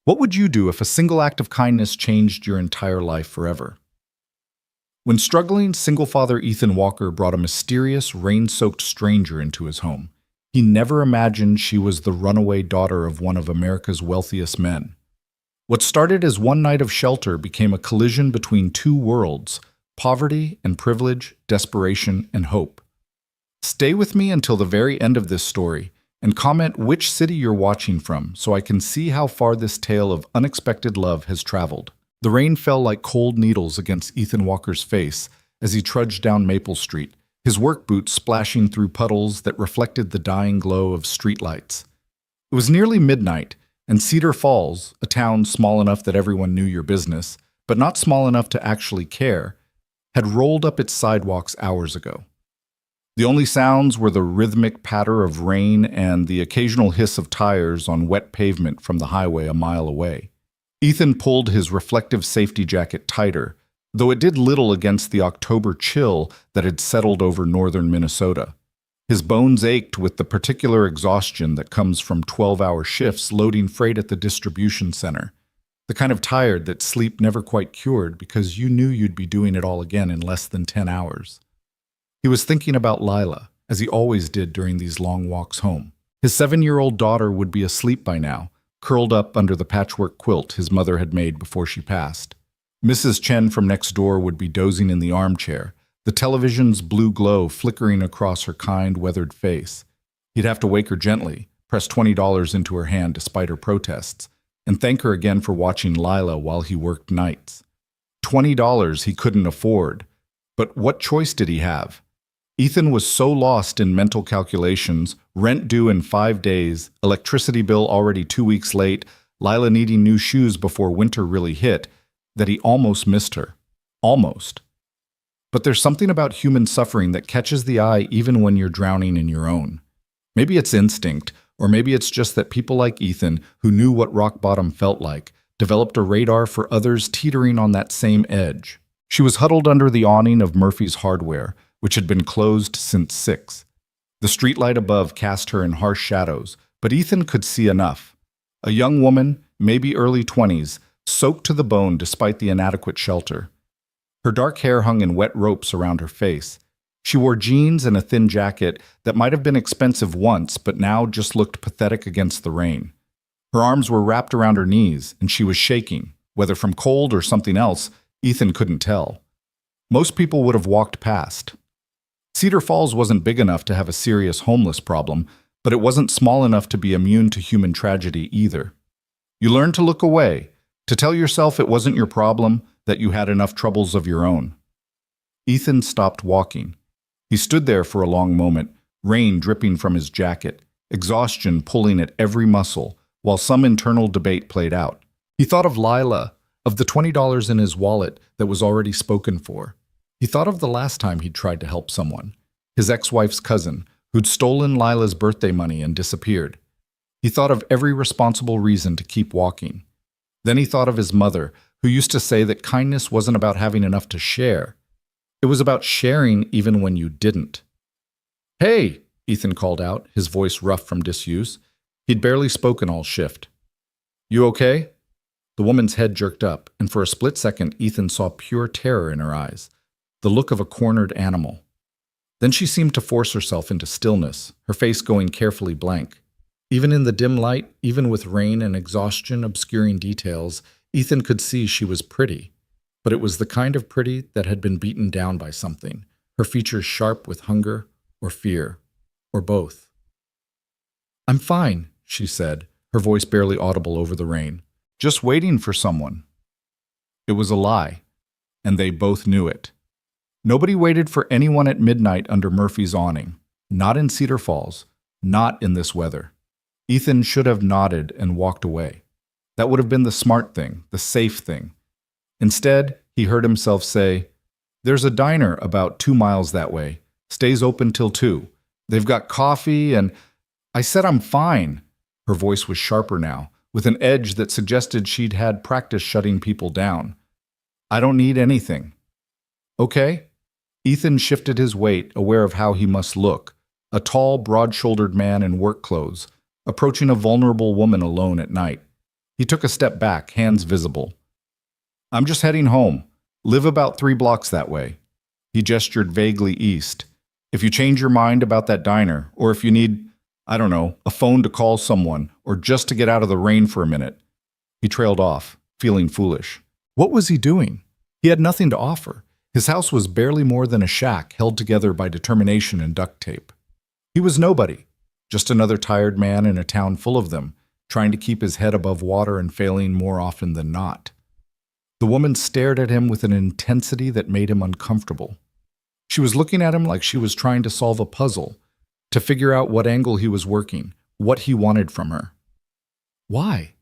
What would you do if a single act of kindness changed your entire life forever? When struggling, single father Ethan Walker brought a mysterious, rain-soaked stranger into his home. He never imagined she was the runaway daughter of one of America's wealthiest men. What started as one night of shelter became a collision between two worlds: poverty and privilege, desperation and hope. Stay with me until the very end of this story, and comment which city you're watching from so I can see how far this tale of unexpected love has traveled. The rain fell like cold needles against Ethan Walker's face as he trudged down Maple Street, his work boots splashing through puddles that reflected the dying glow of streetlights. It was nearly midnight, and Cedar Falls, a town small enough that everyone knew your business, but not small enough to actually care, had rolled up its sidewalks hours ago. The only sounds were the rhythmic patter of rain and the occasional hiss of tires on wet pavement from the highway a mile away. Ethan pulled his reflective safety jacket tighter, though it did little against the October chill that had settled over northern Minnesota. His bones ached with the particular exhaustion that comes from 12-hour shifts loading freight at the distribution center, the kind of tired that sleep never quite cured because you knew you'd be doing it all again in less than 10 hours. He was thinking about Lila, as he always did during these long walks home. His 7-year-old daughter would be asleep by now, curled up under the patchwork quilt his mother had made before she passed. Mrs. Chen from next door would be dozing in the armchair, the television's blue glow flickering across her kind, weathered face. He'd have to wake her gently, press $20 into her hand despite her protests, and thank her again for watching Lila while he worked nights. $20 he couldn't afford, but what choice did he have? Ethan was so lost in mental calculations, rent due in 5 days, electricity bill already 2 weeks late, Lila needing new shoes before winter really hit, that he almost missed her. Almost. But there's something about human suffering that catches the eye even when you're drowning in your own. Maybe it's instinct, or maybe it's just that people like Ethan, who knew what rock bottom felt like, developed a radar for others teetering on that same edge. She was huddled under the awning of Murphy's Hardware, which had been closed since 6. The streetlight above cast her in harsh shadows, but Ethan could see enough. A young woman, maybe early 20s, soaked to the bone despite the inadequate shelter. Her dark hair hung in wet ropes around her face. She wore jeans and a thin jacket that might have been expensive once, but now just looked pathetic against the rain. Her arms were wrapped around her knees, and she was shaking. Whether from cold or something else, Ethan couldn't tell. Most people would have walked past. Cedar Falls wasn't big enough to have a serious homeless problem, but it wasn't small enough to be immune to human tragedy either. You learned to look away, to tell yourself it wasn't your problem, that you had enough troubles of your own. Ethan stopped walking. He stood there for a long moment, rain dripping from his jacket, exhaustion pulling at every muscle, while some internal debate played out. He thought of Lila, of the $20 in his wallet that was already spoken for. He thought of the last time he'd tried to help someone, his ex-wife's cousin, who'd stolen Lila's birthday money and disappeared. He thought of every responsible reason to keep walking. Then he thought of his mother, who used to say that kindness wasn't about having enough to share. It was about sharing even when you didn't. "Hey!" Ethan called out, his voice rough from disuse. He'd barely spoken all shift. "You okay?" The woman's head jerked up, and for a split second Ethan saw pure terror in her eyes, the look of a cornered animal. Then she seemed to force herself into stillness, her face going carefully blank. Even in the dim light, even with rain and exhaustion obscuring details, Ethan could see she was pretty. But it was the kind of pretty that had been beaten down by something, her features sharp with hunger or fear, or both. "I'm fine," she said, her voice barely audible over the rain. "Just waiting for someone." It was a lie, and they both knew it. Nobody waited for anyone at midnight under Murphy's awning. Not in Cedar Falls. Not in this weather. Ethan should have nodded and walked away. That would have been the smart thing, the safe thing. Instead, he heard himself say, "There's a diner about 2 miles that way. Stays open till 2. They've got coffee and—" "I said I'm fine." Her voice was sharper now, with an edge that suggested she'd had practice shutting people down. "I don't need anything." "Okay." Ethan shifted his weight, aware of how he must look, a tall, broad-shouldered man in work clothes, approaching a vulnerable woman alone at night. He took a step back, hands visible. I'm just heading home. Live about 3 blocks that way. He gestured vaguely east. If you change your mind about that diner, or if you need, I don't know, a phone to call someone, or just to get out of the rain for a minute. He trailed off, feeling foolish. What was he doing? He had nothing to offer. His house was barely more than a shack held together by determination and duct tape. He was nobody, just another tired man in a town full of them, trying to keep his head above water and failing more often than not. The woman stared at him with an intensity that made him uncomfortable. She was looking at him like she was trying to solve a puzzle, to figure out what angle he was working, what he wanted from her. Why?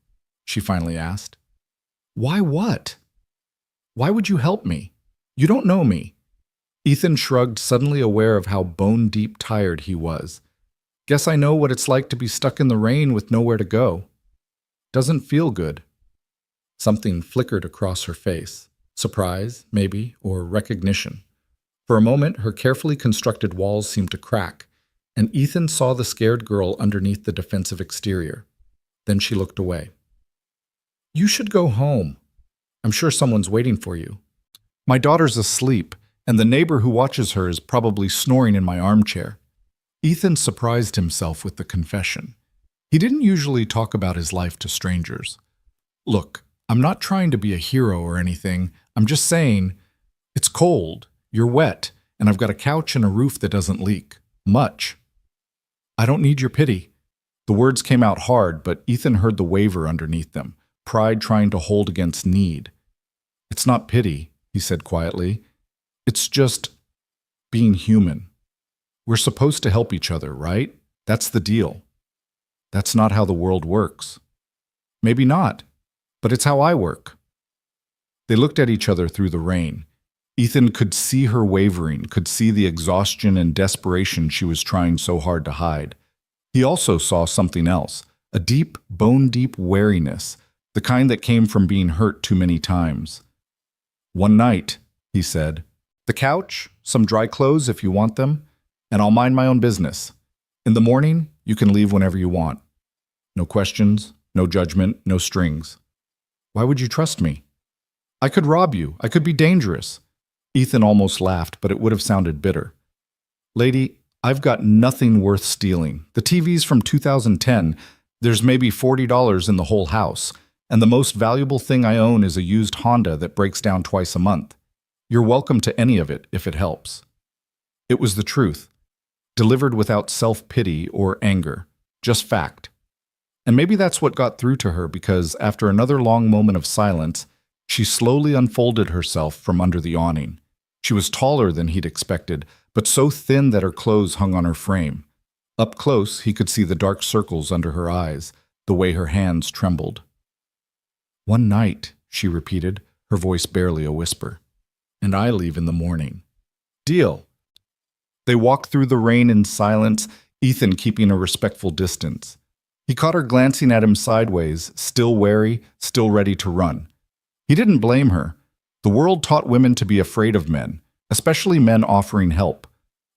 She finally asked. Why what? Why would you help me? You don't know me. Ethan shrugged, suddenly aware of how bone-deep tired he was. Guess I know what it's like to be stuck in the rain with nowhere to go. Doesn't feel good. Something flickered across her face. Surprise, maybe, or recognition. For a moment, her carefully constructed walls seemed to crack, and Ethan saw the scared girl underneath the defensive exterior. Then she looked away. You should go home. I'm sure someone's waiting for you. My daughter's asleep, and the neighbor who watches her is probably snoring in my armchair. Ethan surprised himself with the confession. He didn't usually talk about his life to strangers. Look, I'm not trying to be a hero or anything. I'm just saying, it's cold, you're wet, and I've got a couch and a roof that doesn't leak. Much. I don't need your pity. The words came out hard, but Ethan heard the waver underneath them, pride trying to hold against need. It's not pity, he said quietly. It's just being human. We're supposed to help each other, right? That's the deal. That's not how the world works. Maybe not, but it's how I work. They looked at each other through the rain. Ethan could see her wavering, could see the exhaustion and desperation she was trying so hard to hide. He also saw something else, a deep, bone-deep wariness, the kind that came from being hurt too many times. One night, he said, the couch, some dry clothes if you want them, and I'll mind my own business. In the morning, you can leave whenever you want. No questions, no judgment, no strings. Why would you trust me? I could rob you. I could be dangerous. Ethan almost laughed, but it would have sounded bitter. Lady, I've got nothing worth stealing. The TV's from 2010. There's maybe $40 in the whole house, and the most valuable thing I own is a used Honda that breaks down twice a month. You're welcome to any of it if it helps. It was the truth, delivered without self-pity or anger, just fact. And maybe that's what got through to her, because after another long moment of silence, she slowly unfolded herself from under the awning. She was taller than he'd expected, but so thin that her clothes hung on her frame. Up close, he could see the dark circles under her eyes, the way her hands trembled. One night, she repeated, her voice barely a whisper. And I leave in the morning. Deal. They walked through the rain in silence, Ethan keeping a respectful distance. He caught her glancing at him sideways, still wary, still ready to run. He didn't blame her. The world taught women to be afraid of men, especially men offering help.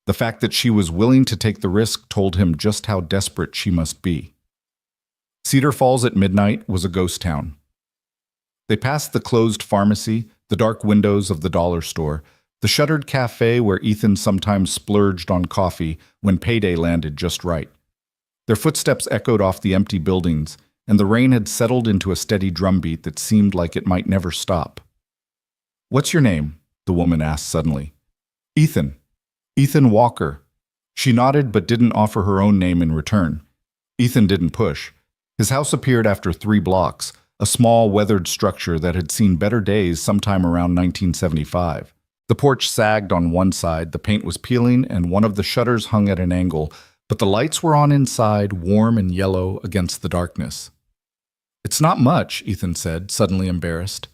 The fact that she was willing to take the risk told him just how desperate she must be. Cedar Falls at midnight was a ghost town. They passed the closed pharmacy, the dark windows of the dollar store, the shuttered cafe where Ethan sometimes splurged on coffee when payday landed just right. Their footsteps echoed off the empty buildings, and the rain had settled into a steady drumbeat that seemed like it might never stop. What's your name? The woman asked suddenly. Ethan. Ethan Walker. She nodded but didn't offer her own name in return. Ethan didn't push. His house appeared after 3 blocks, a small, weathered structure that had seen better days sometime around 1975. The porch sagged on one side, the paint was peeling, and one of the shutters hung at an angle, but the lights were on inside, warm and yellow against the darkness. It's not much, Ethan said, suddenly embarrassed.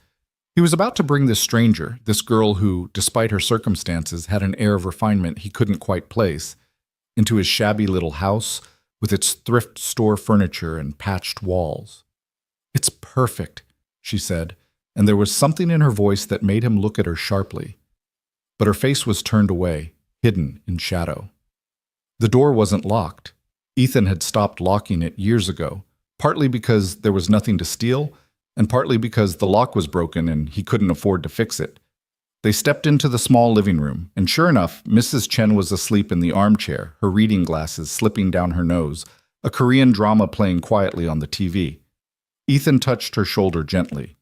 He was about to bring this stranger, this girl who, despite her circumstances, had an air of refinement he couldn't quite place, into his shabby little house with its thrift store furniture and patched walls. It's perfect, she said, and there was something in her voice that made him look at her sharply. But her face was turned away, hidden in shadow. The door wasn't locked. Ethan had stopped locking it years ago. partly because there was nothing to steal, and partly because the lock was broken and he couldn't afford to fix it. They stepped into the small living room, and sure enough, Mrs. Chen was asleep in the armchair, her reading glasses slipping down her nose, a Korean drama playing quietly on the TV. Ethan touched her shoulder gently.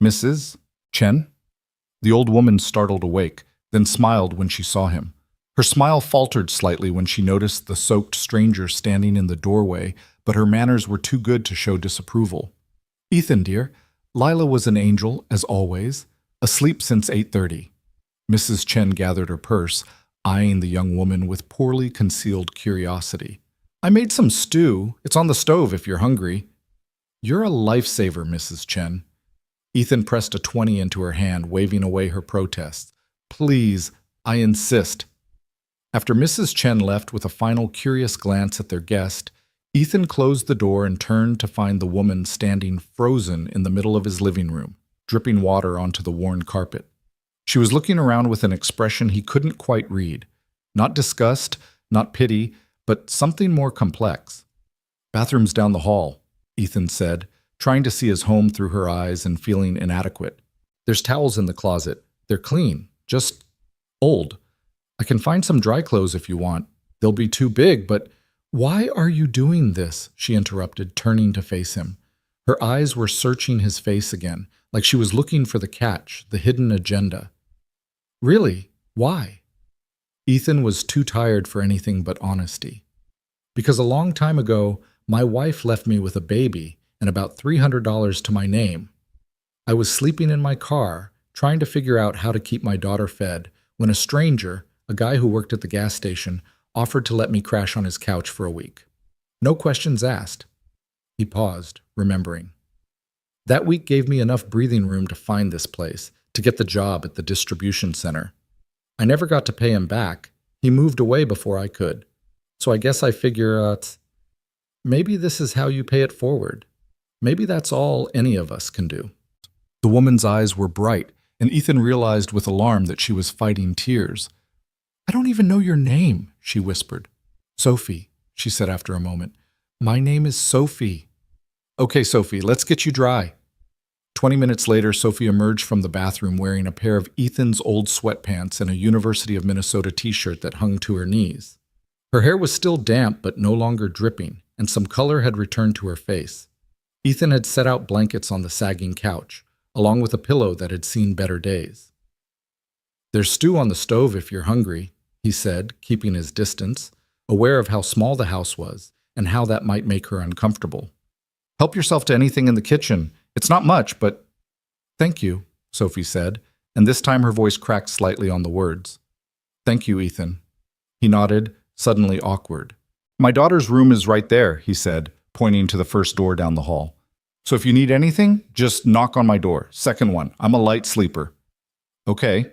"Mrs. Chen?" The old woman startled awake, then smiled when she saw him. Her smile faltered slightly when she noticed the soaked stranger standing in the doorway, but her manners were too good to show disapproval. "Ethan, dear, Lila was an angel, as always, asleep since 8:30. Mrs. Chen gathered her purse, eyeing the young woman with poorly concealed curiosity. "I made some stew. It's on the stove if you're hungry." "You're a lifesaver, Mrs. Chen." Ethan pressed a 20 into her hand, waving away her protests. "Please, I insist." After Mrs. Chen left with a final curious glance at their guest, Ethan closed the door and turned to find the woman standing frozen in the middle of his living room, dripping water onto the worn carpet. She was looking around with an expression he couldn't quite read. Not disgust, not pity, but something more complex. "Bathroom's down the hall," Ethan said, trying to see his home through her eyes and feeling inadequate. "There's towels in the closet. They're clean, just old. I can find some dry clothes if you want. They'll be too big, but—" "Why are you doing this?" she interrupted, turning to face him. Her eyes were searching his face again, like she was looking for the catch, the hidden agenda. "Really? Why?" Ethan was too tired for anything but honesty. "Because a long time ago, my wife left me with a baby and about $300 to my name. I was sleeping in my car, trying to figure out how to keep my daughter fed, when a stranger, a guy who worked at the gas station, offered to let me crash on his couch for a week. No questions asked." He paused, remembering. "That week gave me enough breathing room to find this place, to get the job at the distribution center. I never got to pay him back. He moved away before I could. So I guess I figure, maybe this is how you pay it forward. Maybe that's all any of us can do." The woman's eyes were bright, and Ethan realized with alarm that she was fighting tears. "I don't even know your name," she whispered. "Sophie," she said after a moment. "My name is Sophie." "Okay, Sophie, let's get you dry." 20 minutes later, Sophie emerged from the bathroom wearing a pair of Ethan's old sweatpants and a University of Minnesota t-shirt that hung to her knees. Her hair was still damp but no longer dripping, and some color had returned to her face. Ethan had set out blankets on the sagging couch, along with a pillow that had seen better days. "There's stew on the stove if you're hungry," he said, keeping his distance, aware of how small the house was and how that might make her uncomfortable. "Help yourself to anything in the kitchen. It's not much, but—" "Thank you," Sophie said, and this time her voice cracked slightly on the words. "Thank you, Ethan." He nodded, suddenly awkward. "My daughter's room is right there," he said, pointing to the first door down the hall. "So if you need anything, just knock on my door. Second one. I'm a light sleeper." "Okay."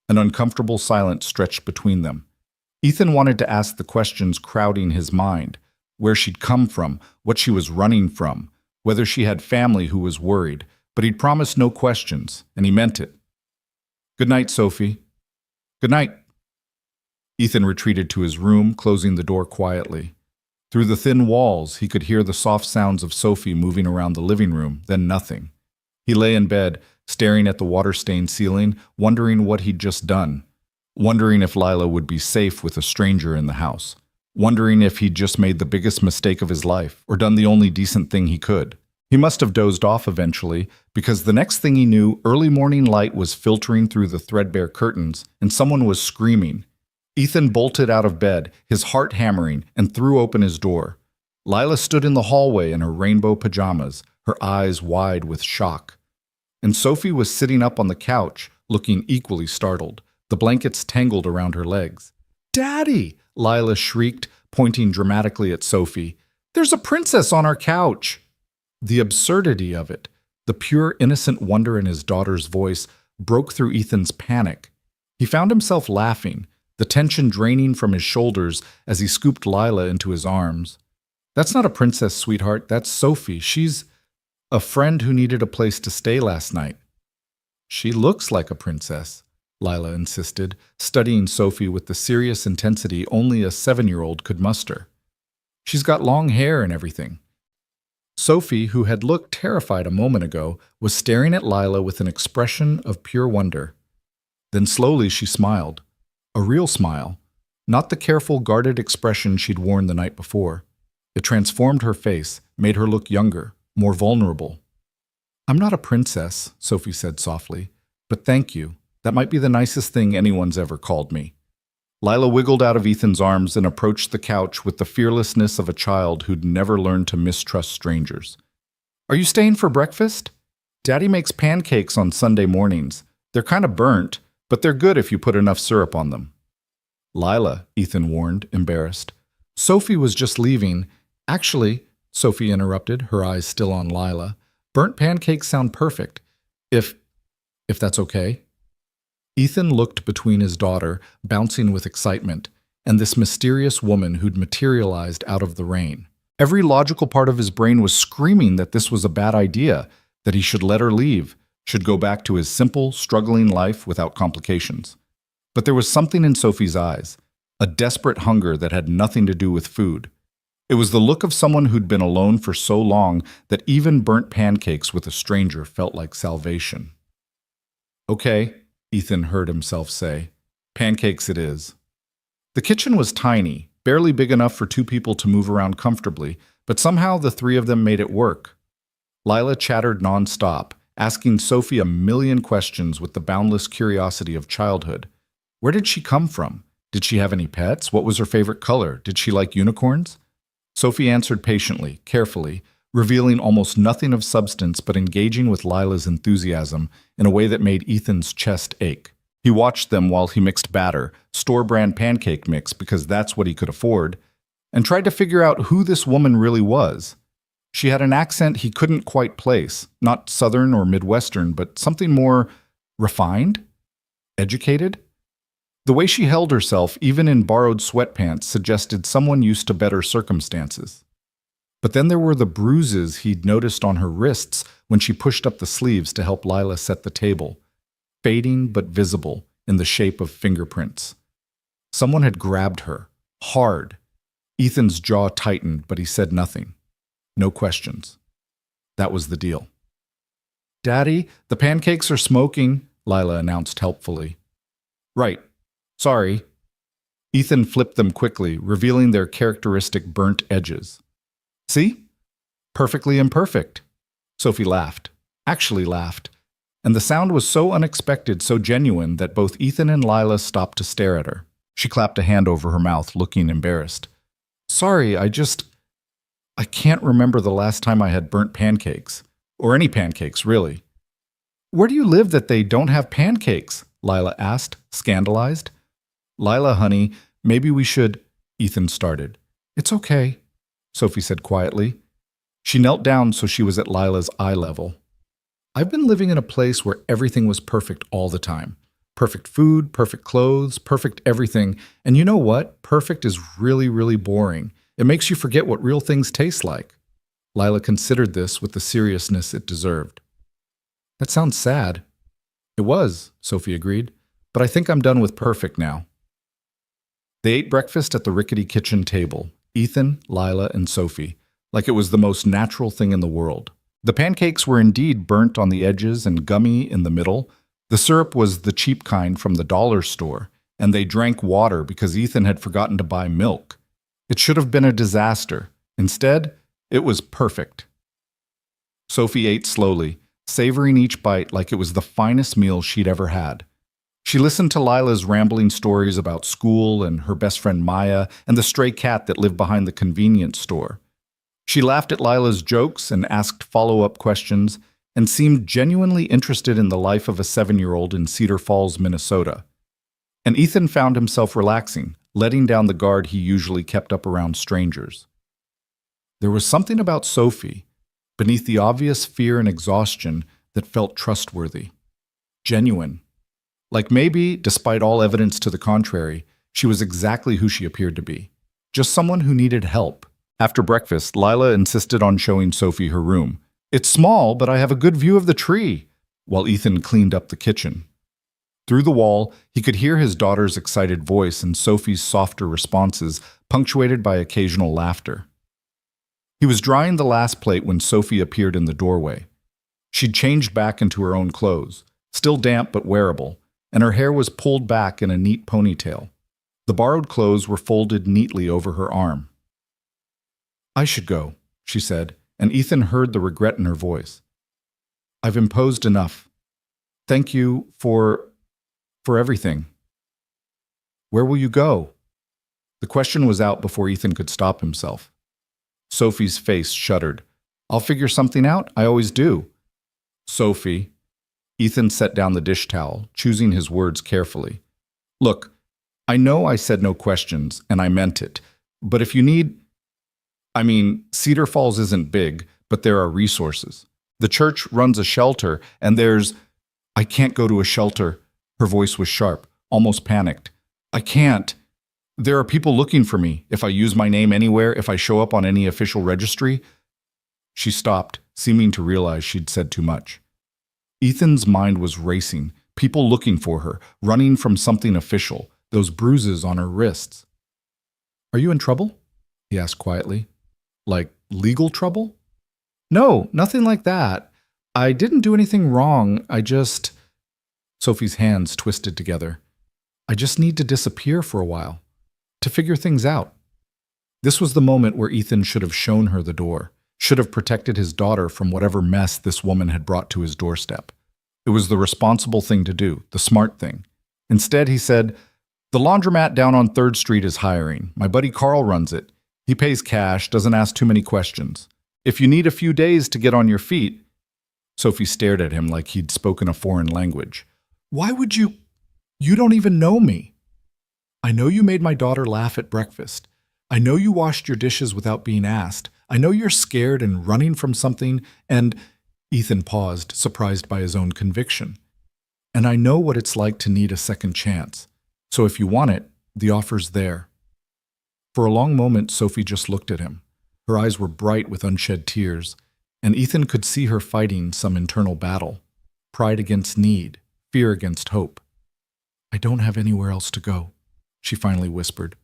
An uncomfortable silence stretched between them. Ethan wanted to ask the questions crowding his mind: where she'd come from, what she was running from, whether she had family who was worried, but he'd promised no questions, and he meant it. "Good night, Sophie." "Good night." Ethan retreated to his room, closing the door quietly. Through the thin walls, he could hear the soft sounds of Sophie moving around the living room, then nothing. He lay in bed, staring at the water-stained ceiling, wondering what he'd just done, wondering if Lila would be safe with a stranger in the house, wondering if he'd just made the biggest mistake of his life or done the only decent thing he could. He must have dozed off eventually, because the next thing he knew, early morning light was filtering through the threadbare curtains, and someone was screaming. Ethan bolted out of bed, his heart hammering, and threw open his door. Lila stood in the hallway in her rainbow pajamas, her eyes wide with shock. And Sophie was sitting up on the couch, looking equally startled, the blankets tangled around her legs. "Daddy!" Lila shrieked, pointing dramatically at Sophie. "There's a princess on our couch!" The absurdity of it, the pure innocent wonder in his daughter's voice, broke through Ethan's panic. He found himself laughing, the tension draining from his shoulders as he scooped Lila into his arms. "That's not a princess, sweetheart. That's Sophie. She's a friend who needed a place to stay last night." "She looks like a princess," Lila insisted, studying Sophie with the serious intensity only a 7-year-old could muster. "She's got long hair and everything." Sophie, who had looked terrified a moment ago, was staring at Lila with an expression of pure wonder. Then slowly she smiled. A real smile, not the careful, guarded expression she'd worn the night before. It transformed her face, made her look younger, more vulnerable. "I'm not a princess," Sophie said softly, "but thank you. That might be the nicest thing anyone's ever called me." Lila wiggled out of Ethan's arms and approached the couch with the fearlessness of a child who'd never learned to mistrust strangers. "Are you staying for breakfast? Daddy makes pancakes on Sunday mornings. They're kind of burnt, but they're good if you put enough syrup on them." "Lila," Ethan warned, embarrassed. "Sophie was just leaving." "Actually," Sophie interrupted, her eyes still on Lila, "burnt pancakes sound perfect. If that's okay." Ethan looked between his daughter, bouncing with excitement, and this mysterious woman who'd materialized out of the rain. Every logical part of his brain was screaming that this was a bad idea, that he should let her leave, should go back to his simple, struggling life without complications. But there was something in Sophie's eyes, a desperate hunger that had nothing to do with food. It was the look of someone who'd been alone for so long that even burnt pancakes with a stranger felt like salvation. "Okay," Ethan heard himself say. "Pancakes it is." The kitchen was tiny, barely big enough for two people to move around comfortably, but somehow the three of them made it work. Lila chattered nonstop, asking Sophie a million questions with the boundless curiosity of childhood. Where did she come from? Did she have any pets? What was her favorite color? Did she like unicorns? Sophie answered patiently, carefully, revealing almost nothing of substance but engaging with Lila's enthusiasm in a way that made Ethan's chest ache. He watched them while he mixed batter, store-brand pancake mix because that's what he could afford, and tried to figure out who this woman really was. She had an accent he couldn't quite place, not Southern or Midwestern, but something more refined? Educated? The way she held herself, even in borrowed sweatpants, suggested someone used to better circumstances. But then there were the bruises he'd noticed on her wrists when she pushed up the sleeves to help Lila set the table, fading but visible in the shape of fingerprints. Someone had grabbed her, hard. Ethan's jaw tightened, but he said nothing. No questions. That was the deal. "Daddy, the pancakes are smoking," Lila announced helpfully. "Right. Sorry." Ethan flipped them quickly, revealing their characteristic burnt edges. "See? Perfectly imperfect." Sophie laughed, actually laughed, and the sound was so unexpected, so genuine, that both Ethan and Lila stopped to stare at her. She clapped a hand over her mouth, looking embarrassed. "Sorry, I can't remember the last time I had burnt pancakes. Or any pancakes, really." "Where do you live that they don't have pancakes?" Lila asked, scandalized. "Lila, honey, maybe we should—" Ethan started. "It's okay," Sophie said quietly. She knelt down so she was at Lila's eye level. "I've been living in a place where everything was perfect all the time. Perfect food, perfect clothes, perfect everything. And you know what? Perfect is really, really boring. It makes you forget what real things taste like." Lila considered this with the seriousness it deserved. "That sounds sad." "It was," Sophie agreed, "but I think I'm done with perfect now." They ate breakfast at the rickety kitchen table, Ethan, Lila, and Sophie, like it was the most natural thing in the world. The pancakes were indeed burnt on the edges and gummy in the middle. The syrup was the cheap kind from the dollar store, and they drank water because Ethan had forgotten to buy milk. It should have been a disaster. Instead, it was perfect. Sophie ate slowly, savoring each bite like it was the finest meal she'd ever had. She listened to Lila's rambling stories about school and her best friend Maya and the stray cat that lived behind the convenience store. She laughed at Lila's jokes and asked follow-up questions and seemed genuinely interested in the life of a 7-year-old in Cedar Falls, Minnesota. And Ethan found himself relaxing, letting down the guard he usually kept up around strangers. There was something about Sophie, beneath the obvious fear and exhaustion, that felt trustworthy, genuine. Like maybe, despite all evidence to the contrary, she was exactly who she appeared to be. Just someone who needed help. After breakfast, Lila insisted on showing Sophie her room. "It's small, but I have a good view of the tree," while Ethan cleaned up the kitchen. Through the wall, he could hear his daughter's excited voice and Sophie's softer responses, punctuated by occasional laughter. He was drying the last plate when Sophie appeared in the doorway. She'd changed back into her own clothes, still damp but wearable, and her hair was pulled back in a neat ponytail. The borrowed clothes were folded neatly over her arm. "I should go," she said, and Ethan heard the regret in her voice. "I've imposed enough. Thank you for everything." "Where will you go?" The question was out before Ethan could stop himself. Sophie's face shuddered. "I'll figure something out. I always do." "Sophie." Ethan set down the dish towel, choosing his words carefully. "Look, I know I said no questions, and I meant it. But if you need... Cedar Falls isn't big, but there are resources. The church runs a shelter, and there's... I can't go to a shelter." Her voice was sharp, almost panicked. "I can't. There are people looking for me. If I use my name anywhere, if I show up on any official registry..." She stopped, seeming to realize she'd said too much. Ethan's mind was racing. People looking for her, running from something official, those bruises on her wrists. "Are you in trouble?" he asked quietly. "Like legal trouble?" "No, nothing like that. I didn't do anything wrong. I just..." Sophie's hands twisted together. "I just need to disappear for a while. To figure things out." This was the moment where Ethan should have shown her the door, should have protected his daughter from whatever mess this woman had brought to his doorstep. It was the responsible thing to do, the smart thing. Instead, he said, "The laundromat down on 3rd Street is hiring. My buddy Carl runs it. He pays cash, doesn't ask too many questions. If you need a few days to get on your feet..." Sophie stared at him like he'd spoken a foreign language. "Why would you... You don't even know me. I know you made my daughter laugh at breakfast. I know you washed your dishes without being asked. I know you're scared and running from something, and..." Ethan paused, surprised by his own conviction. "And I know what it's like to need a second chance. So if you want it, the offer's there." For a long moment, Sophie just looked at him. Her eyes were bright with unshed tears, and Ethan could see her fighting some internal battle. Pride against need, fear against hope. "I don't have anywhere else to go," she finally whispered.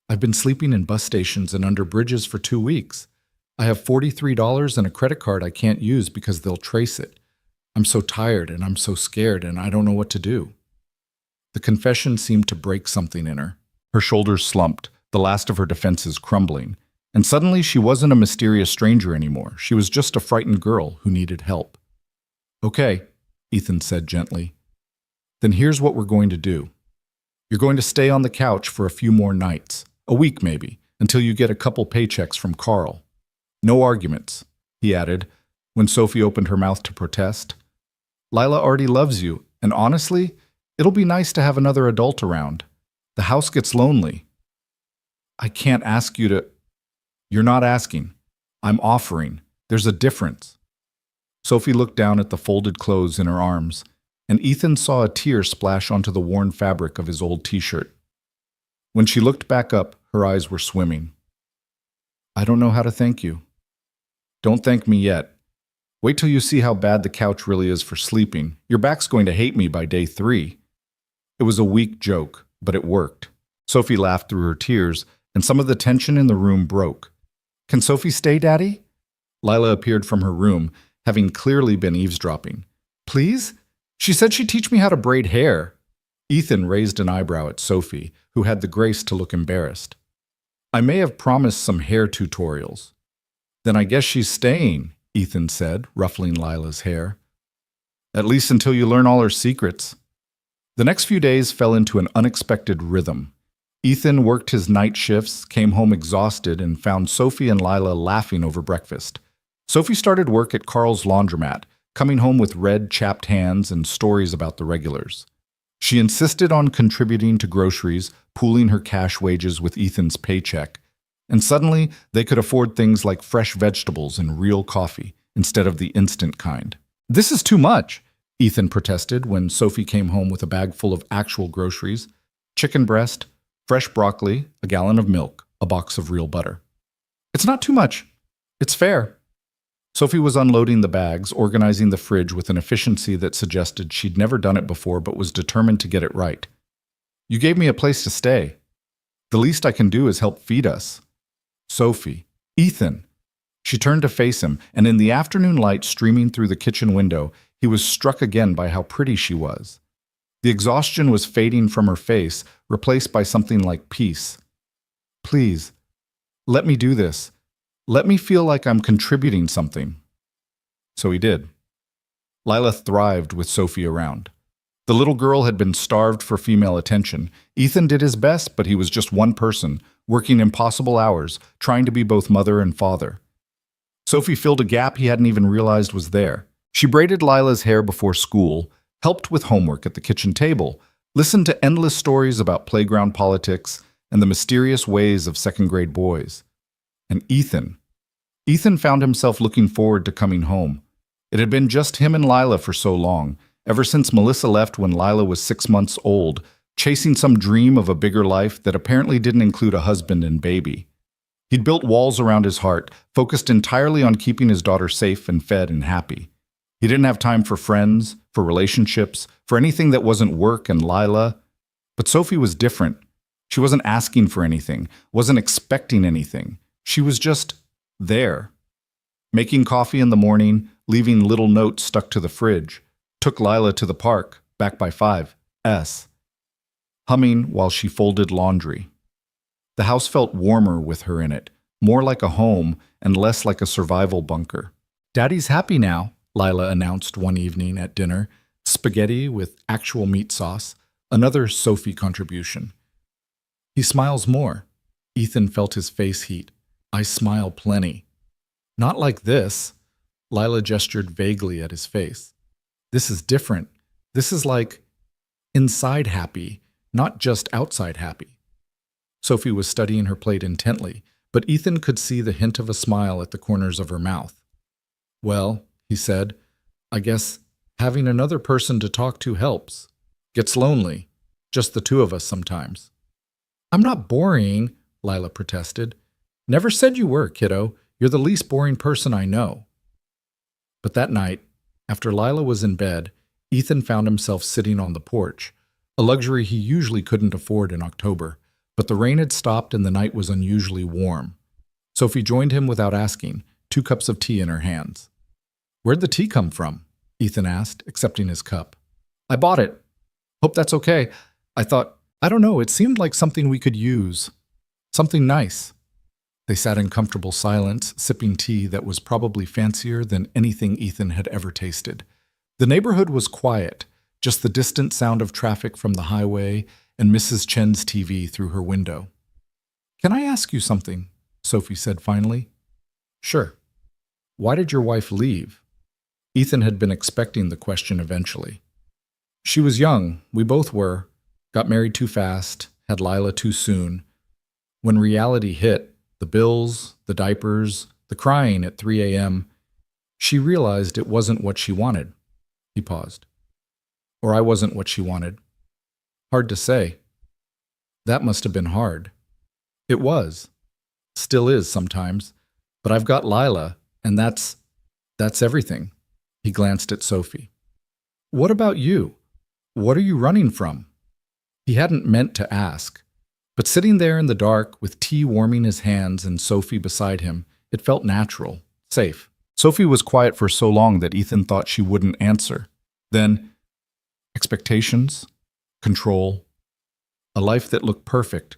"I've been sleeping in bus stations and under bridges for 2 weeks. I have $43 and a credit card I can't use because they'll trace it. I'm so tired and I'm so scared and I don't know what to do." The confession seemed to break something in her. Her shoulders slumped, the last of her defenses crumbling, and suddenly she wasn't a mysterious stranger anymore. She was just a frightened girl who needed help. "Okay," Ethan said gently. "Then here's what we're going to do. You're going to stay on the couch for a few more nights, a week maybe, until you get a couple paychecks from Carl. No arguments," he added, when Sophie opened her mouth to protest. "Lila already loves you, and honestly, it'll be nice to have another adult around. The house gets lonely." "I can't ask you to..." "You're not asking. I'm offering. There's a difference." Sophie looked down at the folded clothes in her arms, and Ethan saw a tear splash onto the worn fabric of his old t-shirt. When she looked back up, her eyes were swimming. "I don't know how to thank you." "Don't thank me yet. Wait till you see how bad the couch really is for sleeping. Your back's going to hate me by day 3. It was a weak joke, but it worked. Sophie laughed through her tears, and some of the tension in the room broke. "Can Sophie stay, Daddy?" Lila appeared from her room, having clearly been eavesdropping. "Please? She said she'd teach me how to braid hair." Ethan raised an eyebrow at Sophie, who had the grace to look embarrassed. "I may have promised some hair tutorials." "Then I guess she's staying," Ethan said, ruffling Lila's hair. "At least until you learn all her secrets." The next few days fell into an unexpected rhythm. Ethan worked his night shifts, came home exhausted, and found Sophie and Lila laughing over breakfast. Sophie started work at Carl's laundromat, coming home with red, chapped hands and stories about the regulars. She insisted on contributing to groceries, pooling her cash wages with Ethan's paycheck, and suddenly they could afford things like fresh vegetables and real coffee instead of the instant kind. "This is too much," Ethan protested when Sophie came home with a bag full of actual groceries: chicken breast, fresh broccoli, a gallon of milk, a box of real butter. "It's not too much. It's fair." Sophie was unloading the bags, organizing the fridge with an efficiency that suggested she'd never done it before but was determined to get it right. "You gave me a place to stay. The least I can do is help feed us." "Sophie, Ethan, She turned to face him, and in the afternoon light streaming through the kitchen window, he was struck again by how pretty she was. The exhaustion was fading from her face, replaced by something like peace. "Please, let me do this. Let me feel like I'm contributing something." So he did. Lila thrived with Sophie around. The little girl had been starved for female attention. Ethan did his best, but he was just one person, working impossible hours, trying to be both mother and father. Sophie filled a gap he hadn't even realized was there. She braided Lila's hair before school, helped with homework at the kitchen table, listened to endless stories about playground politics and the mysterious ways of second-grade boys. And Ethan found himself looking forward to coming home. It had been just him and Lila for so long, ever since Melissa left when Lila was 6 months old, chasing some dream of a bigger life that apparently didn't include a husband and baby. He'd built walls around his heart, focused entirely on keeping his daughter safe and fed and happy. He didn't have time for friends, for relationships, for anything that wasn't work and Lila. But Sophie was different. She wasn't asking for anything, wasn't expecting anything. She was just there. Making coffee in the morning, leaving little notes stuck to the fridge. Took Lila to the park, back by 5S. Humming while she folded laundry. The house felt warmer with her in it, more like a home and less like a survival bunker. "Daddy's happy now," Lila announced one evening at dinner. Spaghetti with actual meat sauce, another Sophie contribution. "He smiles more." Ethan felt his face heat. "I smile plenty." "Not like this." Lila gestured vaguely at his face. "This is different. This is like inside happy, not just outside happy." Sophie was studying her plate intently, but Ethan could see the hint of a smile at the corners of her mouth. "Well," he said, "I guess having another person to talk to helps. Gets lonely, just the two of us sometimes." "I'm not boring," Lila protested. "Never said you were, kiddo. You're the least boring person I know." But that night, after Lila was in bed, Ethan found himself sitting on the porch, a luxury he usually couldn't afford in October. But the rain had stopped and the night was unusually warm. Sophie joined him without asking, 2 cups of tea in her hands. "Where'd the tea come from?" Ethan asked, accepting his cup. "I bought it. Hope that's okay. I don't know, it seemed like something we could use. Something nice." They sat in comfortable silence, sipping tea that was probably fancier than anything Ethan had ever tasted. The neighborhood was quiet, just the distant sound of traffic from the highway and Mrs. Chen's TV through her window. "Can I ask you something?" Sophie said finally. "Sure." "Why did your wife leave?" Ethan had been expecting the question eventually. "She was young, we both were. Got married too fast, had Lila too soon. When reality hit, the bills, the diapers, the crying at 3 a.m., she realized it wasn't what she wanted." He paused. "Or I wasn't what she wanted." "Hard to say." "That must have been hard." "It was. Still is sometimes. But I've got Lila, and that's everything." He glanced at Sophie. "What about you? What are you running from?" He hadn't meant to ask. But sitting there in the dark, with tea warming his hands and Sophie beside him, it felt natural, safe. Sophie was quiet for so long that Ethan thought she wouldn't answer. Then, expectations, control, a life that looked perfect,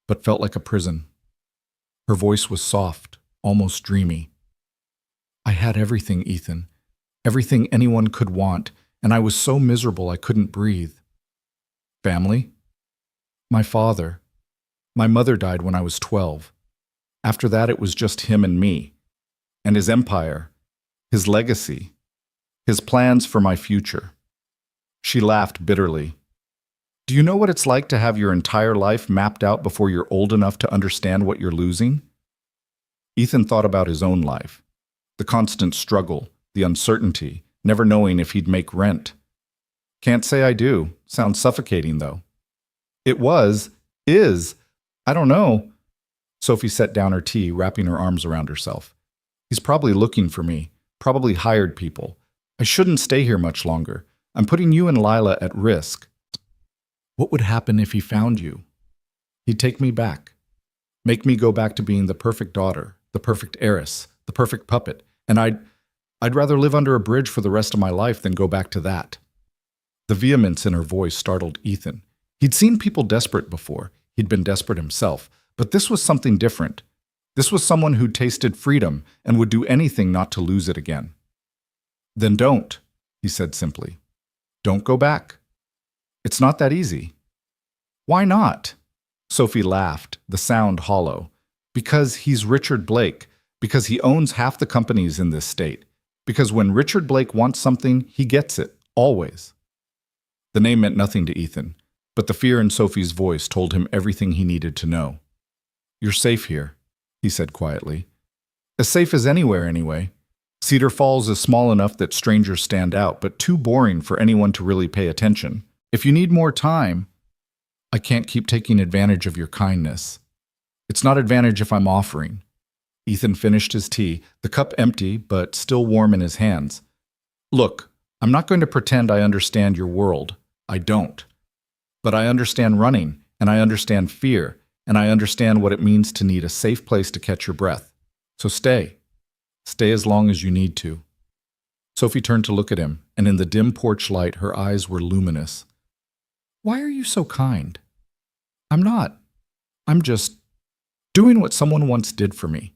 but felt like a prison. Her voice was soft, almost dreamy. "I had everything, Ethan. Everything anyone could want, and I was so miserable I couldn't breathe." "Family?" "My father. My mother died when I was 12. After that, it was just him and me. And his empire, his legacy, his plans for my future." She laughed bitterly. "Do you know what it's like to have your entire life mapped out before you're old enough to understand what you're losing?" Ethan thought about his own life. The constant struggle, the uncertainty, never knowing if he'd make rent. "Can't say I do. Sounds suffocating, though." Is. I don't know." Sophie set down her tea, wrapping her arms around herself. "He's probably looking for me, probably hired people. I shouldn't stay here much longer. I'm putting you and Lila at risk." "What would happen if he found you?" "He'd take me back. Make me go back to being the perfect daughter, the perfect heiress, the perfect puppet, and I'd rather live under a bridge for the rest of my life than go back to that. The vehemence in her voice startled Ethan. He'd seen people desperate before. He'd been desperate himself, but this was something different. This was someone who'd tasted freedom and would do anything not to lose it again. Then don't, he said simply. Don't go back. It's not that easy. Why not? Sophie laughed, the sound hollow. Because he's Richard Blake, because he owns half the companies in this state, because when Richard Blake wants something, he gets it, always. The name meant nothing to Ethan, but the fear in Sophie's voice told him everything he needed to know. You're safe here, he said quietly. As safe as anywhere, anyway. Cedar Falls is small enough that strangers stand out, but too boring for anyone to really pay attention. If you need more time, I can't keep taking advantage of your kindness. It's not advantage if I'm offering. Ethan finished his tea, the cup empty but still warm in his hands. Look, I'm not going to pretend I understand your world. I don't. But I understand running, and I understand fear, and I understand what it means to need a safe place to catch your breath. So stay. Stay as long as you need to. Sophie turned to look at him, and in the dim porch light, her eyes were luminous. Why are you so kind? I'm not. I'm just doing what someone once did for me.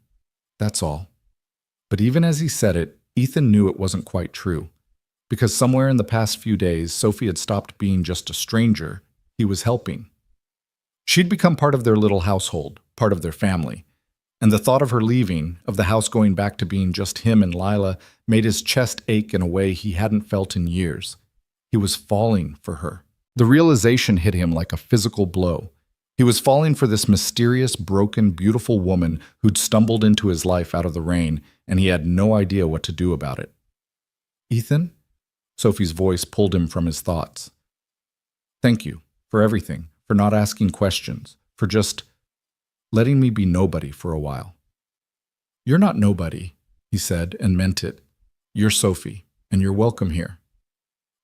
That's all. But even as he said it, Ethan knew it wasn't quite true. Because somewhere in the past few days, Sophie had stopped being just a stranger. He was helping. She'd become part of their little household, part of their family. And the thought of her leaving, of the house going back to being just him and Lila, made his chest ache in a way he hadn't felt in years. He was falling for her. The realization hit him like a physical blow. He was falling for this mysterious, broken, beautiful woman who'd stumbled into his life out of the rain, and he had no idea what to do about it. Ethan? Sophie's voice pulled him from his thoughts. Thank you for everything, for not asking questions, for just letting me be nobody for a while. You're not nobody, he said, and meant it. You're Sophie, and you're welcome here.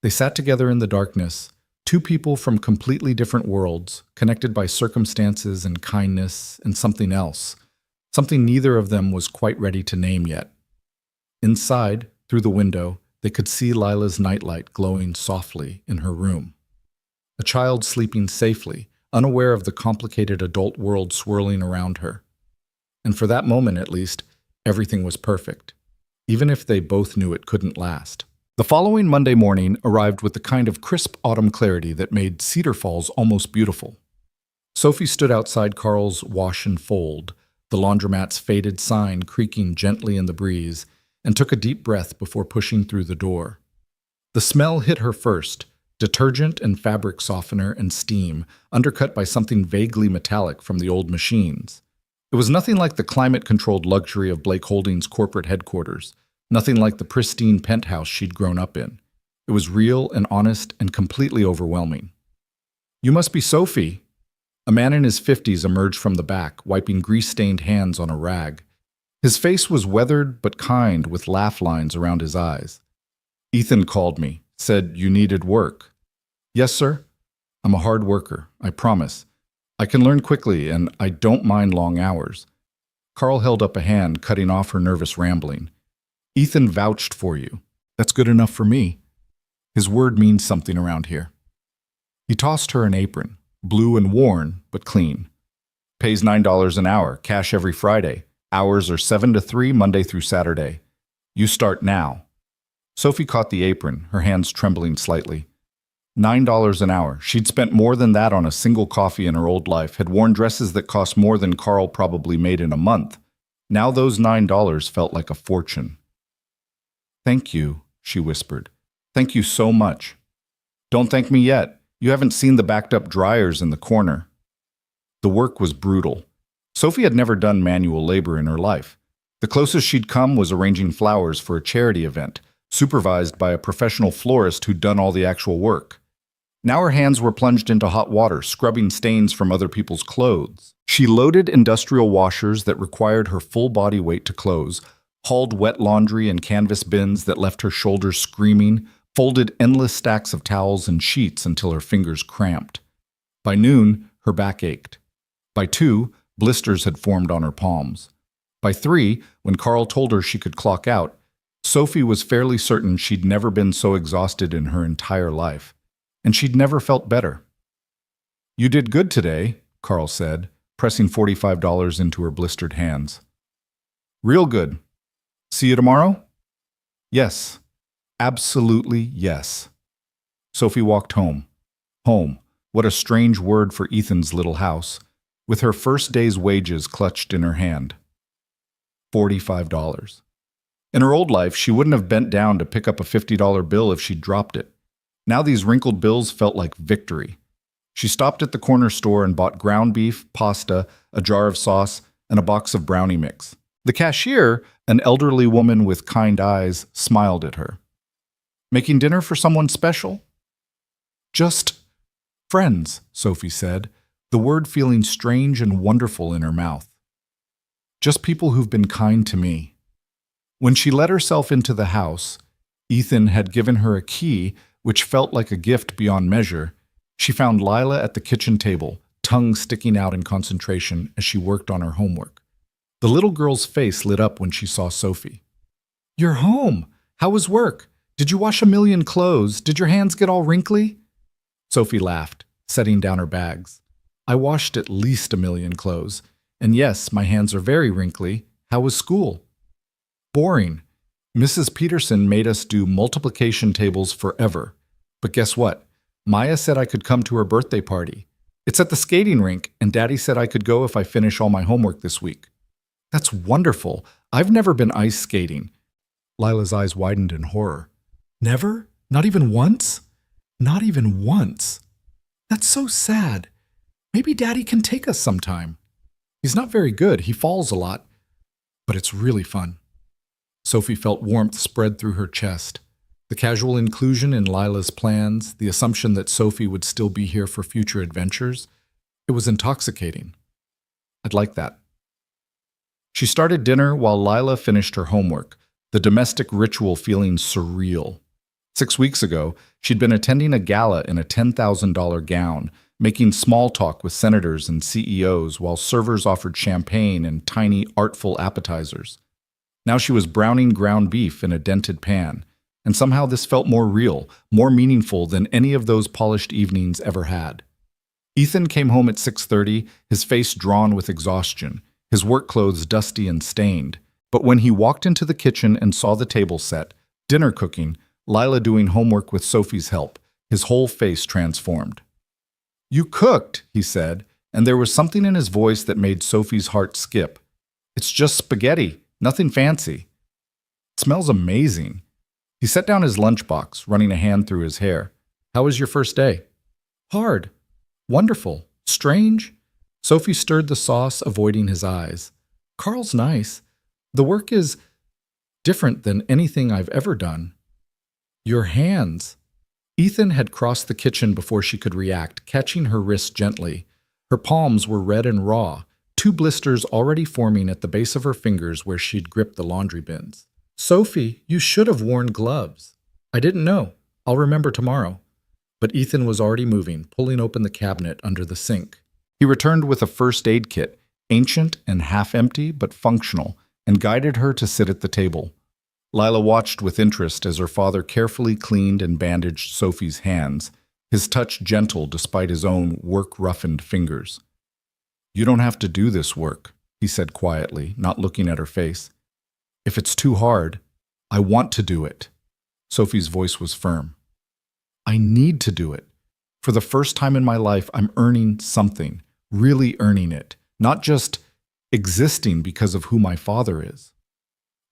They sat together in the darkness, two people from completely different worlds, connected by circumstances and kindness and something else, something neither of them was quite ready to name yet. Inside, through the window, they could see Lila's nightlight glowing softly in her room. A child sleeping safely, unaware of the complicated adult world swirling around her. And for that moment, at least, everything was perfect, even if they both knew it couldn't last. The following Monday morning arrived with the kind of crisp autumn clarity that made Cedar Falls almost beautiful. Sophie stood outside Carl's wash and fold, the laundromat's faded sign creaking gently in the breeze, and took a deep breath before pushing through the door. The smell hit her first, detergent and fabric softener and steam, undercut by something vaguely metallic from the old machines. It was nothing like the climate-controlled luxury of Blake Holdings' corporate headquarters, nothing like the pristine penthouse she'd grown up in. It was real and honest and completely overwhelming. You must be Sophie. A man in his 50s emerged from the back, wiping grease-stained hands on a rag. His face was weathered but kind, with laugh lines around his eyes. Ethan called me, said you needed work. Yes, sir. I'm a hard worker, I promise. I can learn quickly, and I don't mind long hours. Carl held up a hand, cutting off her nervous rambling. Ethan vouched for you. That's good enough for me. His word means something around here. He tossed her an apron, blue and worn, but clean. Pays $9 an hour, cash every Friday. Hours are 7 to 3, Monday through Saturday. You start now. Sophie caught the apron, her hands trembling slightly. $9 an hour. She'd spent more than that on a single coffee in her old life, had worn dresses that cost more than Carl probably made in a month. Now those $9 felt like a fortune. Thank you, she whispered. Thank you so much. Don't thank me yet. You haven't seen the backed-up dryers in the corner. The work was brutal. Sophie had never done manual labor in her life. The closest she'd come was arranging flowers for a charity event, supervised by a professional florist who'd done all the actual work. Now her hands were plunged into hot water, scrubbing stains from other people's clothes. She loaded industrial washers that required her full body weight to close, hauled wet laundry in canvas bins that left her shoulders screaming, folded endless stacks of towels and sheets until her fingers cramped. By noon, her back ached. By 2, blisters had formed on her palms. By 3, when Carl told her she could clock out, Sophie was fairly certain she'd never been so exhausted in her entire life, and she'd never felt better. "You did good today," Carl said, pressing $45 into her blistered hands. "Real good. See you tomorrow?" "Yes. Absolutely yes." Sophie walked home. Home. What a strange word for Ethan's little house, with her first day's wages clutched in her hand. $45. In her old life, she wouldn't have bent down to pick up a $50 bill if she'd dropped it. Now these wrinkled bills felt like victory. She stopped at the corner store and bought ground beef, pasta, a jar of sauce, and a box of brownie mix. The cashier, an elderly woman with kind eyes, smiled at her. "Making dinner for someone special?" "Just friends," Sophie said, the word feeling strange and wonderful in her mouth. "Just people who've been kind to me." When she let herself into the house, Ethan had given her a key which felt like a gift beyond measure. She found Lila at the kitchen table, tongue sticking out in concentration as she worked on her homework. The little girl's face lit up when she saw Sophie. "You're home! How was work? Did you wash a million clothes? Did your hands get all wrinkly?" Sophie laughed, setting down her bags. "I washed at least a million clothes. And yes, my hands are very wrinkly. How was school?" "Boring. Mrs. Peterson made us do multiplication tables forever. But guess what? Maya said I could come to her birthday party. It's at the skating rink, and Daddy said I could go if I finish all my homework this week." "That's wonderful. I've never been ice skating." Lila's eyes widened in horror. "Never? Not even once?" "Not even once. That's so sad. Maybe Daddy can take us sometime. He's not very good. He falls a lot. But it's really fun." Sophie felt warmth spread through her chest. The casual inclusion in Lila's plans, the assumption that Sophie would still be here for future adventures, it was intoxicating. "I'd like that." She started dinner while Lila finished her homework, the domestic ritual feeling surreal. 6 weeks ago, she'd been attending a gala in a $10,000 gown, making small talk with senators and CEOs while servers offered champagne and tiny, artful appetizers. Now she was browning ground beef in a dented pan, and somehow this felt more real, more meaningful than any of those polished evenings ever had. Ethan came home at 6:30, his face drawn with exhaustion, his work clothes dusty and stained. But when he walked into the kitchen and saw the table set, dinner cooking, Lila doing homework with Sophie's help, his whole face transformed. "You cooked," he said, and there was something in his voice that made Sophie's heart skip. "It's just spaghetti, nothing fancy." "It smells amazing." He set down his lunchbox, running a hand through his hair. "How was your first day?" "Hard. Wonderful. Strange." Sophie stirred the sauce, avoiding his eyes. "Carl's nice. The work is different than anything I've ever done." "Your hands." Ethan had crossed the kitchen before she could react, catching her wrist gently. Her palms were red and raw, 2 blisters already forming at the base of her fingers where she'd gripped the laundry bins. "Sophie, you should have worn gloves." "I didn't know. I'll remember tomorrow." But Ethan was already moving, pulling open the cabinet under the sink. He returned with a first aid kit, ancient and half empty but functional, and guided her to sit at the table. Lila watched with interest as her father carefully cleaned and bandaged Sophie's hands, his touch gentle despite his own work-roughened fingers. "You don't have to do this work," he said quietly, not looking at her face. "If it's too hard, I want to do it." Sophie's voice was firm. "I need to do it. For the first time in my life, I'm earning something, really earning it, not just existing because of who my father is."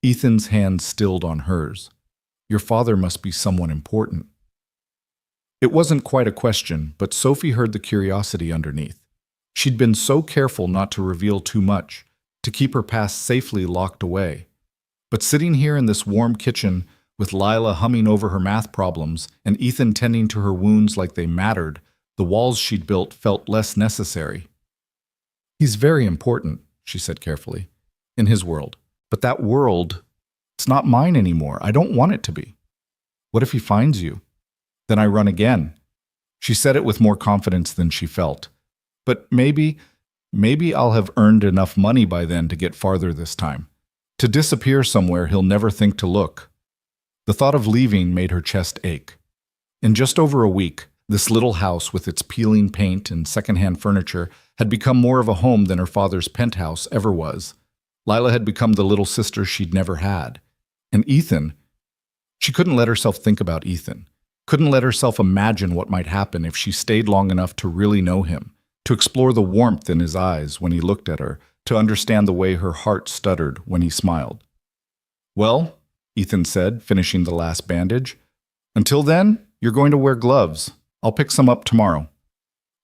Ethan's hand stilled on hers. "Your father must be someone important." It wasn't quite a question, but Sophie heard the curiosity underneath. She'd been so careful not to reveal too much, to keep her past safely locked away. But sitting here in this warm kitchen, with Lila humming over her math problems and Ethan tending to her wounds like they mattered, the walls she'd built felt less necessary. "He's very important," she said carefully, "in his world. But that world, it's not mine anymore. I don't want it to be. What if he finds you? Then I run again." She said it with more confidence than she felt. "But maybe Maybe I'll have earned enough money by then to get farther this time. To disappear somewhere he'll never think to look. The thought of leaving made her chest ache. In just over a week, this little house with its peeling paint and secondhand furniture had become more of a home than her father's penthouse ever was. Lila had become the little sister she'd never had. And Ethan, she couldn't let herself think about Ethan. Couldn't let herself imagine what might happen if she stayed long enough to really know him, to explore the warmth in his eyes when he looked at her, to understand the way her heart stuttered when he smiled. "Well," Ethan said, finishing the last bandage, "until then, you're going to wear gloves. I'll pick some up tomorrow."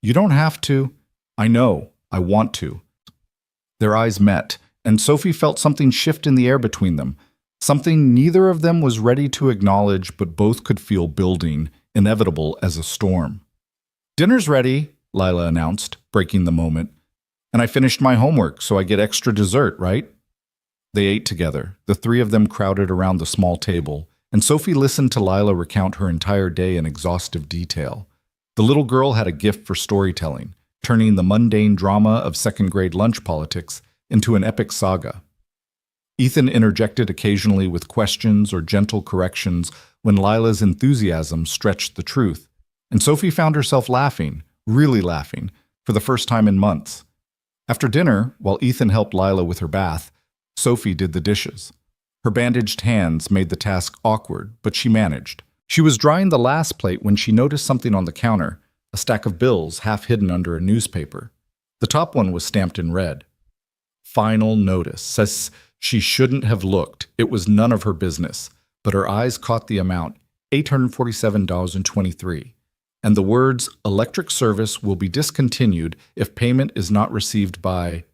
"You don't have to." "I know. I want to." Their eyes met, and Sophie felt something shift in the air between them, something neither of them was ready to acknowledge but both could feel building, inevitable as a storm. "Dinner's ready," Lila announced, breaking the moment. "And I finished my homework, so I get extra dessert, right?" They ate together, the three of them crowded around the small table, and Sophie listened to Lila recount her entire day in exhaustive detail. The little girl had a gift for storytelling, turning the mundane drama of second-grade lunch politics into an epic saga. Ethan interjected occasionally with questions or gentle corrections when Lila's enthusiasm stretched the truth, and Sophie found herself laughing, really laughing, for the first time in months. After dinner, while Ethan helped Lila with her bath, Sophie did the dishes. Her bandaged hands made the task awkward, but she managed. She was drying the last plate when she noticed something on the counter, a stack of bills half hidden under a newspaper. The top one was stamped in red. "Final notice," says she shouldn't have looked. It was none of her business, but her eyes caught the amount, $847.23, and the words, "Electric service will be discontinued if payment is not received by..."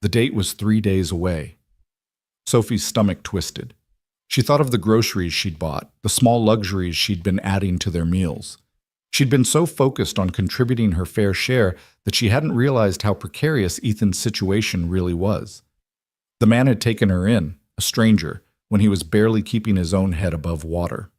The date was 3 days away. Sophie's stomach twisted. She thought of the groceries she'd bought, the small luxuries she'd been adding to their meals. She'd been so focused on contributing her fair share that she hadn't realized how precarious Ethan's situation really was. The man had taken her in, a stranger, when he was barely keeping his own head above water.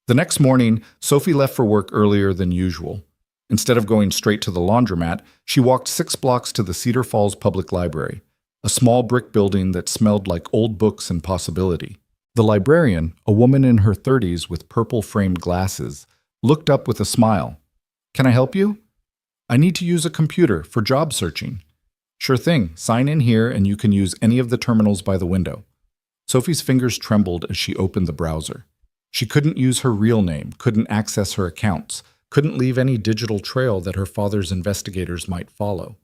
The next morning, Sophie left for work earlier than usual. Instead of going straight to the laundromat, she walked 6 blocks to the Cedar Falls Public Library, a small brick building that smelled like old books and possibility. The librarian, a woman in her 30s with purple-framed glasses, looked up with a smile. "Can I help you?" "I need to use a computer for job searching." "Sure thing. Sign in here and you can use any of the terminals by the window." Sophie's fingers trembled as she opened the browser. She couldn't use her real name, couldn't access her accounts, couldn't leave any digital trail that her father's investigators might follow.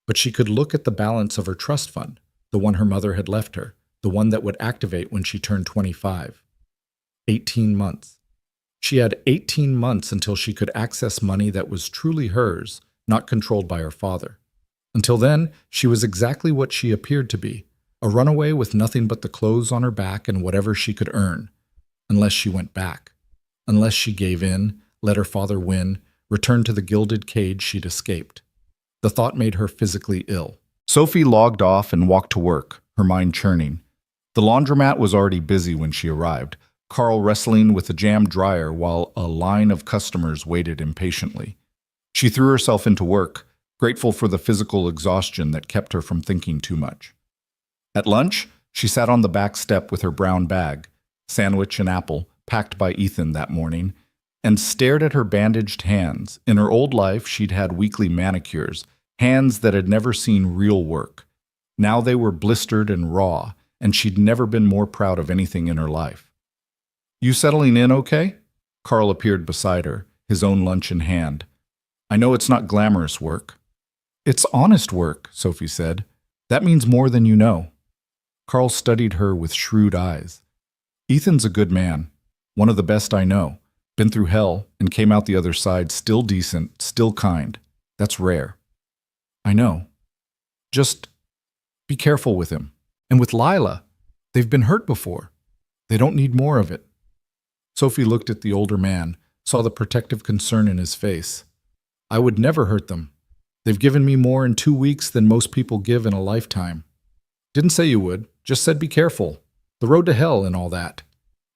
But she could look at the balance of her trust fund, the one her mother had left her, the one that would activate when she turned 25. 18 months. She had 18 months until she could access money that was truly hers, not controlled by her father. Until then, she was exactly what she appeared to be, a runaway with nothing but the clothes on her back and whatever she could earn. Unless she went back. Unless she gave in, let her father win, returned to the gilded cage she'd escaped. The thought made her physically ill. Sophie logged off and walked to work, her mind churning. The laundromat was already busy when she arrived, Carl wrestling with a jammed dryer while a line of customers waited impatiently. She threw herself into work, grateful for the physical exhaustion that kept her from thinking too much. At lunch, she sat on the back step with her brown bag, sandwich and apple, packed by Ethan that morning, and stared at her bandaged hands. In her old life, she'd had weekly manicures, hands that had never seen real work. Now they were blistered and raw, and she'd never been more proud of anything in her life. "You settling in okay?" Carl appeared beside her, his own lunch in hand. "I know it's not glamorous work." "It's honest work," Sophie said. "That means more than you know." Carl studied her with shrewd eyes. "Ethan's a good man, one of the best I know. Been through hell and came out the other side still decent, still kind. That's rare." "I know. Just be careful with him. And with Lila, they've been hurt before. They don't need more of it." Sophie looked at the older man, saw the protective concern in his face. "I would never hurt them. They've given me more in 2 weeks than most people give in a lifetime." "Didn't say you would, just said be careful. The road to hell and all that."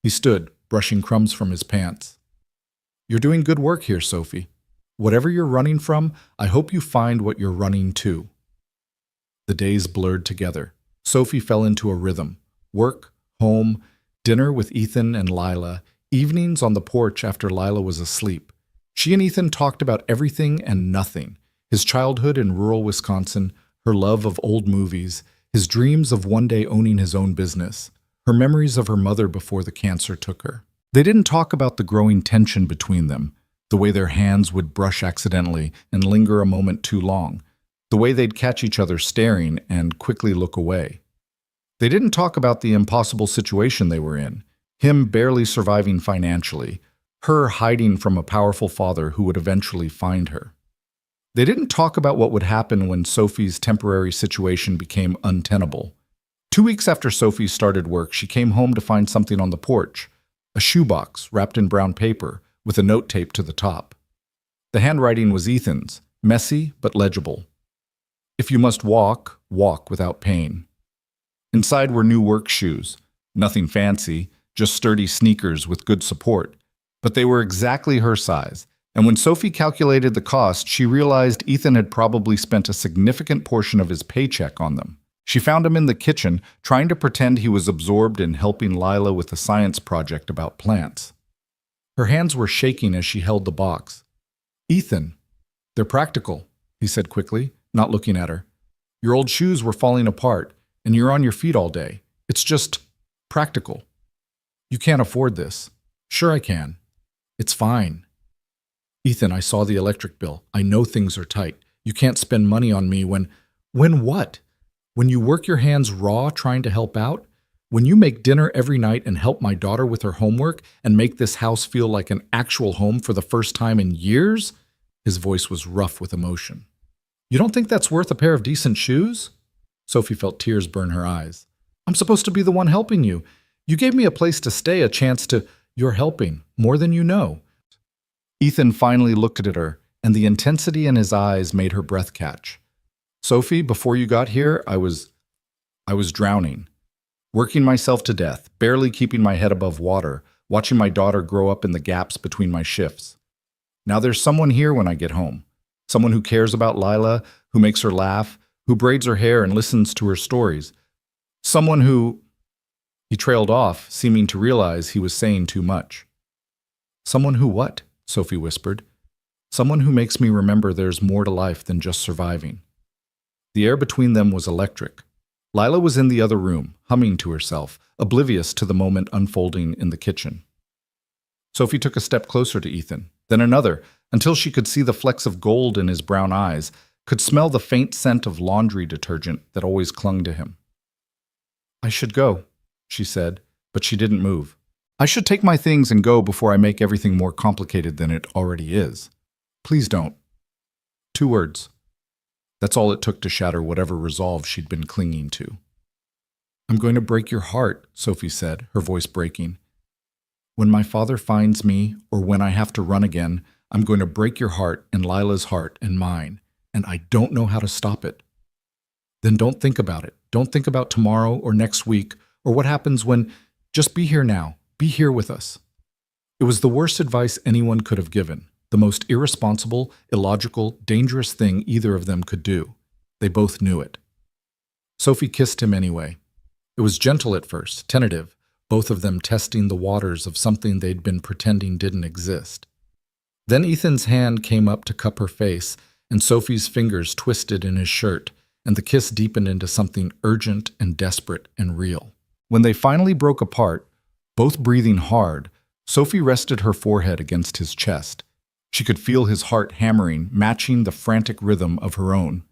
He stood, brushing crumbs from his pants. "You're doing good work here, Sophie. Whatever you're running from, I hope you find what you're running to." The days blurred together. Sophie fell into a rhythm. Work, home, dinner with Ethan and Lila, evenings on the porch after Lila was asleep. She and Ethan talked about everything and nothing. His childhood in rural Wisconsin, her love of old movies, his dreams of one day owning his own business, her memories of her mother before the cancer took her. They didn't talk about the growing tension between them, the way their hands would brush accidentally and linger a moment too long, the way they'd catch each other staring and quickly look away. They didn't talk about the impossible situation they were in, him barely surviving financially, her hiding from a powerful father who would eventually find her. They didn't talk about what would happen when Sophie's temporary situation became untenable. 2 weeks after Sophie started work, she came home to find something on the porch, a shoebox wrapped in brown paper with a note taped to the top. The handwriting was Ethan's, messy but legible. "If you must walk, walk without pain." Inside were new work shoes, nothing fancy, just sturdy sneakers with good support, but they were exactly her size. And when Sophie calculated the cost, she realized Ethan had probably spent a significant portion of his paycheck on them. She found him in the kitchen, trying to pretend he was absorbed in helping Lila with a science project about plants. Her hands were shaking as she held the box. "Ethan, they're practical," he said quickly, not looking at her. "Your old shoes were falling apart, and you're on your feet all day. It's just practical. You can't afford this." "Sure I can. It's fine." "Ethan, I saw the electric bill. I know things are tight. You can't spend money on me when..." "When what? When you work your hands raw trying to help out? When you make dinner every night and help my daughter with her homework and make this house feel like an actual home for the first time in years?" His voice was rough with emotion. "You don't think that's worth a pair of decent shoes?" Sophie felt tears burn her eyes. "I'm supposed to be the one helping you. You gave me a place to stay, a chance to..." "You're helping, more than you know." Ethan finally looked at her, and the intensity in his eyes made her breath catch. "Sophie, before you got here, I was drowning. Working myself to death, barely keeping my head above water, watching my daughter grow up in the gaps between my shifts. Now there's someone here when I get home. Someone who cares about Lila, who makes her laugh, who braids her hair and listens to her stories. Someone who..." He trailed off, seeming to realize he was saying too much. "Someone who what?" Sophie whispered. "Someone who makes me remember there's more to life than just surviving." The air between them was electric. Lila was in the other room, humming to herself, oblivious to the moment unfolding in the kitchen. Sophie took a step closer to Ethan, then another, until she could see the flecks of gold in his brown eyes, could smell the faint scent of laundry detergent that always clung to him. "I should go," she said, but she didn't move. "I should take my things and go before I make everything more complicated than it already is. Please don't." 2 words. That's all it took to shatter whatever resolve she'd been clinging to. "I'm going to break your heart," Sophie said, her voice breaking. "When my father finds me, or when I have to run again, I'm going to break your heart and Lila's heart and mine, and I don't know how to stop it." "Then don't think about it. Don't think about tomorrow or next week or what happens when... Just be here now. Be here with us." It was the worst advice anyone could have given, the most irresponsible, illogical, dangerous thing either of them could do. They both knew it. Sophie kissed him anyway. It was gentle at first, tentative, both of them testing the waters of something they'd been pretending didn't exist. Then Ethan's hand came up to cup her face, and Sophie's fingers twisted in his shirt, and the kiss deepened into something urgent and desperate and real. When they finally broke apart, both breathing hard, Sophie rested her forehead against his chest. She could feel his heart hammering, matching the frantic rhythm of her own.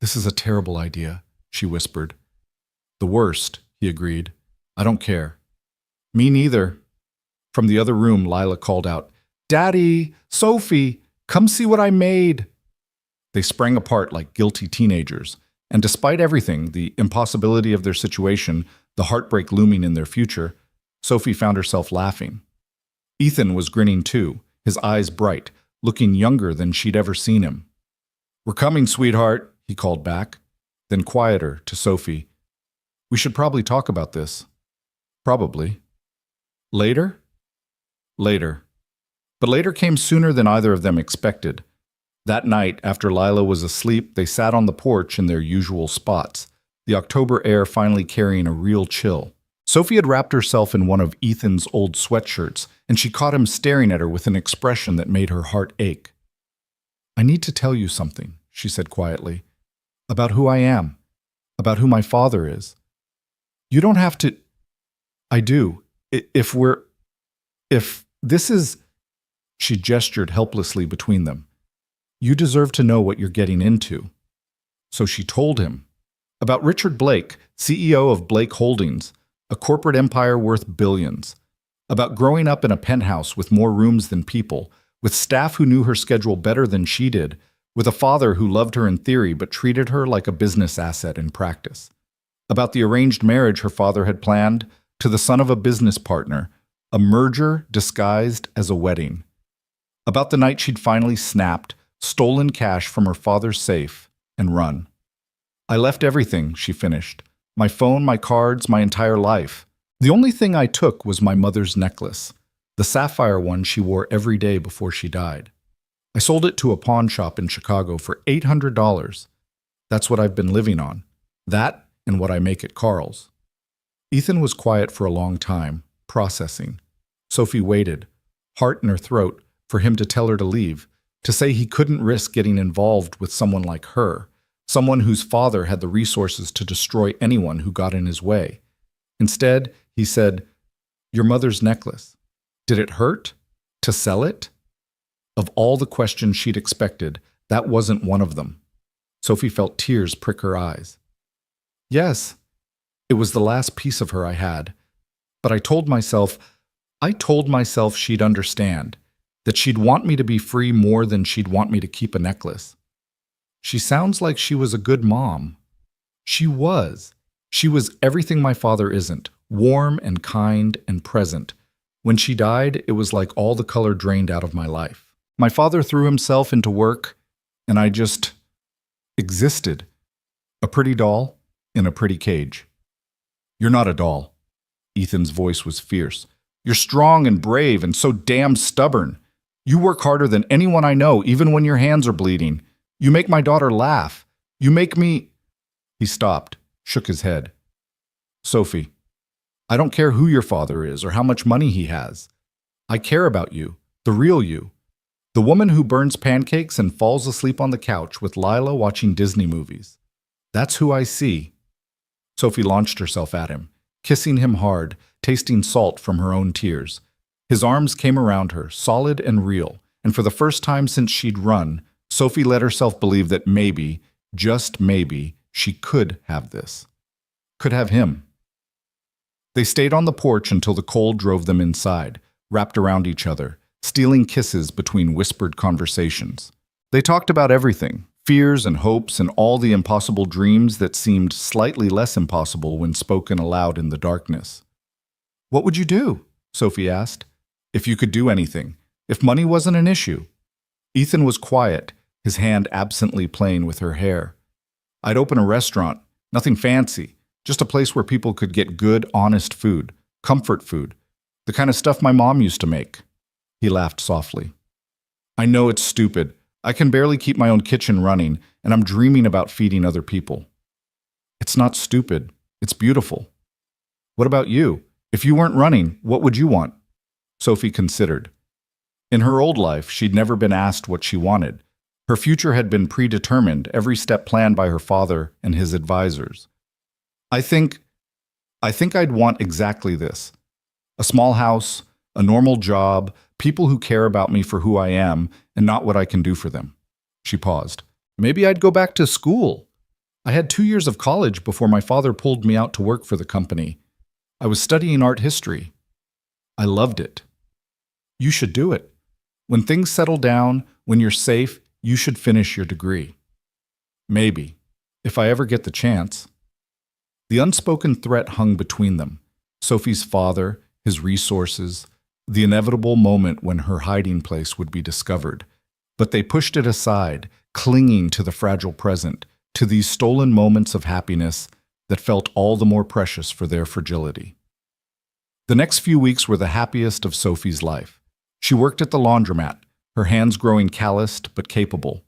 "This is a terrible idea," she whispered. "The worst," he agreed. "I don't care." "Me neither." From the other room, Lila called out, "Daddy! Sophie! Come see what I made!" They sprang apart like guilty teenagers, and despite everything, the impossibility of their situation, the heartbreak looming in their future, Sophie found herself laughing. Ethan was grinning too, his eyes bright, looking younger than she'd ever seen him. "We're coming, sweetheart," he called back, then quieter to Sophie. "We should probably talk about this." "Probably." "Later?" "Later." But later came sooner than either of them expected. That night, after Lila was asleep, they sat on the porch in their usual spots, the October air finally carrying a real chill. Sophie had wrapped herself in one of Ethan's old sweatshirts, and she caught him staring at her with an expression that made her heart ache. "I need to tell you something," she said quietly, "about who I am, about who my father is. You don't have to—" "I do. If this is—" She gestured helplessly between them. "You deserve to know what you're getting into." So she told him about Richard Blake, CEO of Blake Holdings, a corporate empire worth billions, about growing up in a penthouse with more rooms than people, with staff who knew her schedule better than she did, with a father who loved her in theory but treated her like a business asset in practice, about the arranged marriage her father had planned to the son of a business partner, a merger disguised as a wedding, about the night she'd finally snapped, stolen cash from her father's safe, and run. "I left everything," she finished. "My phone, my cards, my entire life. The only thing I took was my mother's necklace, the sapphire one she wore every day before she died. I sold it to a pawn shop in Chicago for $800. That's what I've been living on. That and what I make at Carl's." Ethan was quiet for a long time, processing. Sophie waited, heart in her throat, for him to tell her to leave, to say he couldn't risk getting involved with someone like her, someone whose father had the resources to destroy anyone who got in his way. Instead, he said, "Your mother's necklace. Did it hurt? To sell it?" Of all the questions she'd expected, that wasn't one of them. Sophie felt tears prick her eyes. "Yes, it was the last piece of her I had. But I told myself she'd understand, that she'd want me to be free more than she'd want me to keep a necklace. She sounds like she was a good mom. She was. She was everything my father isn't, warm and kind and present. When she died, it was like all the color drained out of my life. My father threw himself into work, and I just existed. A pretty doll in a pretty cage." "You're not a doll." Ethan's voice was fierce. "You're strong and brave and so damn stubborn. You work harder than anyone I know, even when your hands are bleeding. You make my daughter laugh. You make me—" He stopped, shook his head. "Sophie, I don't care who your father is or how much money he has. I care about you, the real you. The woman who burns pancakes and falls asleep on the couch with Lila watching Disney movies. That's who I see." Sophie launched herself at him, kissing him hard, tasting salt from her own tears. His arms came around her, solid and real, and for the first time since she'd run, Sophie let herself believe that maybe, just maybe, she could have this. Could have him. They stayed on the porch until the cold drove them inside, wrapped around each other, stealing kisses between whispered conversations. They talked about everything, fears and hopes and all the impossible dreams that seemed slightly less impossible when spoken aloud in the darkness. "What would you do?" Sophie asked. "If you could do anything, if money wasn't an issue." Ethan was quiet, his hand absently playing with her hair. "I'd open a restaurant, nothing fancy, just a place where people could get good, honest food, comfort food, the kind of stuff my mom used to make." He laughed softly. "I know it's stupid. I can barely keep my own kitchen running, and I'm dreaming about feeding other people." "It's not stupid. It's beautiful." "What about you? If you weren't running, what would you want?" Sophie considered. In her old life, she'd never been asked what she wanted. Her future had been predetermined, every step planned by her father and his advisors. I think I'd want exactly this. A small house, a normal job, people who care about me for who I am and not what I can do for them." She paused. "Maybe I'd go back to school. I had 2 years of college before my father pulled me out to work for the company. I was studying art history. I loved it." "You should do it. When things settle down, when you're safe, you should finish your degree." "Maybe, if I ever get the chance." The unspoken threat hung between them. Sophie's father, his resources, the inevitable moment when her hiding place would be discovered. But they pushed it aside, clinging to the fragile present, to these stolen moments of happiness that felt all the more precious for their fragility. The next few weeks were the happiest of Sophie's life. She worked at the laundromat, her hands growing calloused but capable.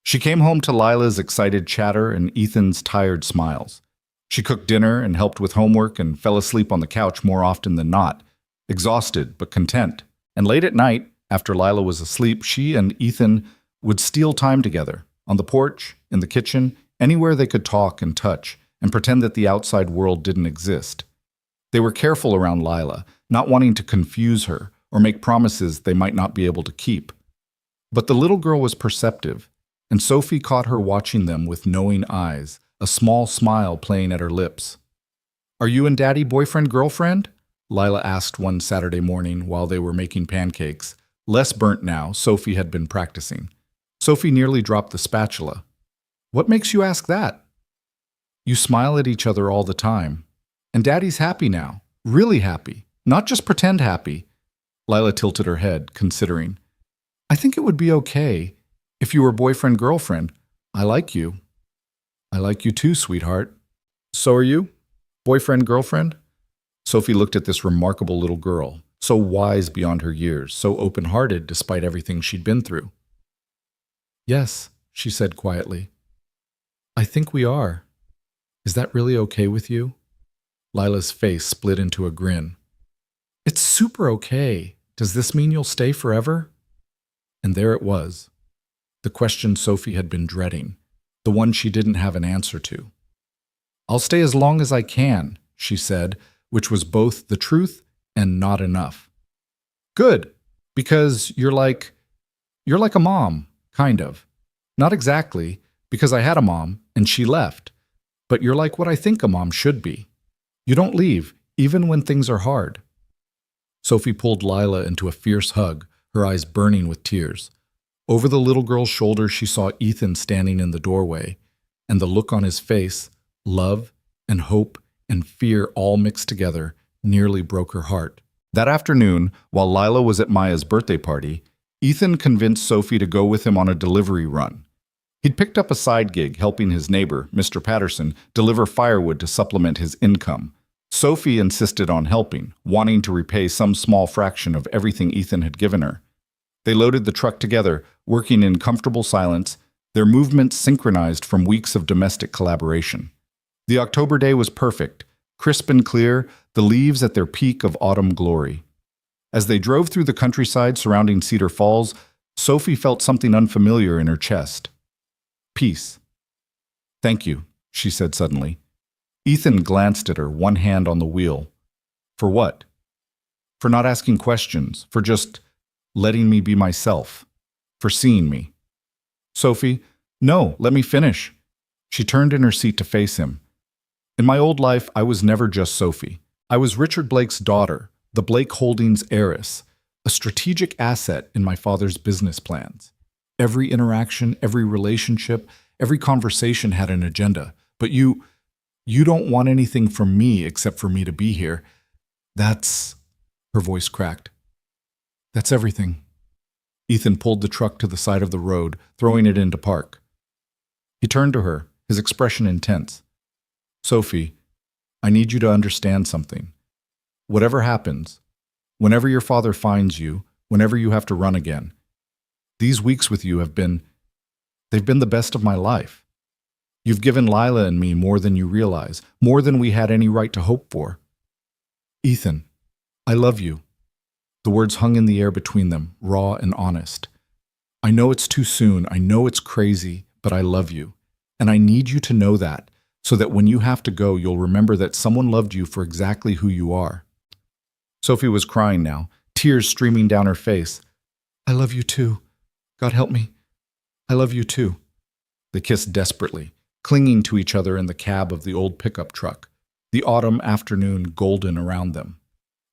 She came home to Lila's excited chatter and Ethan's tired smiles. She cooked dinner and helped with homework and fell asleep on the couch more often than not, exhausted but content. And late at night, after Lila was asleep, she and Ethan would steal time together, on the porch, in the kitchen, anywhere they could talk and touch, and pretend that the outside world didn't exist. They were careful around Lila, not wanting to confuse her or make promises they might not be able to keep. But the little girl was perceptive, and Sophie caught her watching them with knowing eyes, a small smile playing at her lips. "Are you and Daddy boyfriend-girlfriend?" Lila asked one Saturday morning while they were making pancakes. Less burnt now, Sophie had been practicing. Sophie nearly dropped the spatula. "What makes you ask that?" "You smile at each other all the time. And Daddy's happy now, really happy, not just pretend happy." Lila tilted her head, considering. "I think it would be okay if you were boyfriend-girlfriend. I like you." "I like you too, sweetheart." "So are you? Boyfriend-girlfriend?" Sophie looked at this remarkable little girl, so wise beyond her years, so open-hearted despite everything she'd been through. "Yes," she said quietly. "I think we are. Is that really okay with you?" Lila's face split into a grin. "It's super okay. Does this mean you'll stay forever?" And there it was. The question Sophie had been dreading, the one she didn't have an answer to. "I'll stay as long as I can," she said, which was both the truth and not enough. "Good, because you're like a mom, kind of. Not exactly, because I had a mom and she left, but you're like what I think a mom should be. You don't leave, even when things are hard." Sophie pulled Lila into a fierce hug, her eyes burning with tears. Over the little girl's shoulder, she saw Ethan standing in the doorway, and the look on his face, love and hope and fear all mixed together, nearly broke her heart. That afternoon, while Lila was at Maya's birthday party, Ethan convinced Sophie to go with him on a delivery run. He'd picked up a side gig helping his neighbor, Mr. Patterson, deliver firewood to supplement his income. Sophie insisted on helping, wanting to repay some small fraction of everything Ethan had given her. They loaded the truck together, working in comfortable silence, their movements synchronized from weeks of domestic collaboration. The October day was perfect, crisp and clear, the leaves at their peak of autumn glory. As they drove through the countryside surrounding Cedar Falls, Sophie felt something unfamiliar in her chest. Peace. "Thank you," she said suddenly. Ethan glanced at her, one hand on the wheel. "For what?" "For not asking questions, for just letting me be myself, for seeing me." "Sophie, no, let me finish." She turned in her seat to face him. "In my old life, I was never just Sophie. I was Richard Blake's daughter, the Blake Holdings heiress, a strategic asset in my father's business plans. Every interaction, every relationship, every conversation had an agenda. But you don't want anything from me except for me to be here. That's..." Her voice cracked. "That's everything." Ethan pulled the truck to the side of the road, throwing it into park. He turned to her, his expression intense. "Sophie, I need you to understand something. Whatever happens, whenever your father finds you, whenever you have to run again, these weeks with you they've been the best of my life. You've given Lila and me more than you realize, more than we had any right to hope for. Ethan, I love you." The words hung in the air between them, raw and honest. "I know it's too soon, I know it's crazy, but I love you. And I need you to know that, so that when you have to go, you'll remember that someone loved you for exactly who you are." Sophie was crying now, tears streaming down her face. "I love you too. God help me. I love you too." They kissed desperately, clinging to each other in the cab of the old pickup truck, the autumn afternoon golden around them.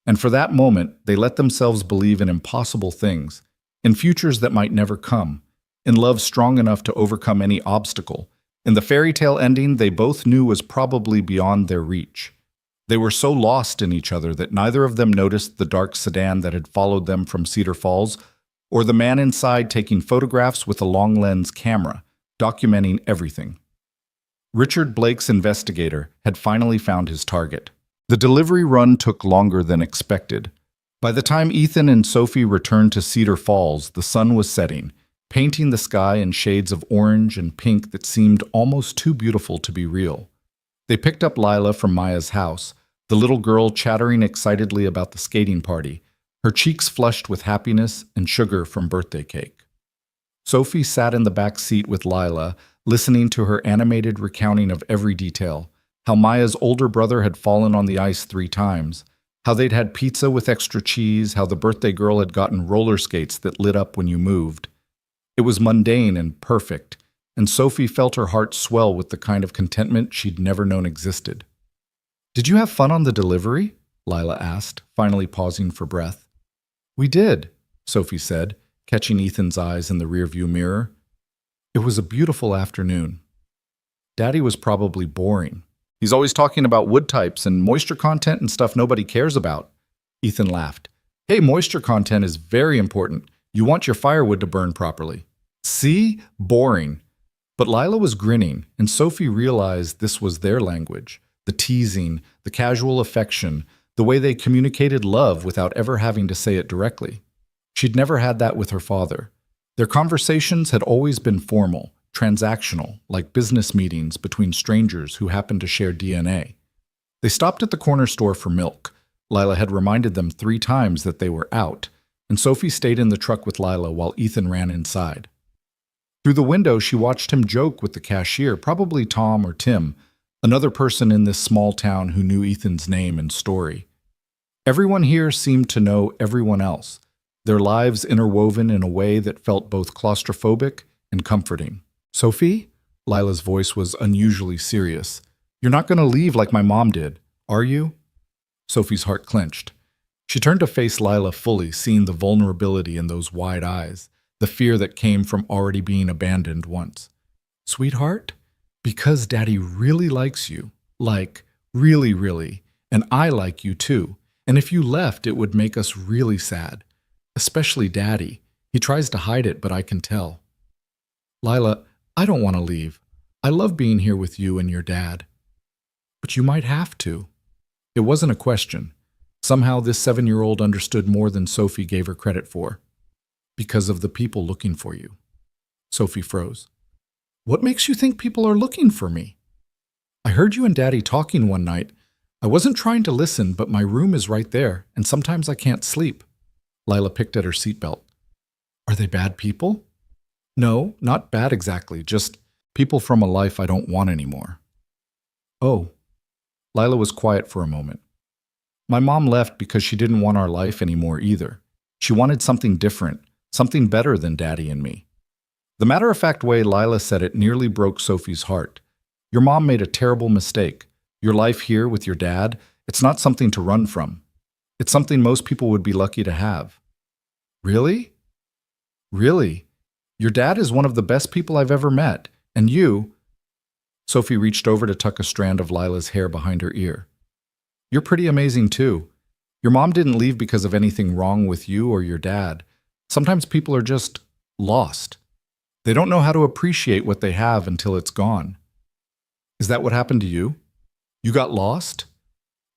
And for that moment, they let themselves believe in impossible things, in futures that might never come, in love strong enough to overcome any obstacle, in the fairy tale ending they both knew was probably beyond their reach. They were so lost in each other that neither of them noticed the dark sedan that had followed them from Cedar Falls, or the man inside taking photographs with a long-lens camera, documenting everything. Richard Blake's investigator had finally found his target. The delivery run took longer than expected. By the time Ethan and Sophie returned to Cedar Falls, the sun was setting, painting the sky in shades of orange and pink that seemed almost too beautiful to be real. They picked up Lila from Maya's house, the little girl chattering excitedly about the skating party, her cheeks flushed with happiness and sugar from birthday cake. Sophie sat in the back seat with Lila, listening to her animated recounting of every detail, how Maya's older brother had fallen on the ice 3 times, how they'd had pizza with extra cheese, how the birthday girl had gotten roller skates that lit up when you moved. It was mundane and perfect, and Sophie felt her heart swell with the kind of contentment she'd never known existed. "Did you have fun on the delivery?" Lila asked, finally pausing for breath. "We did," Sophie said, catching Ethan's eyes in the rearview mirror. "It was a beautiful afternoon. Daddy was probably boring. He's always talking about wood types and moisture content and stuff nobody cares about." Ethan laughed. "Hey, moisture content is very important. You want your firewood to burn properly." "See? Boring." But Lila was grinning, and Sophie realized this was their language. The teasing, the casual affection, the way they communicated love without ever having to say it directly. She'd never had that with her father. Their conversations had always been formal, transactional, like business meetings between strangers who happened to share DNA. They stopped at the corner store for milk. Lila had reminded them 3 times that they were out, and Sophie stayed in the truck with Lila while Ethan ran inside. Through the window, she watched him joke with the cashier, probably Tom or Tim, another person in this small town who knew Ethan's name and story. Everyone here seemed to know everyone else, their lives interwoven in a way that felt both claustrophobic and comforting. "Sophie?" Lila's voice was unusually serious. "You're not going to leave like my mom did, are you?" Sophie's heart clenched. She turned to face Lila fully, seeing the vulnerability in those wide eyes, the fear that came from already being abandoned once. "Sweetheart, because Daddy really likes you, like, really, really, and I like you too, and if you left, it would make us really sad. Especially Daddy. He tries to hide it, but I can tell." "Lila, I don't want to leave. I love being here with you and your dad." "But you might have to." It wasn't a question. Somehow this 7-year-old understood more than Sophie gave her credit for. "Because of the people looking for you." Sophie froze. "What makes you think people are looking for me?" "I heard you and Daddy talking one night. I wasn't trying to listen, but my room is right there, and sometimes I can't sleep." Lila picked at her seatbelt. "Are they bad people?" "No, not bad exactly, just people from a life I don't want anymore." "Oh." Lila was quiet for a moment. "My mom left because she didn't want our life anymore either. She wanted something different, something better than Daddy and me." The matter-of-fact way Lila said it nearly broke Sophie's heart. "Your mom made a terrible mistake. Your life here with your dad, it's not something to run from. It's something most people would be lucky to have." "Really? Really? Your dad is one of the best people I've ever met, and you—" Sophie reached over to tuck a strand of Lila's hair behind her ear. "You're pretty amazing too. Your mom didn't leave because of anything wrong with you or your dad. Sometimes people are just lost. They don't know how to appreciate what they have until it's gone." "Is that what happened to you? You got lost?"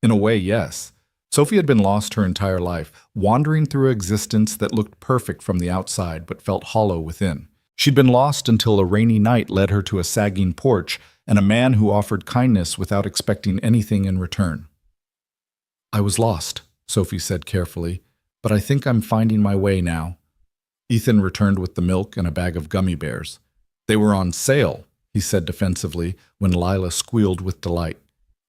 "In a way, yes." Sophie had been lost her entire life, wandering through existence that looked perfect from the outside but felt hollow within. She'd been lost until a rainy night led her to a sagging porch and a man who offered kindness without expecting anything in return. "I was lost," Sophie said carefully, "but I think I'm finding my way now." Ethan returned with the milk and a bag of gummy bears. "They were on sale," he said defensively when Lila squealed with delight,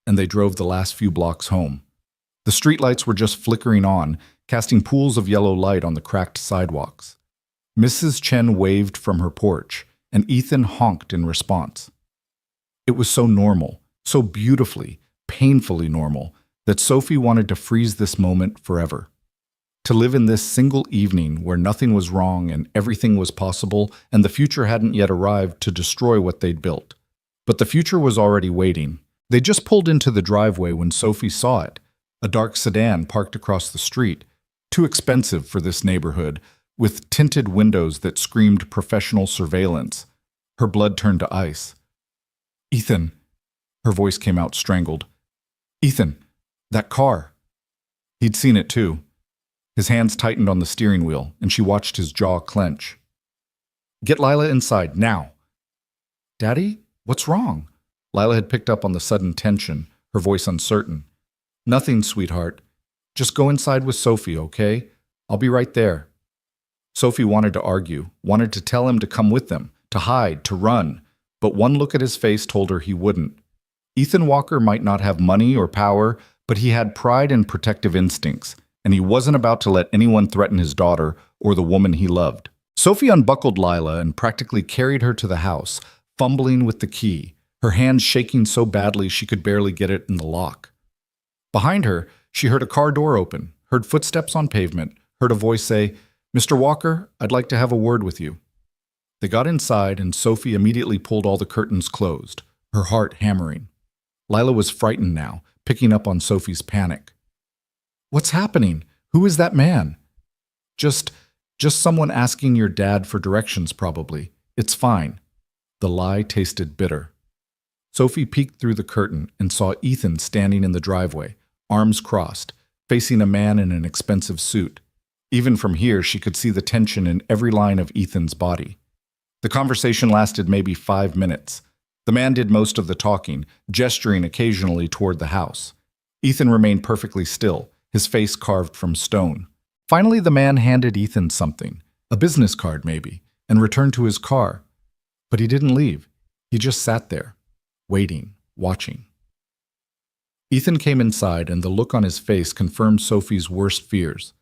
and they drove the last few blocks home. The streetlights were just flickering on, casting pools of yellow light on the cracked sidewalks. Mrs. Chen waved from her porch, and Ethan honked in response. It was so normal, so beautifully, painfully normal, that Sophie wanted to freeze this moment forever. To live in this single evening where nothing was wrong and everything was possible, and the future hadn't yet arrived to destroy what they'd built. But the future was already waiting. They just pulled into the driveway when Sophie saw it. A dark sedan parked across the street, too expensive for this neighborhood, with tinted windows that screamed professional surveillance. Her blood turned to ice. "Ethan," her voice came out strangled. "Ethan, that car." He'd seen it too. His hands tightened on the steering wheel, and she watched his jaw clench. "Get Lila inside, now." "Daddy, what's wrong?" Lila had picked up on the sudden tension, her voice uncertain. "Nothing, sweetheart. Just go inside with Sophie, okay? I'll be right there." Sophie wanted to argue, wanted to tell him to come with them, to hide, to run, but one look at his face told her he wouldn't. Ethan Walker might not have money or power, but he had pride and protective instincts, and he wasn't about to let anyone threaten his daughter or the woman he loved. Sophie unbuckled Lila and practically carried her to the house, fumbling with the key, her hands shaking so badly she could barely get it in the lock. Behind her, she heard a car door open, heard footsteps on pavement, heard a voice say, "Mr. Walker, I'd like to have a word with you." They got inside, and Sophie immediately pulled all the curtains closed, her heart hammering. Lila was frightened now, picking up on Sophie's panic. "What's happening? Who is that man?" Just someone asking your dad for directions, probably. It's fine." The lie tasted bitter. Sophie peeked through the curtain and saw Ethan standing in the driveway, arms crossed, facing a man in an expensive suit. Even from here, she could see the tension in every line of Ethan's body. The conversation lasted maybe 5 minutes. The man did most of the talking, gesturing occasionally toward the house. Ethan remained perfectly still, his face carved from stone. Finally, the man handed Ethan something, a business card maybe, and returned to his car. But he didn't leave. He just sat there, waiting, watching. Ethan came inside, and the look on his face confirmed Sophie's worst fears.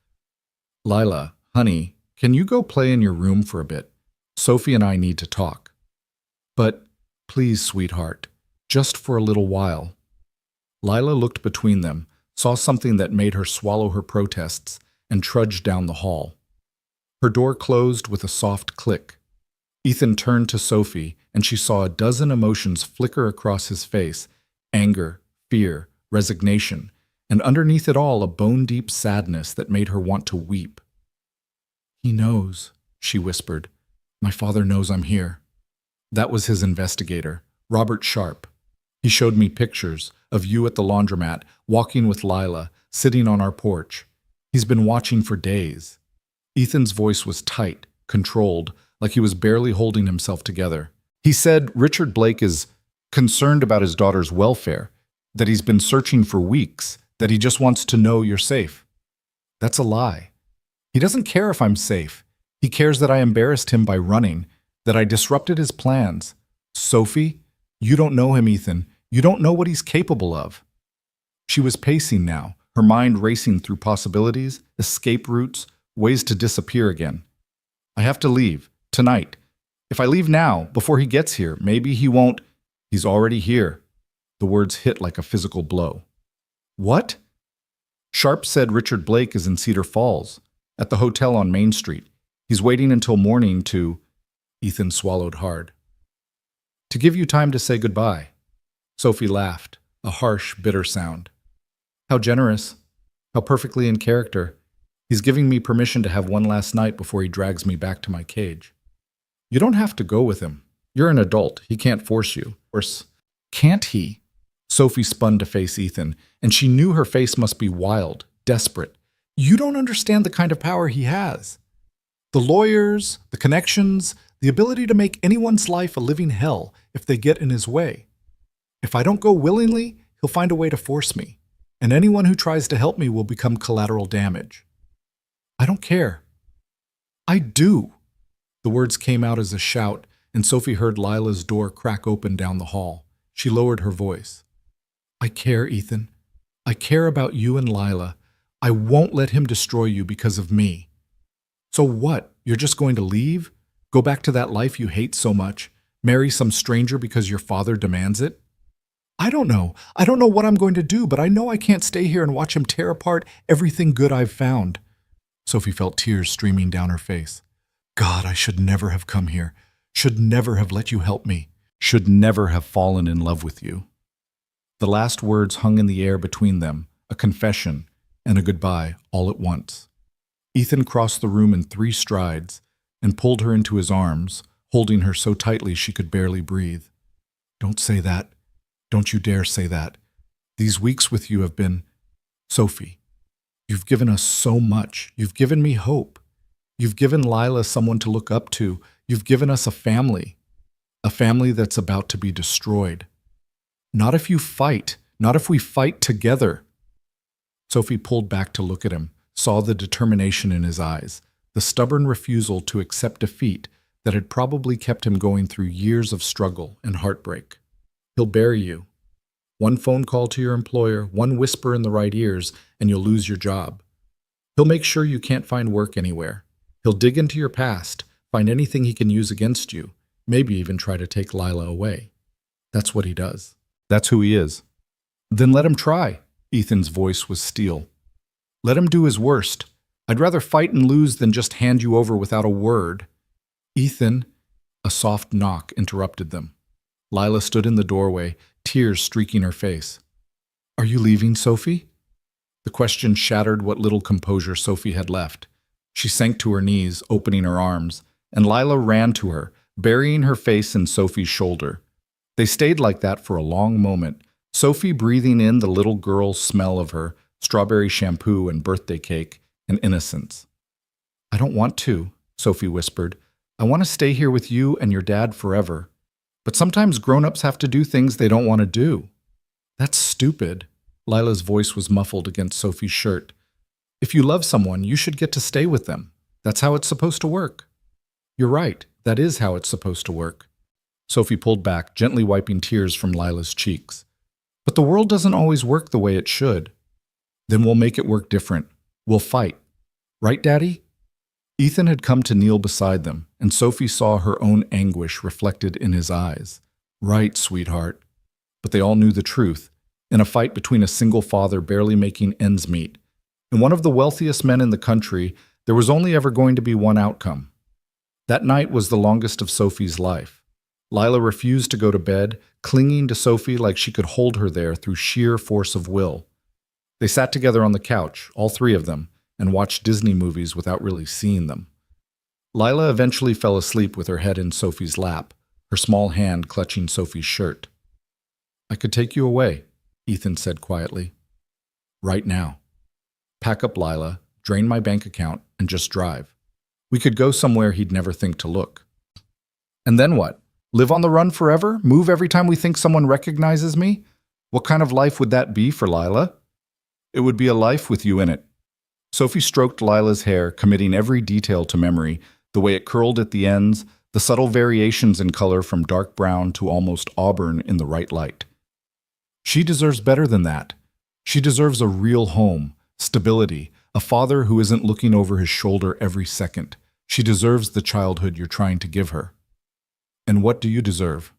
"Lila, honey, can you go play in your room for a bit? Sophie and I need to talk." "But please, sweetheart, just for a little while." Lila looked between them, saw something that made her swallow her protests, and trudged down the hall. Her door closed with a soft click. Ethan turned to Sophie, and she saw a dozen emotions flicker across his face: anger, fear, resignation, and underneath it all a bone-deep sadness that made her want to weep. "He knows," she whispered. "My father knows I'm here." That was his investigator, Robert Sharp. "He showed me pictures of you at the laundromat, walking with Lila, sitting on our porch. He's been watching for days." Ethan's voice was tight, controlled, like he was barely holding himself together. "He said Richard Blake is concerned about his daughter's welfare, that he's been searching for weeks, that he just wants to know you're safe." "That's a lie. He doesn't care if I'm safe. He cares that I embarrassed him by running, that I disrupted his plans. Sophie, you don't know him, Ethan. You don't know what he's capable of." She was pacing now, her mind racing through possibilities, escape routes, ways to disappear again. "I have to leave, tonight. If I leave now, before he gets here, maybe he won't—" "He's already here." The words hit like a physical blow. "What?" "Sharp said Richard Blake is in Cedar Falls, at the hotel on Main Street. He's waiting until morning to—" Ethan swallowed hard. "To give you time to say goodbye." Sophie laughed, a harsh, bitter sound. "How generous. How perfectly in character. He's giving me permission to have one last night before he drags me back to my cage." "You don't have to go with him. You're an adult. He can't force you." "Can't he?" Sophie spun to face Ethan, and she knew her face must be wild, desperate. "You don't understand the kind of power he has. The lawyers, the connections, the ability to make anyone's life a living hell if they get in his way. If I don't go willingly, he'll find a way to force me, and anyone who tries to help me will become collateral damage." "I don't care." "I do." The words came out as a shout, and Sophie heard Lila's door crack open down the hall. She lowered her voice. "I care, Ethan. I care about you and Lila. I won't let him destroy you because of me." "So what? You're just going to leave? Go back to that life you hate so much? Marry some stranger because your father demands it?" "I don't know. I don't know what I'm going to do, but I know I can't stay here and watch him tear apart everything good I've found." Sophie felt tears streaming down her face. "God, I should never have come here. Should never have let you help me. Should never have fallen in love with you." The last words hung in the air between them, a confession and a goodbye all at once. Ethan crossed the room in 3 strides and pulled her into his arms, holding her so tightly she could barely breathe. "Don't say that. Don't you dare say that. These weeks with you have been—" "Sophie." You've given us so much. You've given me hope. You've given Lila someone to look up to. You've given us a family that's about to be destroyed. Not if you fight, not if we fight together. Sophie pulled back to look at him, saw the determination in his eyes, the stubborn refusal to accept defeat that had probably kept him going through years of struggle and heartbreak. He'll bury you. One phone call to your employer, one whisper in the right ears, and you'll lose your job. He'll make sure you can't find work anywhere. He'll dig into your past, find anything he can use against you, maybe even try to take Lila away. That's what he does. That's who he is. Then let him try. Ethan's voice was steel. Let him do his worst. I'd rather fight and lose than just hand you over without a word. Ethan, a soft knock interrupted them. Lila stood in the doorway, tears streaking her face. Are you leaving, Sophie? The question shattered what little composure Sophie had left. She sank to her knees, opening her arms, and Lila ran to her, burying her face in Sophie's shoulder. They stayed like that for a long moment, Sophie breathing in the little girl's smell of her, strawberry shampoo and birthday cake, and innocence. I don't want to, Sophie whispered. I want to stay here with you and your dad forever. But sometimes grown-ups have to do things they don't want to do. That's stupid. Lila's voice was muffled against Sophie's shirt. If you love someone, you should get to stay with them. That's how it's supposed to work. You're right, that is how it's supposed to work. Sophie pulled back, gently wiping tears from Lila's cheeks. But the world doesn't always work the way it should. Then we'll make it work different. We'll fight. Right, Daddy? Ethan had come to kneel beside them, and Sophie saw her own anguish reflected in his eyes. Right, sweetheart. But they all knew the truth. In a fight between a single father barely making ends meet, and one of the wealthiest men in the country, there was only ever going to be one outcome. That night was the longest of Sophie's life. Lila refused to go to bed, clinging to Sophie like she could hold her there through sheer force of will. They sat together on the couch, all three of them, and watched Disney movies without really seeing them. Lila eventually fell asleep with her head in Sophie's lap, her small hand clutching Sophie's shirt. I could take you away, Ethan said quietly. Right now. Pack up Lila, drain my bank account, and just drive. We could go somewhere he'd never think to look. And then what? Live on the run forever? Move every time we think someone recognizes me? What kind of life would that be for Lila? It would be a life with you in it. Sophie stroked Lila's hair, committing every detail to memory, the way it curled at the ends, the subtle variations in color from dark brown to almost auburn in the right light. She deserves better than that. She deserves a real home, stability, a father who isn't looking over his shoulder every second. She deserves the childhood you're trying to give her. And what do you deserve?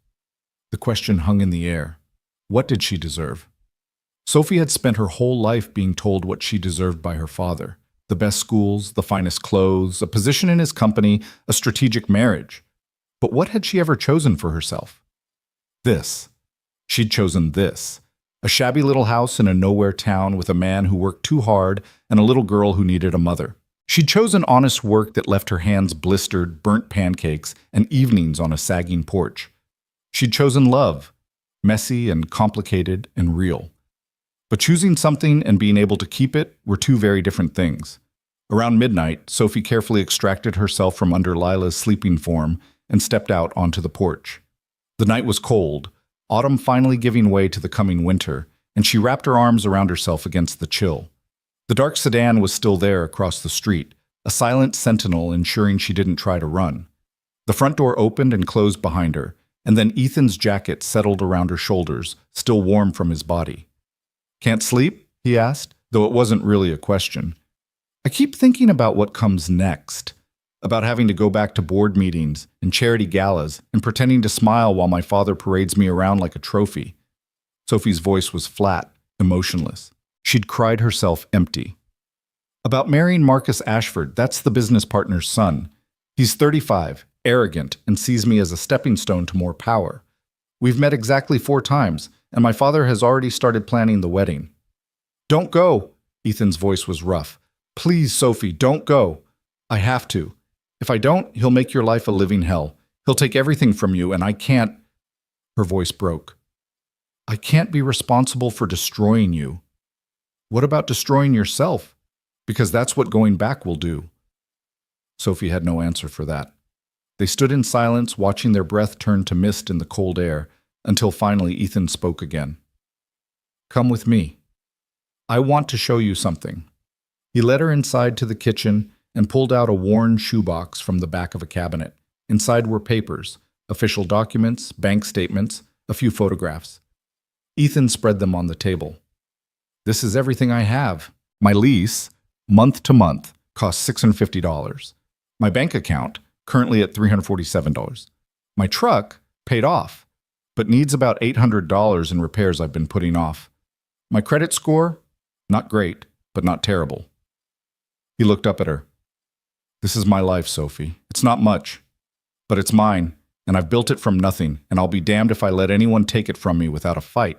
The question hung in the air. What did she deserve? Sophie had spent her whole life being told what she deserved by her father. The best schools, the finest clothes, a position in his company, a strategic marriage. But what had she ever chosen for herself? This. She'd chosen this. A shabby little house in a nowhere town with a man who worked too hard and a little girl who needed a mother. She'd chosen honest work that left her hands blistered, burnt pancakes, and evenings on a sagging porch. She'd chosen love, messy and complicated and real. But choosing something and being able to keep it were two very different things. Around midnight, Sophie carefully extracted herself from under Lila's sleeping form and stepped out onto the porch. The night was cold, autumn finally giving way to the coming winter, and she wrapped her arms around herself against the chill. The dark sedan was still there across the street, a silent sentinel ensuring she didn't try to run. The front door opened and closed behind her, and then Ethan's jacket settled around her shoulders, still warm from his body. Can't sleep? He asked, though it wasn't really a question. I keep thinking about what comes next, about having to go back to board meetings and charity galas and pretending to smile while my father parades me around like a trophy. Sophie's voice was flat, emotionless. She'd cried herself empty. About marrying Marcus Ashford, that's the business partner's son. He's 35, arrogant, and sees me as a stepping stone to more power. We've met exactly 4 times, and my father has already started planning the wedding. Don't go, Ethan's voice was rough. Please, Sophie, don't go. I have to. If I don't, he'll make your life a living hell. He'll take everything from you, and I can't. Her voice broke. I can't be responsible for destroying you. What about destroying yourself? Because that's what going back will do. Sophie had no answer for that. They stood in silence, watching their breath turn to mist in the cold air, until finally Ethan spoke again. "Come with me. I want to show you something." He led her inside to the kitchen and pulled out a worn shoebox from the back of a cabinet. Inside were papers, official documents, bank statements, a few photographs. Ethan spread them on the table. "This is everything I have. My lease, month to month, costs $650. My bank account, currently at $347. My truck, paid off, but needs about $800 in repairs I've been putting off. My credit score, not great, but not terrible." He looked up at her. "This is my life, Sophie. It's not much, but it's mine, and I've built it from nothing, and I'll be damned if I let anyone take it from me without a fight."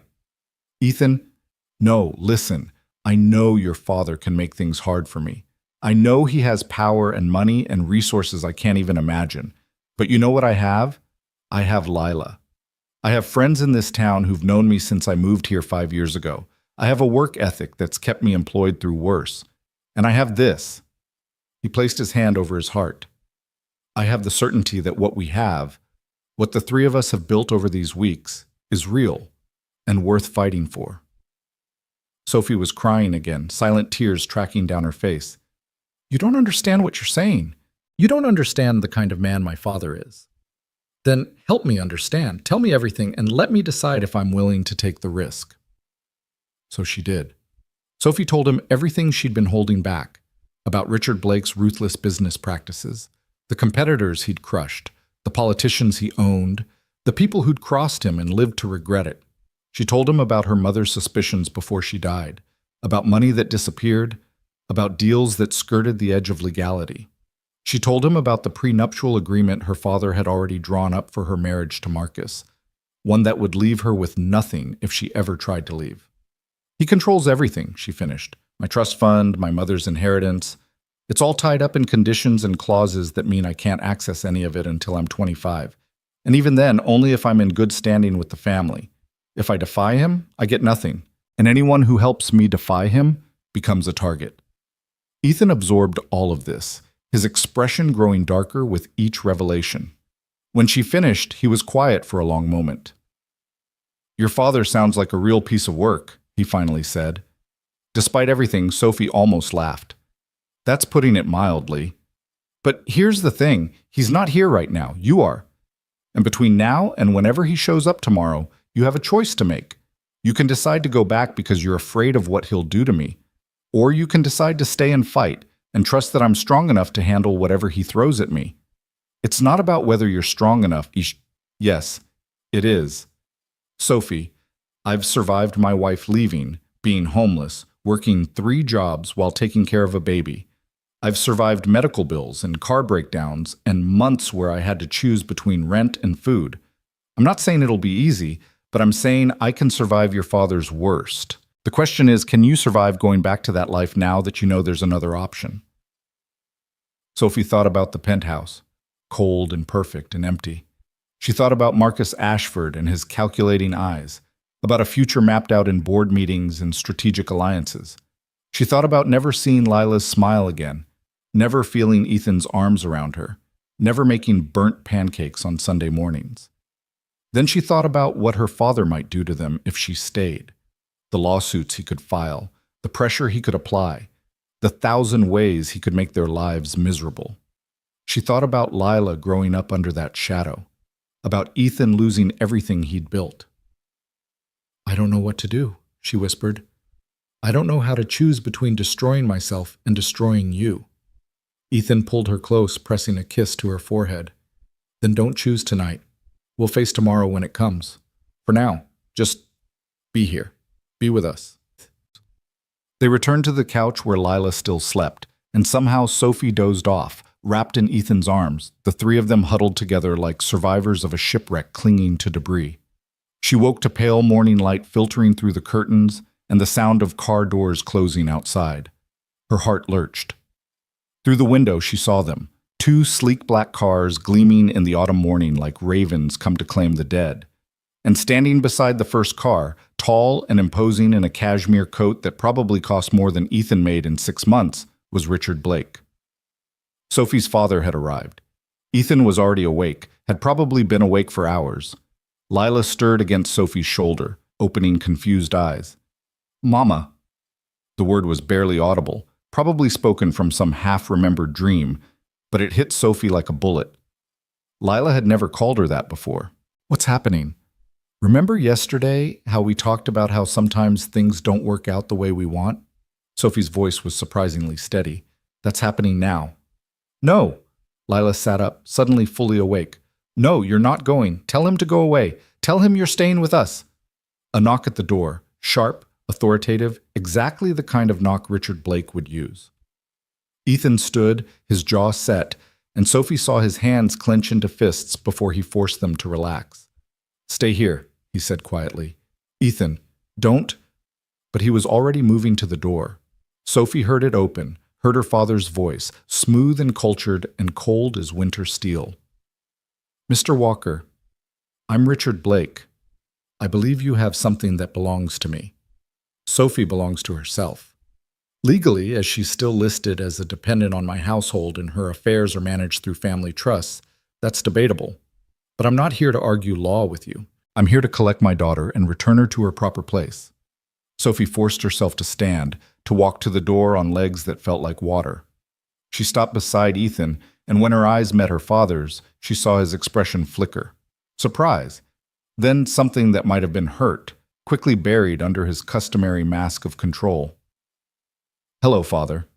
"Ethan, no, listen. I know your father can make things hard for me. I know he has power and money and resources I can't even imagine. But you know what I have? I have Lila. I have friends in this town who've known me since I moved here 5 years ago. I have a work ethic that's kept me employed through worse. And I have this." He placed his hand over his heart. "I have the certainty that what we have, what the three of us have built over these weeks, is real and worth fighting for." Sophie was crying again, silent tears tracking down her face. "You don't understand what you're saying. You don't understand the kind of man my father is." "Then help me understand. Tell me everything and let me decide if I'm willing to take the risk." So she did. Sophie told him everything she'd been holding back, about Richard Blake's ruthless business practices, the competitors he'd crushed, the politicians he owned, the people who'd crossed him and lived to regret it. She told him about her mother's suspicions before she died, about money that disappeared, about deals that skirted the edge of legality. She told him about the prenuptial agreement her father had already drawn up for her marriage to Marcus, one that would leave her with nothing if she ever tried to leave. "He controls everything," she finished. "My trust fund, my mother's inheritance. It's all tied up in conditions and clauses that mean I can't access any of it until I'm 25. And even then, only if I'm in good standing with the family. If I defy him, I get nothing. And anyone who helps me defy him becomes a target." Ethan absorbed all of this, his expression growing darker with each revelation. When she finished, he was quiet for a long moment. "Your father sounds like a real piece of work," he finally said. Despite everything, Sophie almost laughed. "That's putting it mildly. But here's the thing, he's not here right now, you are. And between now and whenever he shows up tomorrow, you have a choice to make. You can decide to go back because you're afraid of what he'll do to me. Or you can decide to stay and fight and trust that I'm strong enough to handle whatever he throws at me. It's not about whether you're strong enough. Yes, it is. Sophie, I've survived my wife leaving, being homeless, working 3 jobs while taking care of a baby. I've survived medical bills and car breakdowns and months where I had to choose between rent and food. I'm not saying it'll be easy, but I'm saying I can survive your father's worst. The question is, can you survive going back to that life now that you know there's another option?" Sophie thought about the penthouse, cold and perfect and empty. She thought about Marcus Ashford and his calculating eyes, about a future mapped out in board meetings and strategic alliances. She thought about never seeing Lila's smile again, never feeling Ethan's arms around her, never making burnt pancakes on Sunday mornings. Then she thought about what her father might do to them if she stayed, the lawsuits he could file, the pressure he could apply, the 1,000 ways he could make their lives miserable. She thought about Lila growing up under that shadow, about Ethan losing everything he'd built. "I don't know what to do," she whispered. "I don't know how to choose between destroying myself and destroying you." Ethan pulled her close, pressing a kiss to her forehead. "Then don't choose tonight. We'll face tomorrow when it comes. For now, just be here. Be with us." They returned to the couch where Lila still slept, and somehow Sophie dozed off, wrapped in Ethan's arms, the 3 of them huddled together like survivors of a shipwreck clinging to debris. She woke to pale morning light filtering through the curtains and the sound of car doors closing outside. Her heart lurched. Through the window she saw them, 2 sleek black cars gleaming in the autumn morning like ravens come to claim the dead. And standing beside the first car, tall and imposing in a cashmere coat that probably cost more than Ethan made in 6 months, was Richard Blake. Sophie's father had arrived. Ethan was already awake, had probably been awake for hours. Lila stirred against Sophie's shoulder, opening confused eyes. "Mama." The word was barely audible, probably spoken from some half-remembered dream, but it hit Sophie like a bullet. Lila had never called her that before. "What's happening? Remember yesterday how we talked about how sometimes things don't work out the way we want?" Sophie's voice was surprisingly steady. "That's happening now." "No." Lila sat up, suddenly fully awake. "No, you're not going. Tell him to go away. Tell him you're staying with us." A knock at the door, sharp, authoritative, exactly the kind of knock Richard Blake would use. Ethan stood, his jaw set, and Sophie saw his hands clench into fists before he forced them to relax. "Stay here," he said quietly. "Ethan, don't—" But he was already moving to the door. Sophie heard it open, heard her father's voice, smooth and cultured and cold as winter steel. "Mr. Walker, I'm Richard Blake. I believe you have something that belongs to me." Sophie belongs to herself. Legally, as she's still listed as a dependent on my household and her affairs are managed through family trusts, that's debatable. But I'm not here to argue law with you. I'm here to collect my daughter and return her to her proper place. Sophie forced herself to stand, to walk to the door on legs that felt like water. She stopped beside Ethan, and when her eyes met her father's, she saw his expression flicker. Surprise. Then something that might have been hurt, quickly buried under his customary mask of control. "Hello, Father."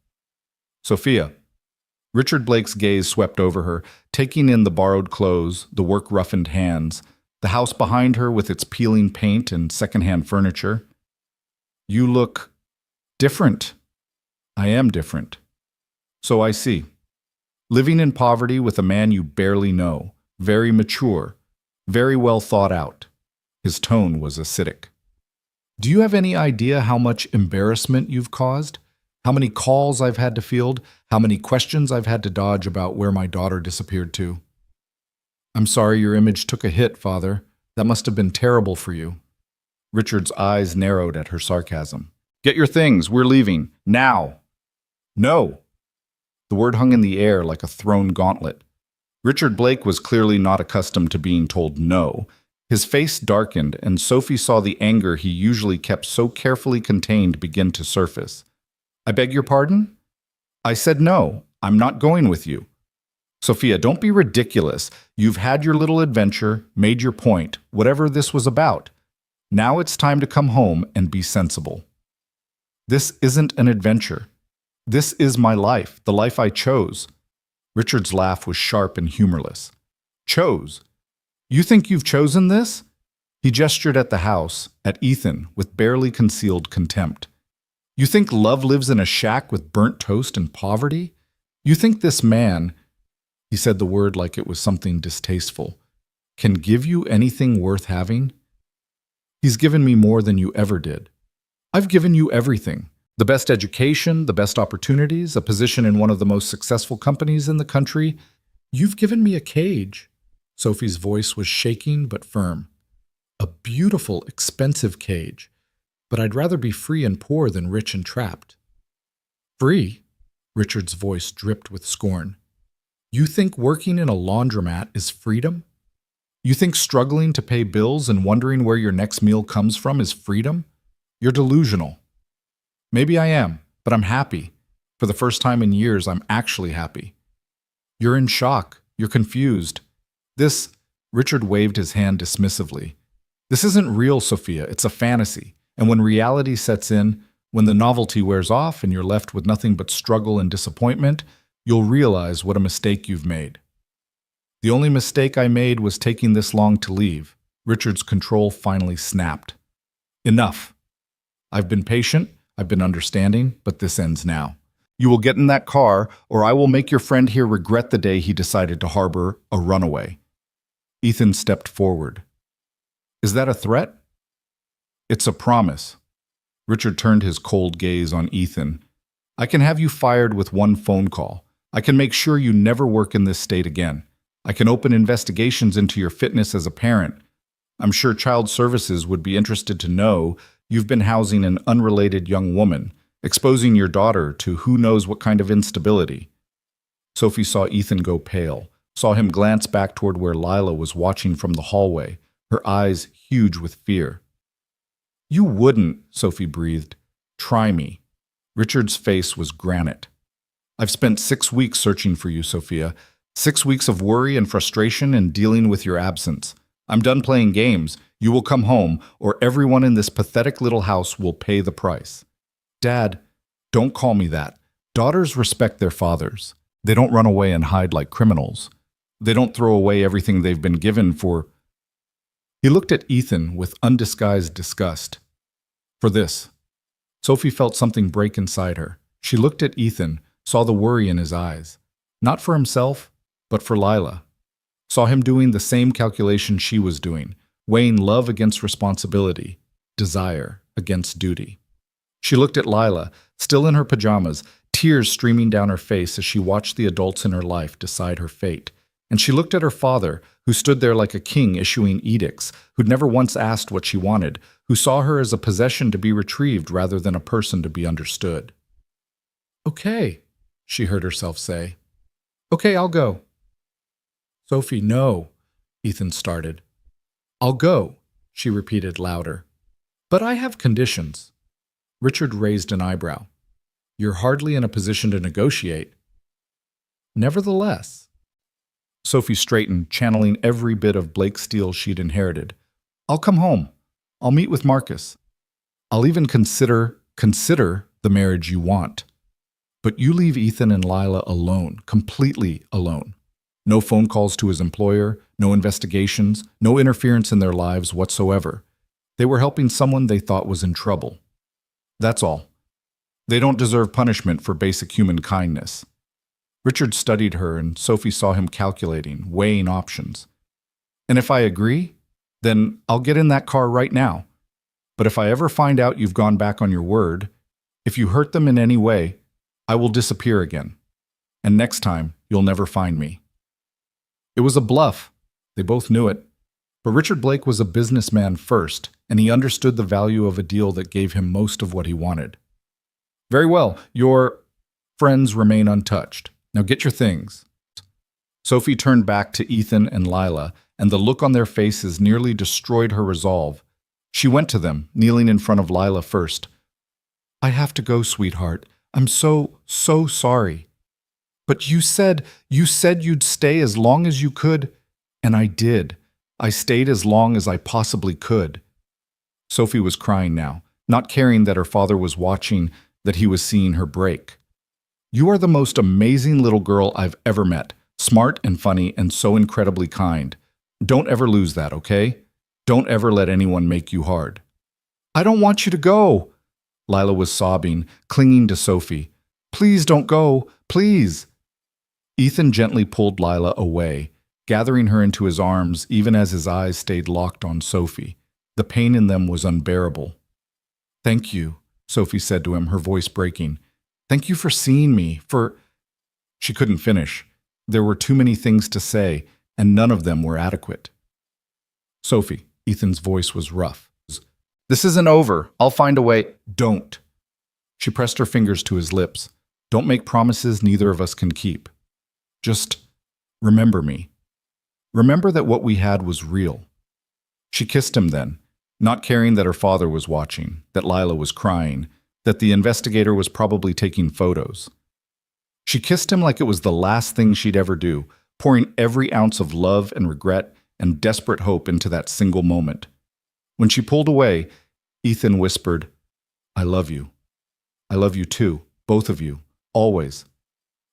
"Sophia." Richard Blake's gaze swept over her, taking in the borrowed clothes, the work-roughened hands, the house behind her with its peeling paint and secondhand furniture. "You look different." "I am different." "So I see. Living in poverty with a man you barely know, very mature, very well thought out." His tone was acidic. "Do you have any idea how much embarrassment you've caused? How many calls I've had to field? How many questions I've had to dodge about where my daughter disappeared to?" "I'm sorry your image took a hit, Father. That must have been terrible for you." Richard's eyes narrowed at her sarcasm. "Get your things. We're leaving. Now." "No." The word hung in the air like a thrown gauntlet. Richard Blake was clearly not accustomed to being told no. His face darkened, and Sophie saw the anger he usually kept so carefully contained begin to surface. "I beg your pardon?" "I said no. I'm not going with you." "Sophia, don't be ridiculous. You've had your little adventure, made your point, whatever this was about. Now it's time to come home and be sensible." "This isn't an adventure. This is my life, the life I chose." Richard's laugh was sharp and humorless. "Chose? You think you've chosen this?" He gestured at the house, at Ethan, with barely concealed contempt. "You think love lives in a shack with burnt toast and poverty? You think this man," he said the word like it was something distasteful, "can give you anything worth having? He's given me more than you ever did. I've given you everything. The best education, the best opportunities, a position in one of the most successful companies in the country. You've given me a cage." Sophie's voice was shaking but firm. "A beautiful, expensive cage. But I'd rather be free and poor than rich and trapped." "Free?" Richard's voice dripped with scorn. "You think working in a laundromat is freedom? You think struggling to pay bills and wondering where your next meal comes from is freedom? You're delusional." "Maybe I am, but I'm happy. For the first time in years, I'm actually happy." "You're in shock. You're confused. This—" Richard waved his hand dismissively. "This isn't real, Sophia. It's a fantasy. And when reality sets in, when the novelty wears off and you're left with nothing but struggle and disappointment, you'll realize what a mistake you've made." "The only mistake I made was taking this long to leave." Richard's control finally snapped. "Enough. I've been patient, I've been understanding, but this ends now. You will get in that car, or I will make your friend here regret the day he decided to harbor a runaway." Ethan stepped forward. "Is that a threat?" "It's a promise." Richard turned his cold gaze on Ethan. "I can have you fired with one phone call. I can make sure you never work in this state again. I can open investigations into your fitness as a parent. I'm sure Child Services would be interested to know you've been housing an unrelated young woman. exposing your daughter to who knows what kind of instability. Sophie saw Ethan go pale, saw him glance back toward where Lila was watching from the hallway, her eyes huge with fear. You wouldn't, Sophie breathed. Try me. Richard's face was granite. I've spent 6 weeks searching for you, Sophia. 6 weeks of worry and frustration and dealing with your absence. I'm done playing games. You will come home, or everyone in this pathetic little house will pay the price. Dad, don't call me that. Daughters respect their fathers. They don't run away and hide like criminals. They don't throw away everything they've been given for... He looked at Ethan with undisguised disgust. For this. Sophie felt something break inside her. She looked at Ethan, saw the worry in his eyes. Not for himself, but for Lila. Saw him doing the same calculation she was doing, weighing love against responsibility, desire against duty. She looked at Lila, still in her pajamas, tears streaming down her face as she watched the adults in her life decide her fate. And she looked at her father, who stood there like a king issuing edicts, who'd never once asked what she wanted, who saw her as a possession to be retrieved rather than a person to be understood. Okay, she heard herself say. Okay, I'll go. Sophie, no, Ethan started. I'll go, she repeated louder. But I have conditions. Richard raised an eyebrow. You're hardly in a position to negotiate. Nevertheless. Sophie straightened, channeling every bit of Blake steel she'd inherited. I'll come home. I'll meet with Marcus. I'll even consider the marriage you want. But you leave Ethan and Lila alone, completely alone. No phone calls to his employer, no investigations, no interference in their lives whatsoever. They were helping someone they thought was in trouble. That's all. They don't deserve punishment for basic human kindness. Richard studied her, and Sophie saw him calculating, weighing options. And if I agree, then I'll get in that car right now. But if I ever find out you've gone back on your word, if you hurt them in any way, I will disappear again. And next time, you'll never find me. It was a bluff. They both knew it. But Richard Blake was a businessman first, and he understood the value of a deal that gave him most of what he wanted. Very well, your friends remain untouched. Now get your things. Sophie turned back to Ethan and Lila, and the look on their faces nearly destroyed her resolve. She went to them, kneeling in front of Lila first. I have to go, sweetheart. I'm so sorry. But you said you'd stay as long as you could, and I did. I stayed as long as I possibly could. Sophie was crying now, not caring that her father was watching, that he was seeing her break. You are the most amazing little girl I've ever met, smart and funny and so incredibly kind. Don't ever lose that, okay? Don't ever let anyone make you hard. I don't want you to go. Lila was sobbing, clinging to Sophie. Please don't go, please. Ethan gently pulled Lila away, gathering her into his arms even as his eyes stayed locked on Sophie. The pain in them was unbearable. Thank you, Sophie said to him, her voice breaking. Thank you for seeing me, for... She couldn't finish. There were too many things to say, and none of them were adequate. Sophie, Ethan's voice was rough. This isn't over. I'll find a way. Don't. She pressed her fingers to his lips. Don't make promises neither of us can keep. Just remember me. Remember that what we had was real. She kissed him then, not caring that her father was watching, that Lila was crying, that the investigator was probably taking photos. She kissed him like it was the last thing she'd ever do, pouring every ounce of love and regret and desperate hope into that single moment. When she pulled away, Ethan whispered, I love you. I love you too, both of you, always.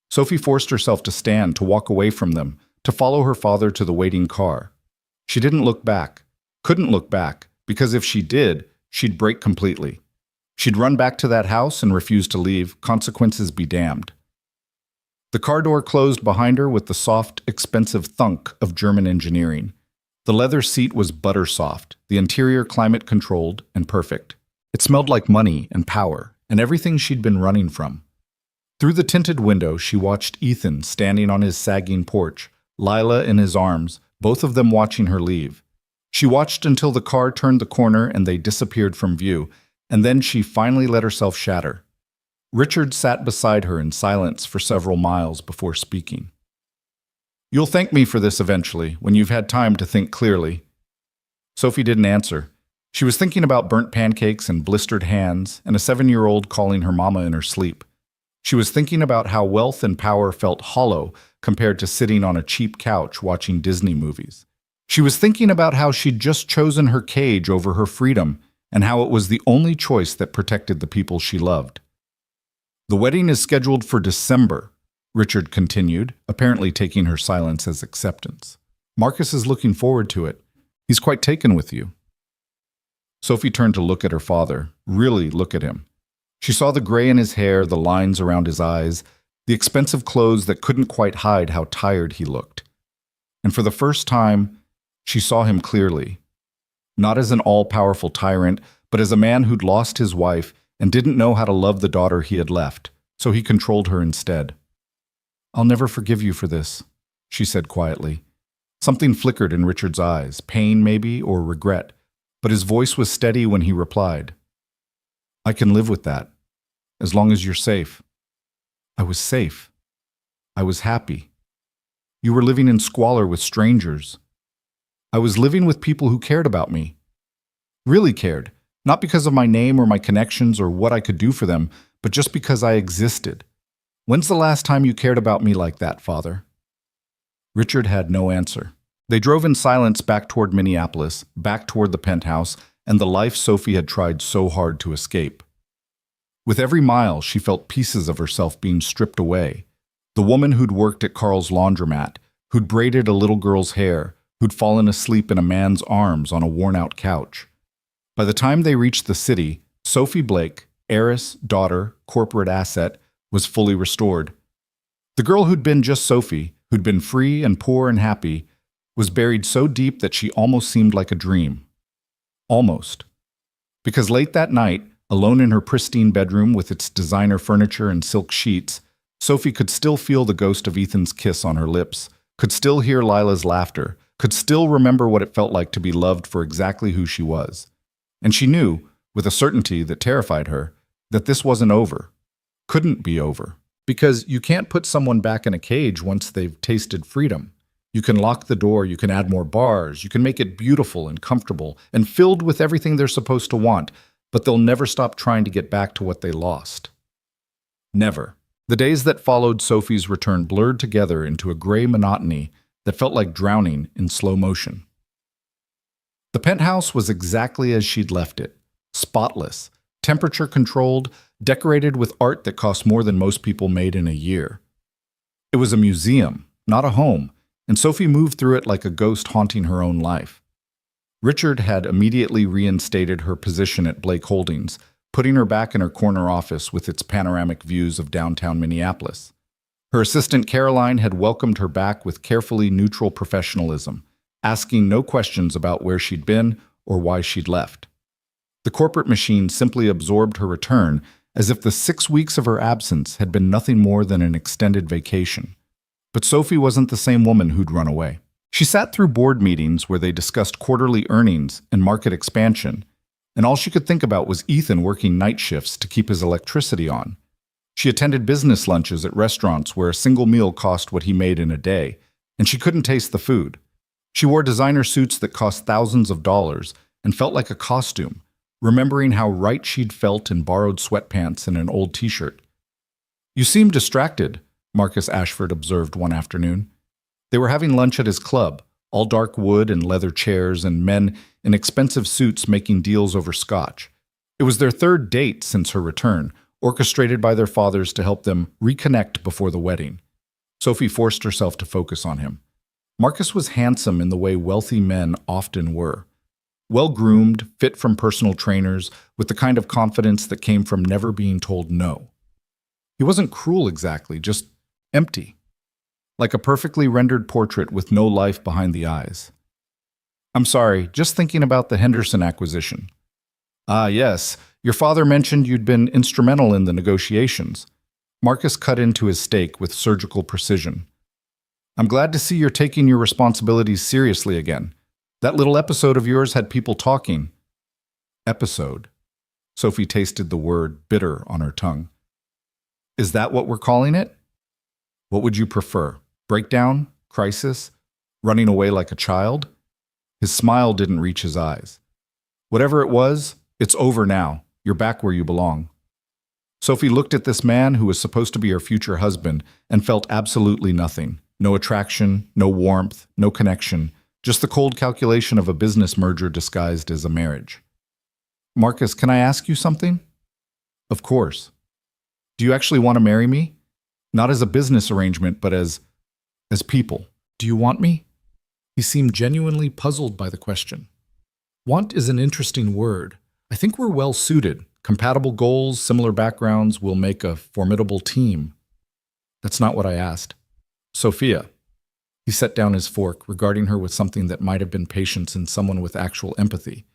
Sophie forced herself to stand, to walk away from them, to follow her father to the waiting car. She didn't look back, couldn't look back, because if she did, she'd break completely. She'd run back to that house and refuse to leave, consequences be damned. The car door closed behind her with the soft, expensive thunk of German engineering. The leather seat was butter soft, the interior climate-controlled and perfect. It smelled like money and power, and everything she'd been running from. Through the tinted window, she watched Ethan standing on his sagging porch, Lila in his arms, both of them watching her leave. She watched until the car turned the corner and they disappeared from view, and then she finally let herself shatter. Richard sat beside her in silence for several miles before speaking. "You'll thank me for this eventually, when you've had time to think clearly." Sophie didn't answer. She was thinking about burnt pancakes and blistered hands, and a 7-year-old calling her mama in her sleep. She was thinking about how wealth and power felt hollow compared to sitting on a cheap couch watching Disney movies. She was thinking about how she'd just chosen her cage over her freedom, and how it was the only choice that protected the people she loved. "The wedding is scheduled for December," Richard continued, apparently taking her silence as acceptance. "Marcus is looking forward to it. He's quite taken with you." Sophie turned to look at her father, really look at him. She saw the gray in his hair, the lines around his eyes, the expensive clothes that couldn't quite hide how tired he looked. And for the first time, she saw him clearly. Not as an all-powerful tyrant, but as a man who'd lost his wife and didn't know how to love the daughter he had left, so he controlled her instead. "I'll never forgive you for this," she said quietly. Something flickered in Richard's eyes, pain maybe, or regret, but his voice was steady when he replied. "I can live with that, as long as you're safe." "I was safe. I was happy. You were living in squalor with strangers. I was living with people who cared about me. Really cared, not because of my name or my connections or what I could do for them, but just because I existed. When's the last time you cared about me like that, Father?" Richard had no answer. They drove in silence back toward Minneapolis, back toward the penthouse, and the life Sophie had tried so hard to escape. With every mile, she felt pieces of herself being stripped away. The woman who'd worked at Carl's laundromat, who'd braided a little girl's hair, who'd fallen asleep in a man's arms on a worn-out couch. By the time they reached the city, Sophie Blake, heiress, daughter, corporate asset, was fully restored. The girl who'd been just Sophie, who'd been free and poor and happy, was buried so deep that she almost seemed like a dream. Almost. Because late that night, alone in her pristine bedroom with its designer furniture and silk sheets, Sophie could still feel the ghost of Ethan's kiss on her lips, could still hear Lila's laughter, could still remember what it felt like to be loved for exactly who she was. And she knew, with a certainty that terrified her, that this wasn't over. Couldn't be over. Because you can't put someone back in a cage once they've tasted freedom. You can lock the door, you can add more bars, you can make it beautiful and comfortable and filled with everything they're supposed to want, but they'll never stop trying to get back to what they lost. Never. The days that followed Sophie's return blurred together into a gray monotony that felt like drowning in slow motion. The penthouse was exactly as she'd left it, spotless, temperature-controlled, decorated with art that cost more than most people made in a year. It was a museum, not a home, and Sophie moved through it like a ghost haunting her own life. Richard had immediately reinstated her position at Blake Holdings, putting her back in her corner office with its panoramic views of downtown Minneapolis. Her assistant Caroline had welcomed her back with carefully neutral professionalism, asking no questions about where she'd been or why she'd left. The corporate machine simply absorbed her return as if the 6 weeks of her absence had been nothing more than an extended vacation. But Sophie wasn't the same woman who'd run away. She sat through board meetings where they discussed quarterly earnings and market expansion, and all she could think about was Ethan working night shifts to keep his electricity on. She attended business lunches at restaurants where a single meal cost what he made in a day, and she couldn't taste the food. She wore designer suits that cost thousands of dollars and felt like a costume, remembering how right she'd felt in borrowed sweatpants and an old t-shirt. "You seem distracted," Marcus Ashford observed one afternoon. They were having lunch at his club, all dark wood and leather chairs and men in expensive suits making deals over scotch. It was their third date since her return, orchestrated by their fathers to help them reconnect before the wedding. Sophie forced herself to focus on him. Marcus was handsome in the way wealthy men often were. Well-groomed, fit from personal trainers, with the kind of confidence that came from never being told no. He wasn't cruel exactly, just empty. Like a perfectly rendered portrait with no life behind the eyes. "I'm sorry, just thinking about the Henderson acquisition." "Ah, yes. Your father mentioned you'd been instrumental in the negotiations." Marcus cut into his steak with surgical precision. "I'm glad to see you're taking your responsibilities seriously again. That little episode of yours had people talking." Episode. Sophie tasted the word bitter on her tongue. Is that what we're calling it? What would you prefer? Breakdown? Crisis? Running away like a child? His smile didn't reach his eyes. Whatever it was, it's over now. You're back where you belong. Sophie looked at this man who was supposed to be her future husband and felt absolutely nothing. No attraction, no warmth, no connection, just the cold calculation of a business merger disguised as a marriage. Marcus, can I ask you something? Of course. Do you actually want to marry me? Not as a business arrangement, but as people. Do you want me? He seemed genuinely puzzled by the question. Want is an interesting word. I think we're well suited. Compatible goals, similar backgrounds will make a formidable team. That's not what I asked. Sophia. He set down his fork, regarding her with something that might have been patience in someone with actual empathy.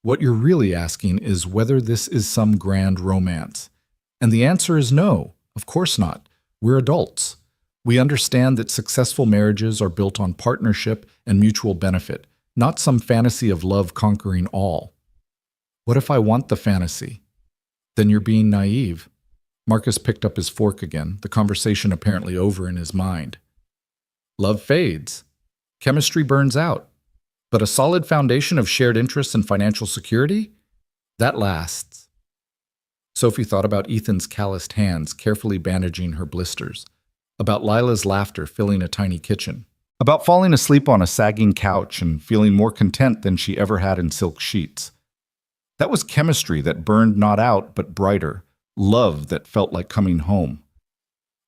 What you're really asking is whether this is some grand romance. And the answer is no, of course not. We're adults. We understand that successful marriages are built on partnership and mutual benefit, not some fantasy of love conquering all. What if I want the fantasy? Then you're being naive. Marcus picked up his fork again, the conversation apparently over in his mind. Love fades. Chemistry burns out. But a solid foundation of shared interests and financial security? That lasts. Sophie thought about Ethan's calloused hands carefully bandaging her blisters, about Lila's laughter filling a tiny kitchen, about falling asleep on a sagging couch and feeling more content than she ever had in silk sheets. That was chemistry that burned not out but brighter, love that felt like coming home.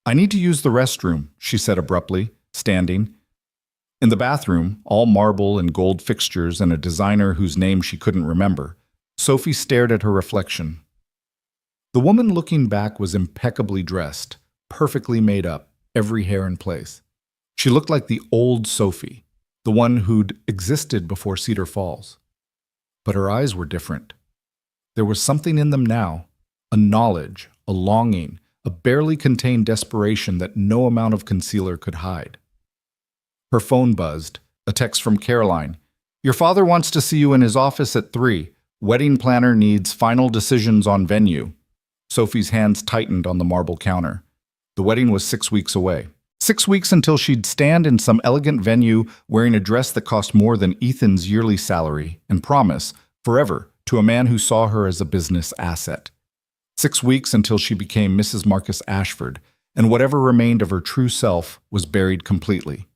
I need to use the restroom, she said abruptly, standing. In the bathroom, all marble and gold fixtures and a designer whose name she couldn't remember, Sophie stared at her reflection. The woman looking back was impeccably dressed, perfectly made up, every hair in place. She looked like the old Sophie, the one who'd existed before Cedar Falls. But her eyes were different. There was something in them now, a knowledge, a longing, a barely contained desperation that no amount of concealer could hide. Her phone buzzed, a text from Caroline. Your father wants to see you in his office at 3. Wedding planner needs final decisions on venue. Sophie's hands tightened on the marble counter. The wedding was 6 weeks away. 6 weeks until she'd stand in some elegant venue wearing a dress that cost more than Ethan's yearly salary and promise, forever, to a man who saw her as a business asset. 6 weeks until she became Mrs. Marcus Ashford, and whatever remained of her true self was buried completely.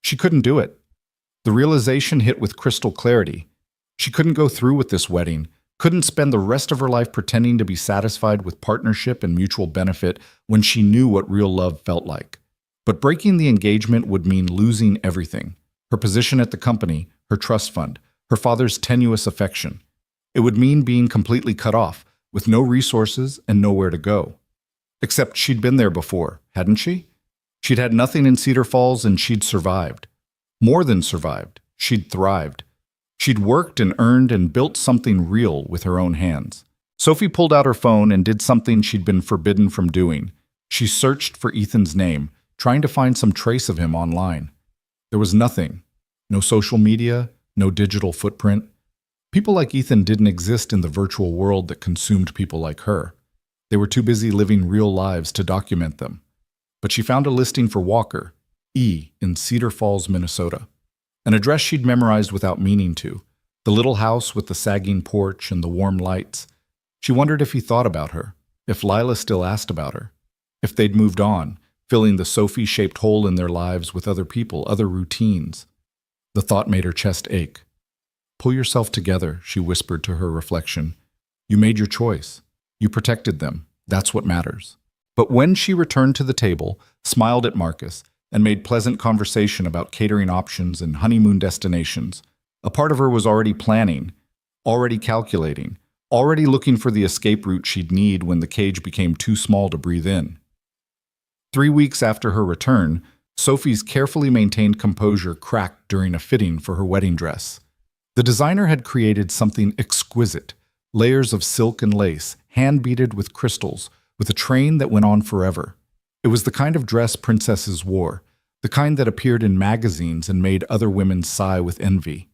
She couldn't do it. The realization hit with crystal clarity. She couldn't go through with this wedding, couldn't spend the rest of her life pretending to be satisfied with partnership and mutual benefit when she knew what real love felt like. But breaking the engagement would mean losing everything. Her position at the company, her trust fund, her father's tenuous affection. It would mean being completely cut off, with no resources and nowhere to go. Except she'd been there before, hadn't she? She'd had nothing in Cedar Falls and she'd survived. More than survived, she'd thrived. She'd worked and earned and built something real with her own hands. Sophie pulled out her phone and did something she'd been forbidden from doing. She searched for Ethan's name, trying to find some trace of him online. There was nothing. No social media, no digital footprint. People like Ethan didn't exist in the virtual world that consumed people like her. They were too busy living real lives to document them. But she found a listing for Walker, E, in Cedar Falls, Minnesota. An address she'd memorized without meaning to. The little house with the sagging porch and the warm lights. She wondered if he thought about her, if Lila still asked about her, if they'd moved on, filling the Sophie-shaped hole in their lives with other people, other routines. The thought made her chest ache. Pull yourself together, she whispered to her reflection. You made your choice. You protected them. That's what matters. But when she returned to the table, smiled at Marcus, and made pleasant conversation about catering options and honeymoon destinations, a part of her was already planning, already calculating, already looking for the escape route she'd need when the cage became too small to breathe in. 3 weeks after her return, Sophie's carefully maintained composure cracked during a fitting for her wedding dress. The designer had created something exquisite, layers of silk and lace, hand-beaded with crystals, with a train that went on forever. It was the kind of dress princesses wore, the kind that appeared in magazines and made other women sigh with envy.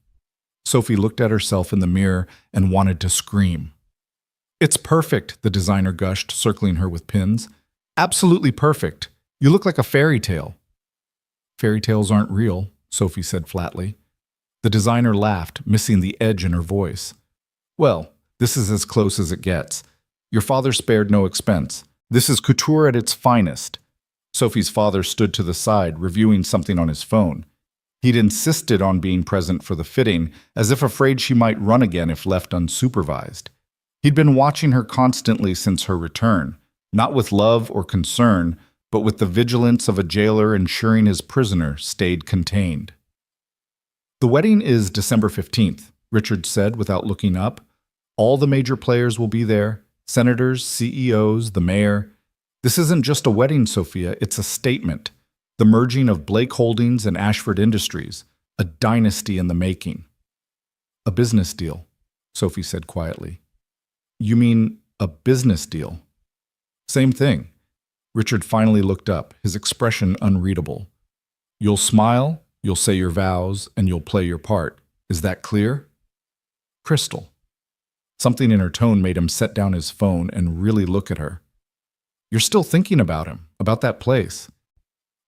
Sophie looked at herself in the mirror and wanted to scream. It's perfect, the designer gushed, circling her with pins. Absolutely perfect. You look like a fairy tale. Fairy tales aren't real, Sophie said flatly. The designer laughed, missing the edge in her voice. Well, this is as close as it gets. Your father spared no expense. This is couture at its finest. Sophie's father stood to the side, reviewing something on his phone. He'd insisted on being present for the fitting, as if afraid she might run again if left unsupervised. He'd been watching her constantly since her return, not with love or concern, but with the vigilance of a jailer ensuring his prisoner stayed contained. The wedding is December 15th, Richard said without looking up. All the major players will be there, senators, CEOs, the mayor. This isn't just a wedding, Sophia, it's a statement. The merging of Blake Holdings and Ashford Industries, a dynasty in the making. A business deal, Sophie said quietly. You mean a business deal? Same thing. Richard finally looked up, his expression unreadable. You'll smile, you'll say your vows, and you'll play your part. Is that clear? Crystal. Something in her tone made him set down his phone and really look at her. You're still thinking about him, about that place.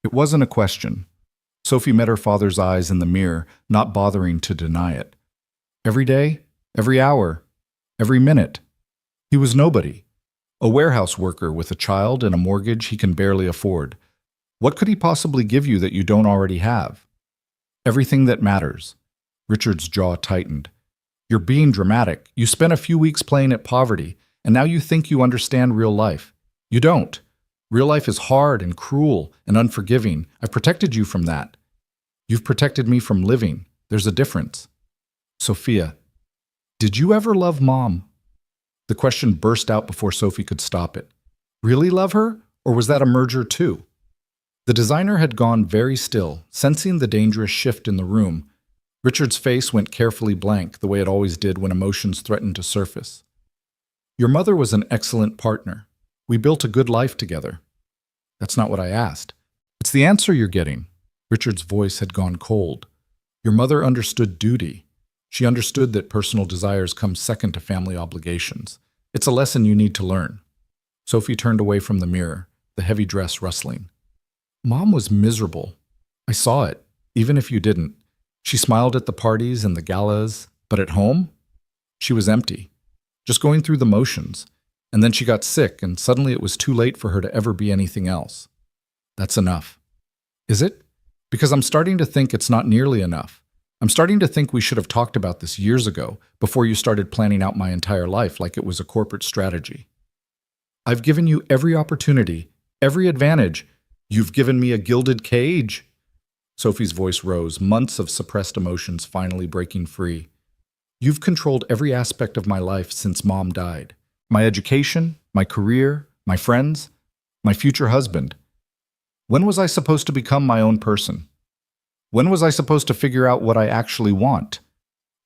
It wasn't a question. Sophie met her father's eyes in the mirror, not bothering to deny it. Every day, every hour, every minute. He was nobody. A warehouse worker with a child and a mortgage he can barely afford. What could he possibly give you that you don't already have? Everything that matters. Richard's jaw tightened. You're being dramatic. You spent a few weeks playing at poverty, and now you think you understand real life. You don't. Real life is hard and cruel and unforgiving. I've protected you from that. You've protected me from living. There's a difference. Sophia, did you ever love Mom? The question burst out before Sophie could stop it. Really love her? Or was that a merger too? The designer had gone very still, sensing the dangerous shift in the room. Richard's face went carefully blank, the way it always did when emotions threatened to surface. Your mother was an excellent partner. We built a good life together. That's not what I asked. It's the answer you're getting. Richard's voice had gone cold. Your mother understood duty. She understood that personal desires come second to family obligations. It's a lesson you need to learn. Sophie turned away from the mirror, the heavy dress rustling. Mom was miserable. I saw it, even if you didn't. She smiled at the parties and the galas, but at home? She was empty, just going through the motions. And then she got sick, and suddenly it was too late for her to ever be anything else. That's enough. Is it? Because I'm starting to think it's not nearly enough. I'm starting to think we should have talked about this years ago, before you started planning out my entire life like it was a corporate strategy. I've given you every opportunity, every advantage. You've given me a gilded cage. Sophie's voice rose, months of suppressed emotions finally breaking free. You've controlled every aspect of my life since Mom died. My education, my career, my friends, my future husband. When was I supposed to become my own person? When was I supposed to figure out what I actually want?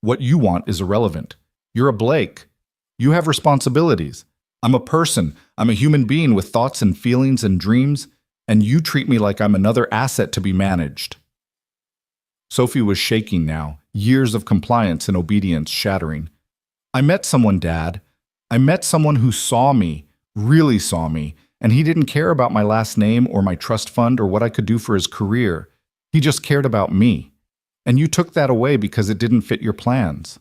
What you want is irrelevant. You're a Blake. You have responsibilities. I'm a person. I'm a human being with thoughts and feelings and dreams, and you treat me like I'm another asset to be managed. Sophie was shaking now, years of compliance and obedience shattering. I met someone, Dad. I met someone who saw me, really saw me, and he didn't care about my last name or my trust fund or what I could do for his career. He just cared about me. And you took that away because it didn't fit your plans.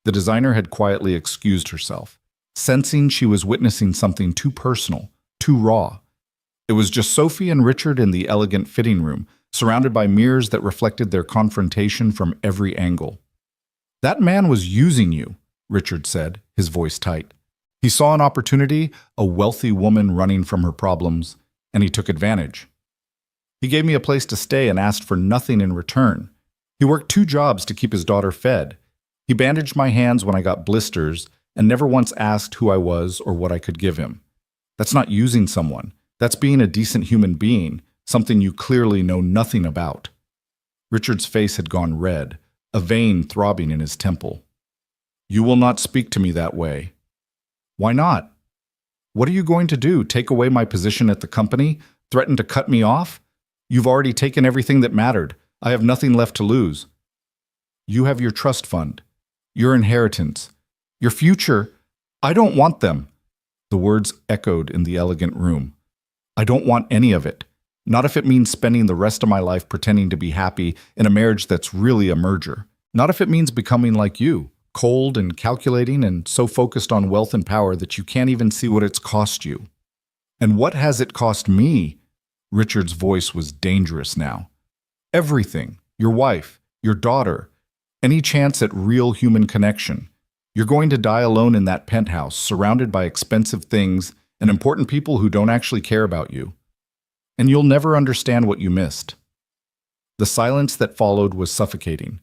The designer had quietly excused herself, sensing she was witnessing something too personal, too raw. It was just Sophie and Richard in the elegant fitting room, surrounded by mirrors that reflected their confrontation from every angle. That man was using you, Richard said, his voice tight. He saw an opportunity, a wealthy woman running from her problems, and he took advantage. He gave me a place to stay and asked for nothing in return. He worked 2 jobs to keep his daughter fed. He bandaged my hands when I got blisters and never once asked who I was or what I could give him. That's not using someone. That's being a decent human being, something you clearly know nothing about. Richard's face had gone red, a vein throbbing in his temple. You will not speak to me that way. Why not? What are you going to do? Take away my position at the company? Threaten to cut me off? You've already taken everything that mattered. I have nothing left to lose. You have your trust fund, your inheritance, your future. I don't want them. The words echoed in the elegant room. I don't want any of it. Not if it means spending the rest of my life pretending to be happy in a marriage that's really a merger. Not if it means becoming like you, cold and calculating and so focused on wealth and power that you can't even see what it's cost you. And what has it cost me? Richard's voice was dangerous now. Everything. Your wife, your daughter, any chance at real human connection. You're going to die alone in that penthouse, surrounded by expensive things and important people who don't actually care about you. And you'll never understand what you missed. The silence that followed was suffocating.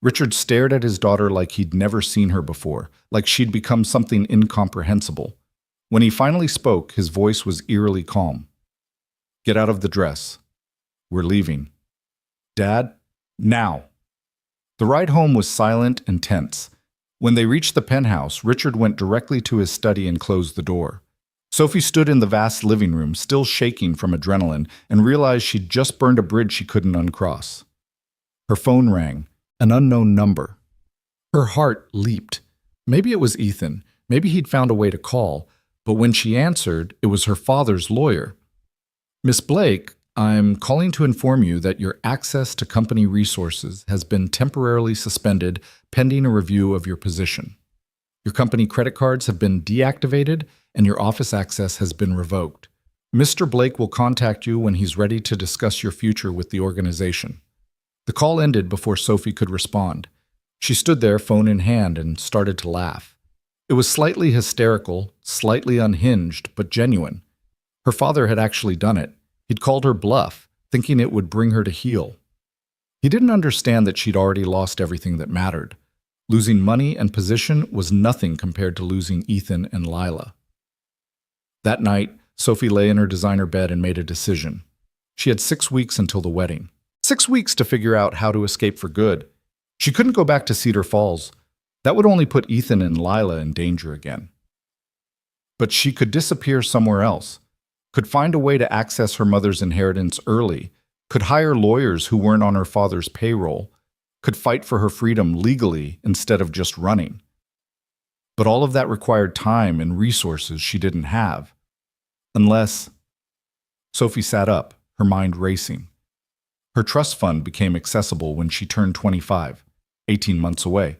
Richard stared at his daughter like he'd never seen her before, like she'd become something incomprehensible. When he finally spoke, his voice was eerily calm. Get out of the dress. We're leaving. Dad, now. The ride home was silent and tense. When they reached the penthouse, Richard went directly to his study and closed the door. Sophie stood in the vast living room, still shaking from adrenaline, and realized she'd just burned a bridge she couldn't uncross. Her phone rang, an unknown number. Her heart leaped. Maybe it was Ethan. Maybe he'd found a way to call. But when she answered, it was her father's lawyer. Miss Blake, I'm calling to inform you that your access to company resources has been temporarily suspended pending a review of your position. Your company credit cards have been deactivated and your office access has been revoked. Mr. Blake will contact you when he's ready to discuss your future with the organization. The call ended before Sophie could respond. She stood there, phone in hand, and started to laugh. It was slightly hysterical, slightly unhinged, but genuine. Her father had actually done it. He'd called her bluff, thinking it would bring her to heel. He didn't understand that she'd already lost everything that mattered. Losing money and position was nothing compared to losing Ethan and Lila. That night, Sophie lay in her designer bed and made a decision. She had 6 weeks until the wedding. 6 weeks to figure out how to escape for good. She couldn't go back to Cedar Falls. That would only put Ethan and Lila in danger again. But she could disappear somewhere else, could find a way to access her mother's inheritance early, could hire lawyers who weren't on her father's payroll, could fight for her freedom legally instead of just running. But all of that required time and resources she didn't have. Unless... Sophie sat up, her mind racing. Her trust fund became accessible when she turned 25, 18 months away.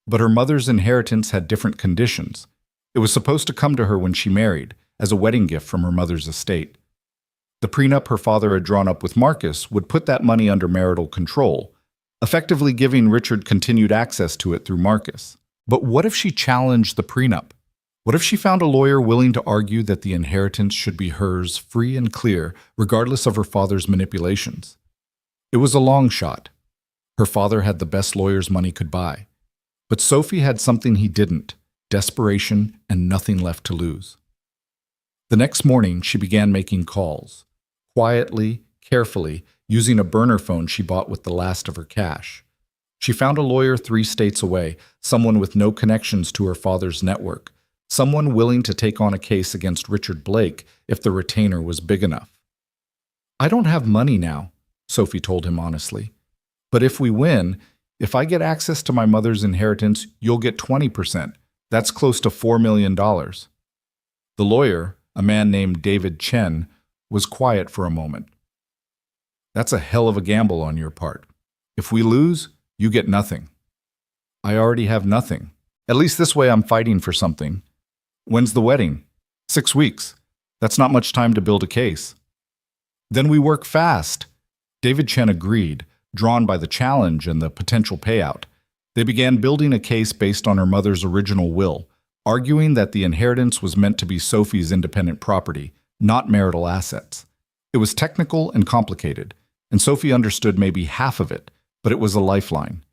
But her mother's inheritance had different conditions. It was supposed to come to her when she married, as a wedding gift from her mother's estate. The prenup her father had drawn up with Marcus would put that money under marital control, effectively giving Richard continued access to it through Marcus. But what if she challenged the prenup? What if she found a lawyer willing to argue that the inheritance should be hers free and clear, regardless of her father's manipulations? It was a long shot. Her father had the best lawyers money could buy. But Sophie had something he didn't: desperation and nothing left to lose. The next morning, she began making calls. Quietly, carefully, using a burner phone she bought with the last of her cash. She found a lawyer 3 states away, someone with no connections to her father's network, someone willing to take on a case against Richard Blake if the retainer was big enough. I don't have money now, Sophie told him honestly. But if we win, if I get access to my mother's inheritance, you'll get 20%. That's close to $4 million. The lawyer, a man named David Chen, was quiet for a moment. That's a hell of a gamble on your part. If we lose, you get nothing. I already have nothing. At least this way I'm fighting for something. When's the wedding? 6 weeks. That's not much time to build a case. Then we work fast. David Chen agreed, drawn by the challenge and the potential payout. They began building a case based on her mother's original will, arguing that the inheritance was meant to be Sophie's independent property, not marital assets. It was technical and complicated, and Sophie understood maybe half of it, but it was a lifeline.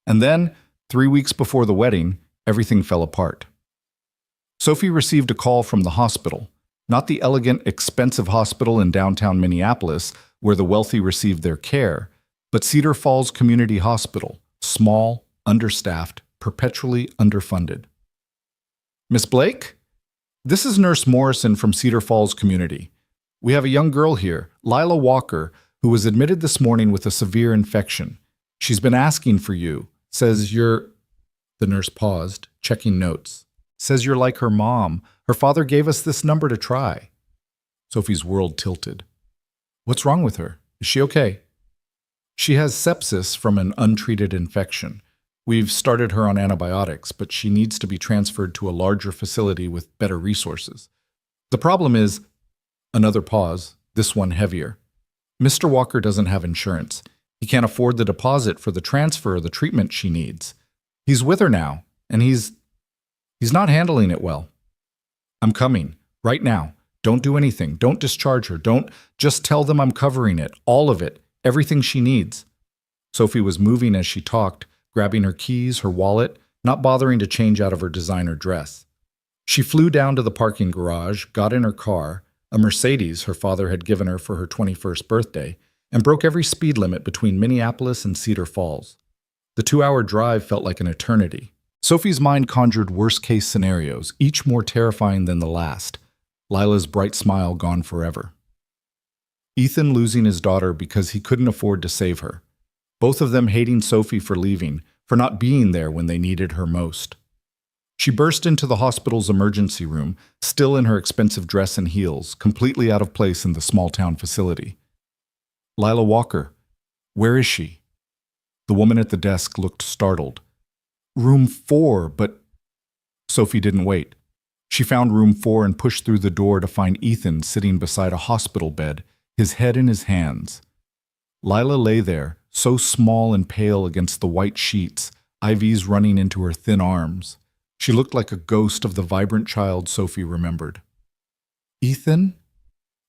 And then, 3 weeks before the wedding, everything fell apart. Sophie received a call from the hospital, not the elegant, expensive hospital in downtown Minneapolis where the wealthy received their care, but Cedar Falls Community Hospital, small, understaffed, perpetually underfunded. Miss Blake? This is Nurse Morrison from Cedar Falls Community. We have a young girl here, Lila Walker, who was admitted this morning with a severe infection. She's been asking for you. Says you're... The nurse paused, checking notes. Says you're like her mom. Her father gave us this number to try. Sophie's world tilted. What's wrong with her? Is she okay? She has sepsis from an untreated infection. We've started her on antibiotics, but she needs to be transferred to a larger facility with better resources. The problem is, another pause, this one heavier. Mr. Walker doesn't have insurance. He can't afford the deposit for the transfer or the treatment she needs. He's with her now, and he's not handling it well. I'm coming, right now. Don't do anything. Don't discharge her. Don't just tell them I'm covering it, all of it, everything she needs. Sophie was moving as she talked, grabbing her keys, her wallet, not bothering to change out of her designer dress. She flew down to the parking garage, got in her car, a Mercedes her father had given her for her 21st birthday, and broke every speed limit between Minneapolis and Cedar Falls. The 2-hour drive felt like an eternity. Sophie's mind conjured worst-case scenarios, each more terrifying than the last. Lila's bright smile gone forever. Ethan losing his daughter because he couldn't afford to save her. Both of them hating Sophie for leaving, for not being there when they needed her most. She burst into the hospital's emergency room, still in her expensive dress and heels, completely out of place in the small-town facility. Lila Walker, where is she? The woman at the desk looked startled. Room 4, but... Sophie didn't wait. She found room 4 and pushed through the door to find Ethan sitting beside a hospital bed, his head in his hands. Lila lay there, so small and pale against the white sheets, IVs running into her thin arms. She looked like a ghost of the vibrant child Sophie remembered. Ethan?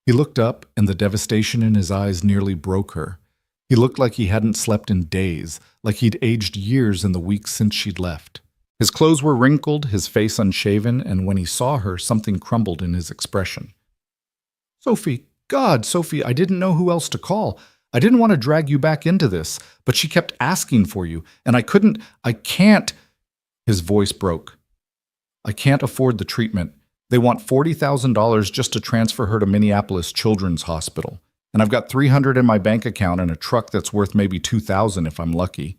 He looked up, and the devastation in his eyes nearly broke her. He looked like he hadn't slept in days, like he'd aged years in the weeks since she'd left. His clothes were wrinkled, his face unshaven, and when he saw her, something crumbled in his expression. Sophie, God, Sophie, I didn't know who else to call. I didn't want to drag you back into this, but she kept asking for you, and I can't. His voice broke. I can't afford the treatment. They want $40,000 just to transfer her to Minneapolis Children's Hospital. And I've got $300 in my bank account and a truck that's worth maybe $2,000 if I'm lucky.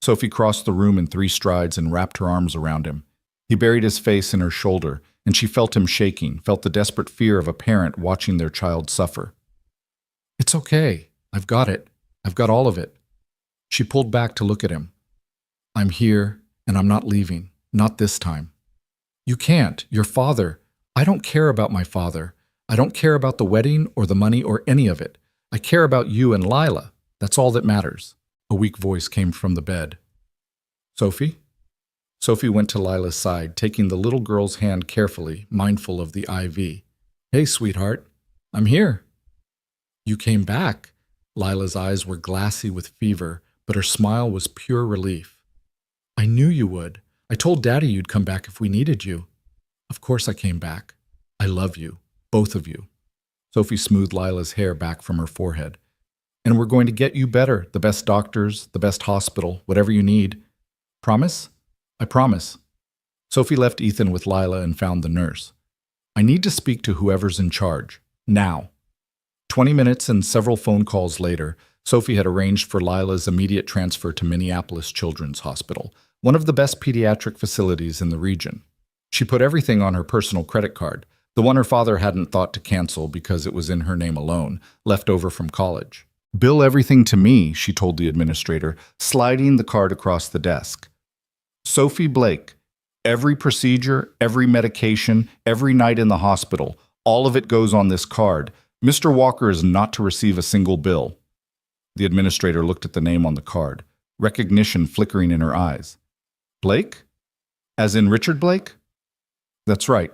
Sophie crossed the room in 3 strides and wrapped her arms around him. He buried his face in her shoulder, and she felt him shaking, felt the desperate fear of a parent watching their child suffer. It's okay. I've got it. I've got all of it. She pulled back to look at him. I'm here, and I'm not leaving. Not this time. You can't. Your father. I don't care about my father. I don't care about the wedding or the money or any of it. I care about you and Lila. That's all that matters. A weak voice came from the bed. Sophie? Sophie went to Lila's side, taking the little girl's hand carefully, mindful of the IV. Hey, sweetheart. I'm here. You came back. Lila's eyes were glassy with fever, but her smile was pure relief. I knew you would. I told Daddy you'd come back if we needed you. Of course I came back. I love you. Both of you. Sophie smoothed Lila's hair back from her forehead. And we're going to get you better, the best doctors, the best hospital, whatever you need. Promise? I promise. Sophie left Ethan with Lila and found the nurse. I need to speak to whoever's in charge. Now. 20 minutes and several phone calls later, Sophie had arranged for Lila's immediate transfer to Minneapolis Children's Hospital, one of the best pediatric facilities in the region. She put everything on her personal credit card, the one her father hadn't thought to cancel because it was in her name alone, left over from college. Bill everything to me, she told the administrator, sliding the card across the desk. Sophie Blake, every procedure, every medication, every night in the hospital, all of it goes on this card. Mr. Walker is not to receive a single bill. The administrator looked at the name on the card, recognition flickering in her eyes. Blake? As in Richard Blake? That's right.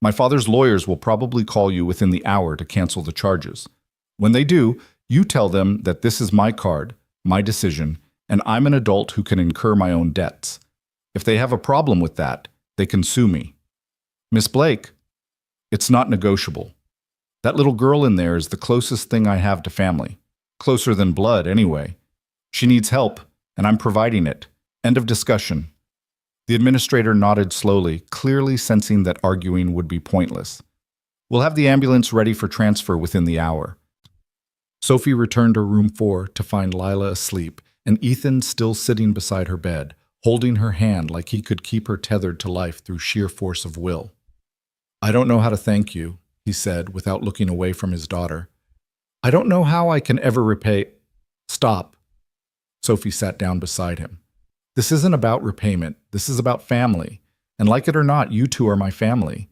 My father's lawyers will probably call you within the hour to cancel the charges. When they do, you tell them that this is my card, my decision, and I'm an adult who can incur my own debts. If they have a problem with that, they can sue me. Miss Blake, it's not negotiable. That little girl in there is the closest thing I have to family. Closer than blood, anyway. She needs help, and I'm providing it. End of discussion. The administrator nodded slowly, clearly sensing that arguing would be pointless. We'll have the ambulance ready for transfer within the hour. Sophie returned to room 4 to find Lila asleep, and Ethan still sitting beside her bed, holding her hand like he could keep her tethered to life through sheer force of will. I don't know how to thank you, he said without looking away from his daughter. I don't know how I can ever repay. Stop. Sophie sat down beside him. This isn't about repayment. This is about family. And like it or not, you two are my family.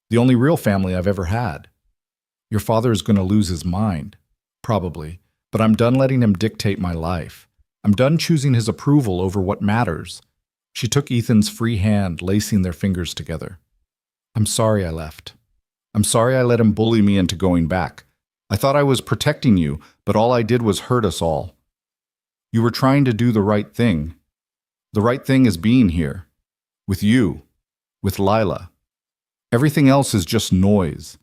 The only real family I've ever had. Your father is going to lose his mind. Probably. But I'm done letting him dictate my life. I'm done choosing his approval over what matters. She took Ethan's free hand, lacing their fingers together. I'm sorry I left. I'm sorry I let him bully me into going back. I thought I was protecting you, but all I did was hurt us all. You were trying to do the right thing. The right thing is being here. With you. With Lila. Everything else is just noise.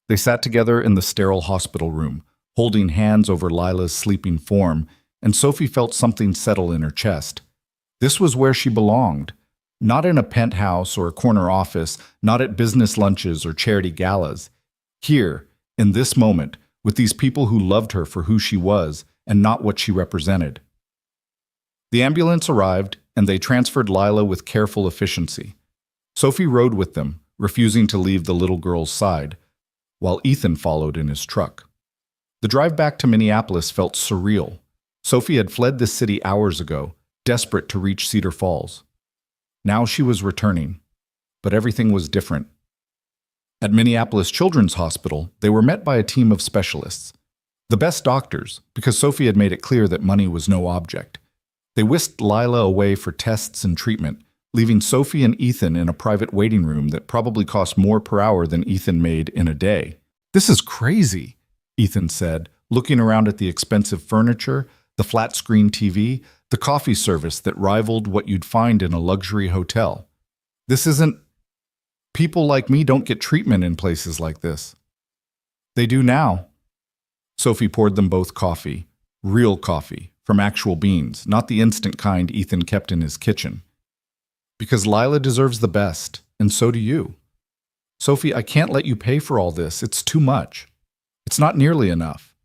They sat together in the sterile hospital room, holding hands over Lila's sleeping form, and Sophie felt something settle in her chest. This was where she belonged. Not in a penthouse or a corner office, not at business lunches or charity galas. Here, in this moment, with these people who loved her for who she was and not what she represented. The ambulance arrived, and they transferred Lila with careful efficiency. Sophie rode with them, refusing to leave the little girl's side, while Ethan followed in his truck. The drive back to Minneapolis felt surreal. Sophie had fled this city hours ago, desperate to reach Cedar Falls. Now she was returning, but everything was different. At Minneapolis Children's Hospital, they were met by a team of specialists. The best doctors, because Sophie had made it clear that money was no object. They whisked Lila away for tests and treatment, leaving Sophie and Ethan in a private waiting room that probably cost more per hour than Ethan made in a day. This is crazy, Ethan said, looking around at the expensive furniture, the flat-screen TV, the coffee service that rivaled what you'd find in a luxury hotel. This isn't... People like me don't get treatment in places like this. They do now. Sophie poured them both coffee, real coffee, from actual beans, not the instant kind Ethan kept in his kitchen. Because Lila deserves the best, and so do you. Sophie, I can't let you pay for all this. It's too much. It's not nearly enough.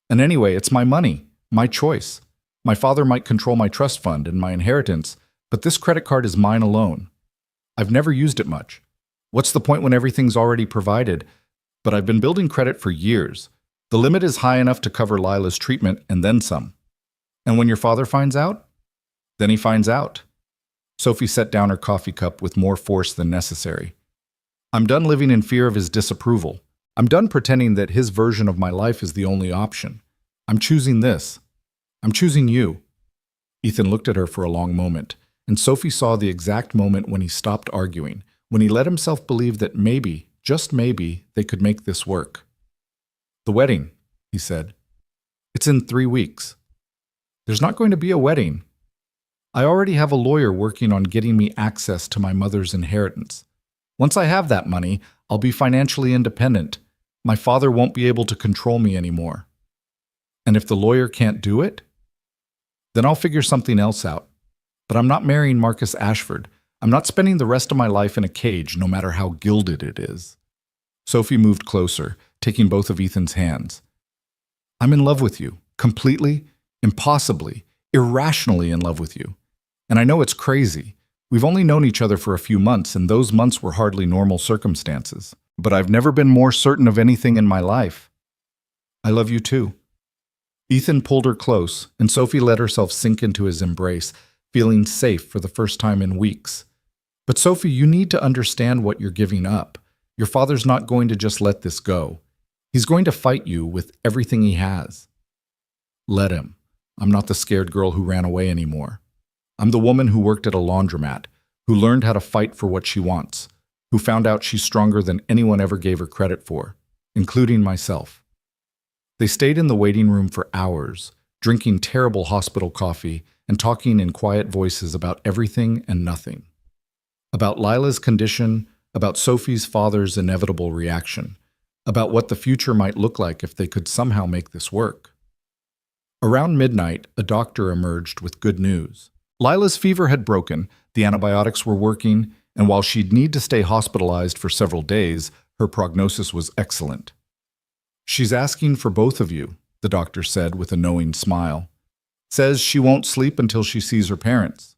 And anyway, it's my money, my choice. My father might control my trust fund and my inheritance, but this credit card is mine alone. I've never used it much. What's the point when everything's already provided? But I've been building credit for years. The limit is high enough to cover Lila's treatment and then some. And when your father finds out? Then he finds out. Sophie set down her coffee cup with more force than necessary. I'm done living in fear of his disapproval. I'm done pretending that his version of my life is the only option. I'm choosing this. I'm choosing you. Ethan looked at her for a long moment, and Sophie saw the exact moment when he stopped arguing, when he let himself believe that maybe, just maybe, they could make this work. The wedding, he said. It's in 3 weeks. There's not going to be a wedding. I already have a lawyer working on getting me access to my mother's inheritance. Once I have that money, I'll be financially independent. My father won't be able to control me anymore. And if the lawyer can't do it, then I'll figure something else out. But I'm not marrying Marcus Ashford. I'm not spending the rest of my life in a cage, no matter how gilded it is. Sophie moved closer, taking both of Ethan's hands. I'm in love with you, completely, impossibly, irrationally in love with you. And I know it's crazy. We've only known each other for a few months, and those months were hardly normal circumstances. But I've never been more certain of anything in my life. I love you too. Ethan pulled her close, and Sophie let herself sink into his embrace, feeling safe for the first time in weeks. But Sophie, you need to understand what you're giving up. Your father's not going to just let this go. He's going to fight you with everything he has. Let him. I'm not the scared girl who ran away anymore. I'm the woman who worked at a laundromat, who learned how to fight for what she wants, who found out she's stronger than anyone ever gave her credit for, including myself. They stayed in the waiting room for hours, drinking terrible hospital coffee and talking in quiet voices about everything and nothing. About Lila's condition, about Sophie's father's inevitable reaction, about what the future might look like if they could somehow make this work. Around midnight, a doctor emerged with good news. Lila's fever had broken, the antibiotics were working, and while she'd need to stay hospitalized for several days, her prognosis was excellent. She's asking for both of you, the doctor said with a knowing smile. Says she won't sleep until she sees her parents.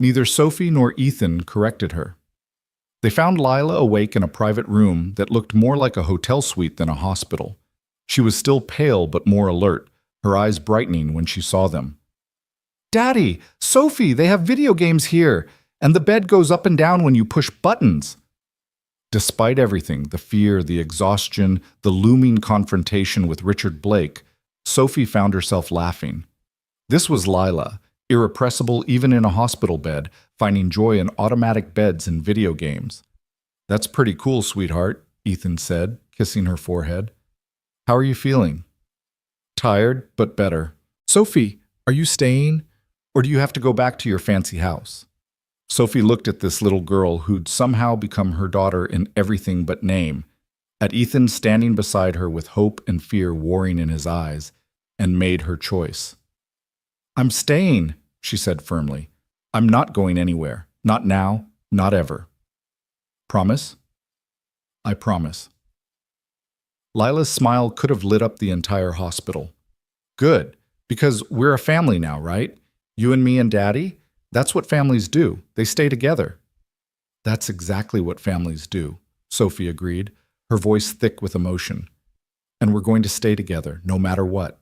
Neither Sophie nor Ethan corrected her. They found Lila awake in a private room that looked more like a hotel suite than a hospital. She was still pale but more alert, her eyes brightening when she saw them. "Daddy! Sophie! They have video games here! And the bed goes up and down when you push buttons!" Despite everything, the fear, the exhaustion, the looming confrontation with Richard Blake, Sophie found herself laughing. This was Lila, irrepressible even in a hospital bed, finding joy in automatic beds and video games. "That's pretty cool, sweetheart," Ethan said, kissing her forehead. "How are you feeling?" "Tired, but better." "Sophie, are you staying? Or do you have to go back to your fancy house?" Sophie looked at this little girl who'd somehow become her daughter in everything but name, at Ethan standing beside her with hope and fear warring in his eyes, and made her choice. "I'm staying," she said firmly. "I'm not going anywhere. Not now, not ever." "Promise?" "I promise." Lila's smile could have lit up the entire hospital. "Good, because we're a family now, right? You and me and Daddy? That's what families do. They stay together." "That's exactly what families do," Sophie agreed, her voice thick with emotion. "And we're going to stay together, no matter what."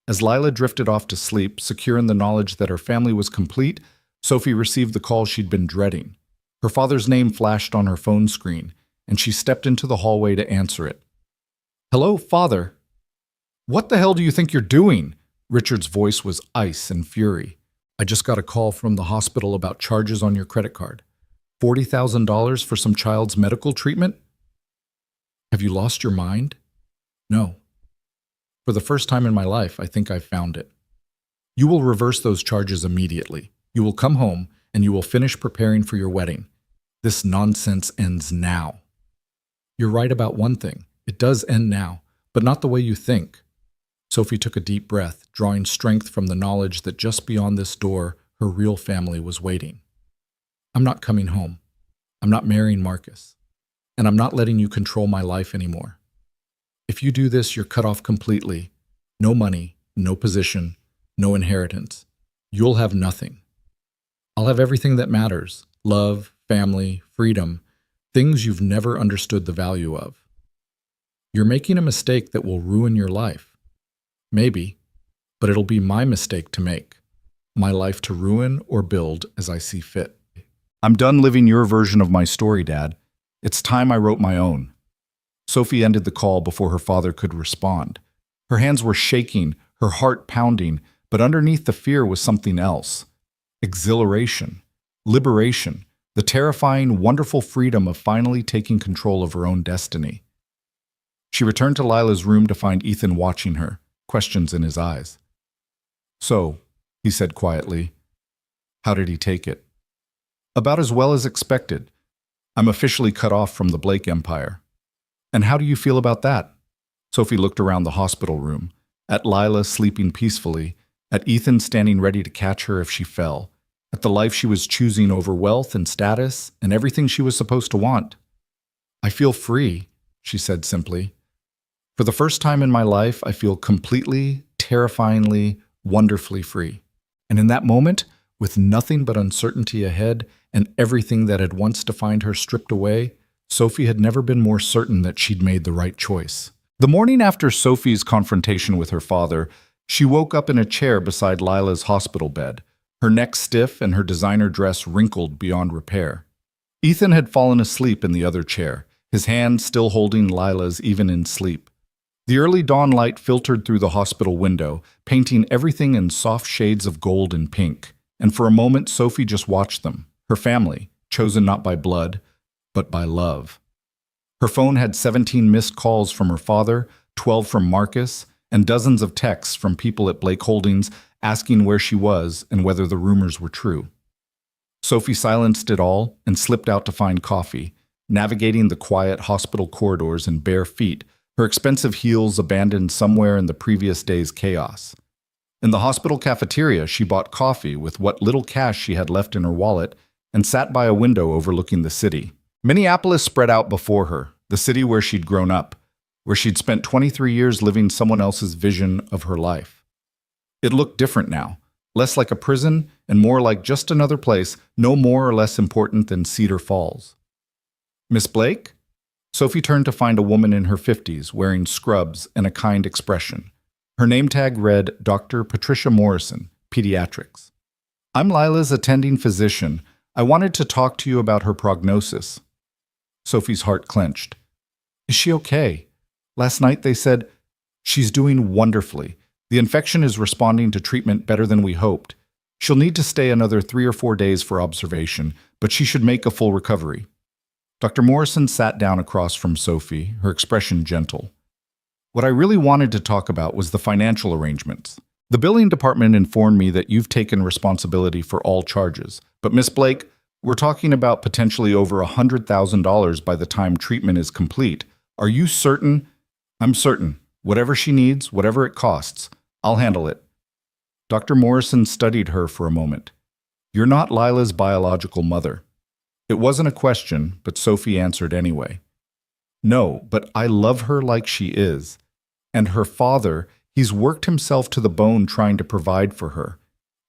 As Lila drifted off to sleep, secure in the knowledge that her family was complete, Sophie received the call she'd been dreading. Her father's name flashed on her phone screen, and she stepped into the hallway to answer it. "Hello, Father." "What the hell do you think you're doing?" Richard's voice was ice and fury. "I just got a call from the hospital about charges on your credit card. $40,000 for some child's medical treatment?" "Have you lost your mind?" "No. For the first time in my life, I think I've found it. You will reverse those charges immediately. You will come home, and you will finish preparing for your wedding. This nonsense ends now." "You're right about one thing. It does end now, but not the way you think." Sophie took a deep breath, drawing strength from the knowledge that just beyond this door, her real family was waiting. "I'm not coming home. I'm not marrying Marcus. And I'm not letting you control my life anymore. If you do this, you're cut off completely. No money, no position, no inheritance. You'll have nothing. I'll have everything that matters: love, family, freedom, things you've never understood the value of. You're making a mistake that will ruin your life. Maybe, but it'll be my mistake to make. My life to ruin or build as I see fit." "I'm done living your version of my story, Dad. It's time I wrote my own." Sophie ended the call before her father could respond. Her hands were shaking, her heart pounding, but underneath the fear was something else. Exhilaration, liberation, the terrifying, wonderful freedom of finally taking control of her own destiny. She returned to Lila's room to find Ethan watching her, questions in his eyes. "So," he said quietly, "how did he take it?" "About as well as expected. I'm officially cut off from the Blake empire." "And how do you feel about that?" Sophie looked around the hospital room, at Lila sleeping peacefully, at Ethan standing ready to catch her if she fell, at the life she was choosing over wealth and status and everything she was supposed to want. "I feel free," she said simply. "For the first time in my life, I feel completely, terrifyingly, wonderfully free." And in that moment, with nothing but uncertainty ahead and everything that had once defined her stripped away, Sophie had never been more certain that she'd made the right choice. The morning after Sophie's confrontation with her father, she woke up in a chair beside Lila's hospital bed, her neck stiff and her designer dress wrinkled beyond repair. Ethan had fallen asleep in the other chair, his hand still holding Lila's even in sleep. The early dawn light filtered through the hospital window, painting everything in soft shades of gold and pink. And for a moment, Sophie just watched them, her family, chosen not by blood, but by love. Her phone had 17 missed calls from her father, 12 from Marcus, and dozens of texts from people at Blake Holdings asking where she was and whether the rumors were true. Sophie silenced it all and slipped out to find coffee, navigating the quiet hospital corridors in bare feet, her expensive heels abandoned somewhere in the previous day's chaos. In the hospital cafeteria, she bought coffee with what little cash she had left in her wallet and sat by a window overlooking the city. Minneapolis spread out before her, the city where she'd grown up, where she'd spent 23 years living someone else's vision of her life. It looked different now, less like a prison and more like just another place, no more or less important than Cedar Falls. Miss Blake? Sophie turned to find a woman in her 50s wearing scrubs and a kind expression. Her name tag read Dr. Patricia Morrison, Pediatrics. I'm Lila's attending physician. I wanted to talk to you about her prognosis. Sophie's heart clenched. Is she okay? Last night they said, she's doing wonderfully. The infection is responding to treatment better than we hoped. She'll need to stay another 3 or 4 days for observation, but she should make a full recovery. Dr. Morrison sat down across from Sophie, her expression gentle. What I really wanted to talk about was the financial arrangements. The billing department informed me that you've taken responsibility for all charges. But Miss Blake, we're talking about potentially over $100,000 by the time treatment is complete. Are you certain? I'm certain. Whatever she needs, whatever it costs, I'll handle it. Dr. Morrison studied her for a moment. You're not Lila's biological mother. It wasn't a question, but Sophie answered anyway. No, but I love her like she is. And her father, he's worked himself to the bone trying to provide for her.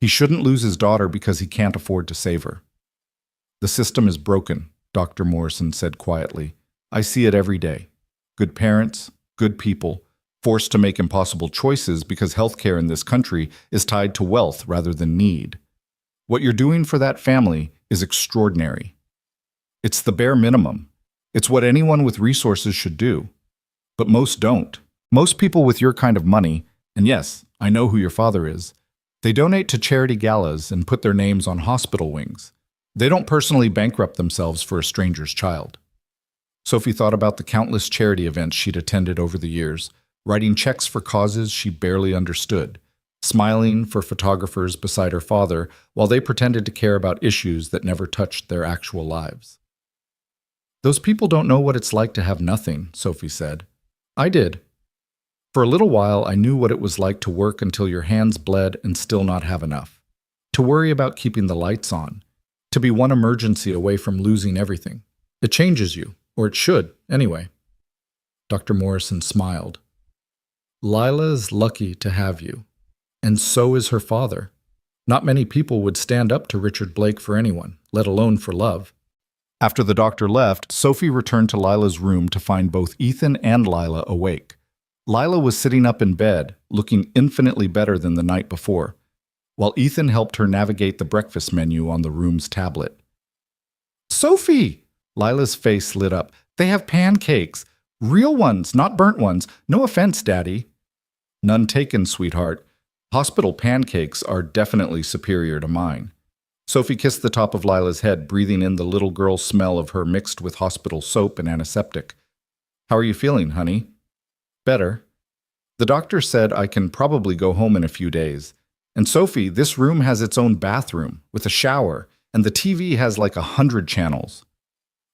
He shouldn't lose his daughter because he can't afford to save her. The system is broken, Dr. Morrison said quietly. I see it every day. Good parents, good people, forced to make impossible choices because healthcare in this country is tied to wealth rather than need. What you're doing for that family is extraordinary. It's the bare minimum. It's what anyone with resources should do. But most don't. Most people with your kind of money, and yes, I know who your father is, they donate to charity galas and put their names on hospital wings. They don't personally bankrupt themselves for a stranger's child. Sophie thought about the countless charity events she'd attended over the years, writing checks for causes she barely understood, smiling for photographers beside her father while they pretended to care about issues that never touched their actual lives. Those people don't know what it's like to have nothing, Sophie said. I did. For a little while, I knew what it was like to work until your hands bled and still not have enough. To worry about keeping the lights on. To be one emergency away from losing everything. It changes you, or it should, anyway. Dr. Morrison smiled. Lila is lucky to have you. And so is her father. Not many people would stand up to Richard Blake for anyone, let alone for love. After the doctor left, Sophie returned to Lila's room to find both Ethan and Lila awake. Lila was sitting up in bed, looking infinitely better than the night before, while Ethan helped her navigate the breakfast menu on the room's tablet. Sophie! Lila's face lit up. They have pancakes. Real ones, not burnt ones. No offense, Daddy. None taken, sweetheart. Hospital pancakes are definitely superior to mine. Sophie kissed the top of Lila's head, breathing in the little girl smell of her mixed with hospital soap and antiseptic. How are you feeling, honey? Better. The doctor said I can probably go home in a few days. And Sophie, this room has its own bathroom, with a shower, and the TV has like 100 channels.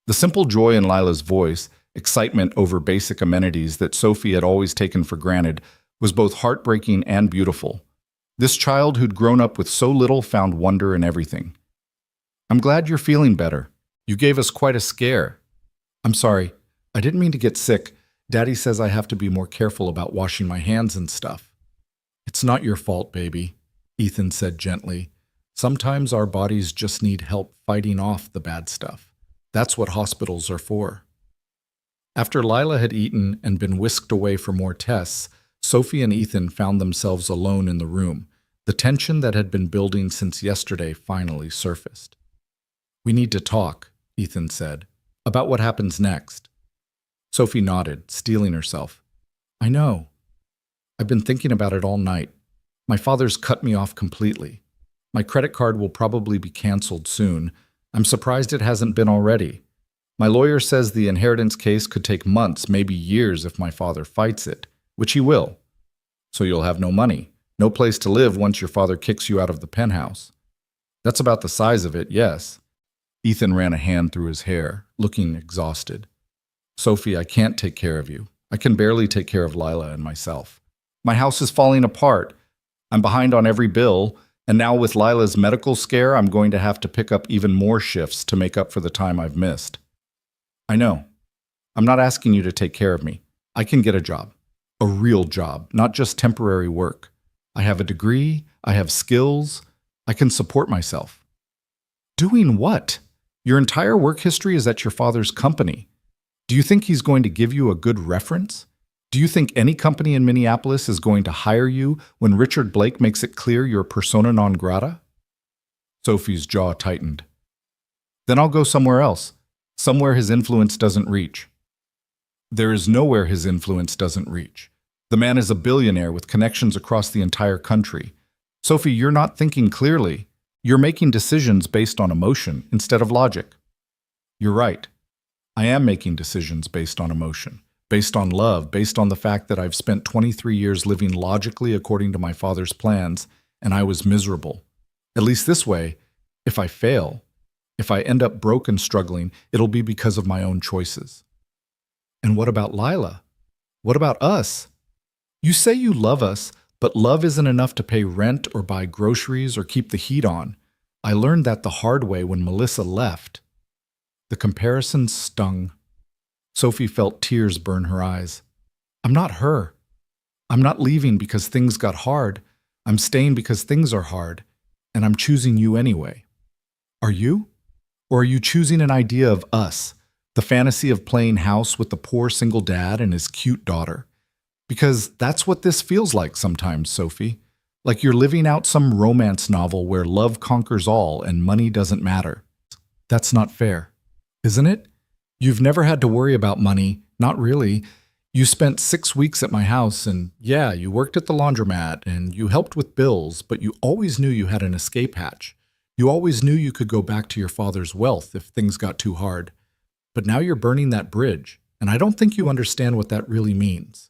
The simple joy in Lila's voice, excitement over basic amenities that Sophie had always taken for granted, was both heartbreaking and beautiful. This child who'd grown up with so little found wonder in everything. I'm glad you're feeling better. You gave us quite a scare. I'm sorry. I didn't mean to get sick. Daddy says I have to be more careful about washing my hands and stuff. It's not your fault, baby, Ethan said gently. Sometimes our bodies just need help fighting off the bad stuff. That's what hospitals are for. After Lila had eaten and been whisked away for more tests, Sophie and Ethan found themselves alone in the room. The tension that had been building since yesterday finally surfaced. We need to talk, Ethan said, about what happens next. Sophie nodded, steeling herself. I know. I've been thinking about it all night. My father's cut me off completely. My credit card will probably be canceled soon. I'm surprised it hasn't been already. My lawyer says the inheritance case could take months, maybe years if my father fights it, which he will. So you'll have no money, no place to live once your father kicks you out of the penthouse. That's about the size of it, yes. Ethan ran a hand through his hair, looking exhausted. Sophie, I can't take care of you. I can barely take care of Lila and myself. My house is falling apart. I'm behind on every bill, and now with Lila's medical scare, I'm going to have to pick up even more shifts to make up for the time I've missed. I know. I'm not asking you to take care of me. I can get a job. A real job, not just temporary work. I have a degree. I have skills. I can support myself. Doing what? Your entire work history is at your father's company. Do you think he's going to give you a good reference? Do you think any company in Minneapolis is going to hire you when Richard Blake makes it clear you're persona non grata? Sophie's jaw tightened. Then I'll go somewhere else, somewhere his influence doesn't reach. There is nowhere his influence doesn't reach. The man is a billionaire with connections across the entire country. Sophie, you're not thinking clearly. You're making decisions based on emotion instead of logic. You're right. I am making decisions based on emotion, based on love, based on the fact that I've spent 23 years living logically according to my father's plans, and I was miserable. At least this way, if I fail, if I end up broke and struggling, it'll be because of my own choices. And what about Lila? What about us? You say you love us, but love isn't enough to pay rent or buy groceries or keep the heat on. I learned that the hard way when Melissa left. The comparison stung. Sophie felt tears burn her eyes. I'm not her. I'm not leaving because things got hard. I'm staying because things are hard, and I'm choosing you anyway. Are you? Or are you choosing an idea of us, the fantasy of playing house with the poor single dad and his cute daughter? Because that's what this feels like sometimes, Sophie. Like you're living out some romance novel where love conquers all and money doesn't matter. That's not fair, isn't it? You've never had to worry about money, not really. You spent 6 weeks at my house and yeah, you worked at the laundromat and you helped with bills, but you always knew you had an escape hatch. You always knew you could go back to your father's wealth if things got too hard. But now you're burning that bridge, and I don't think you understand what that really means.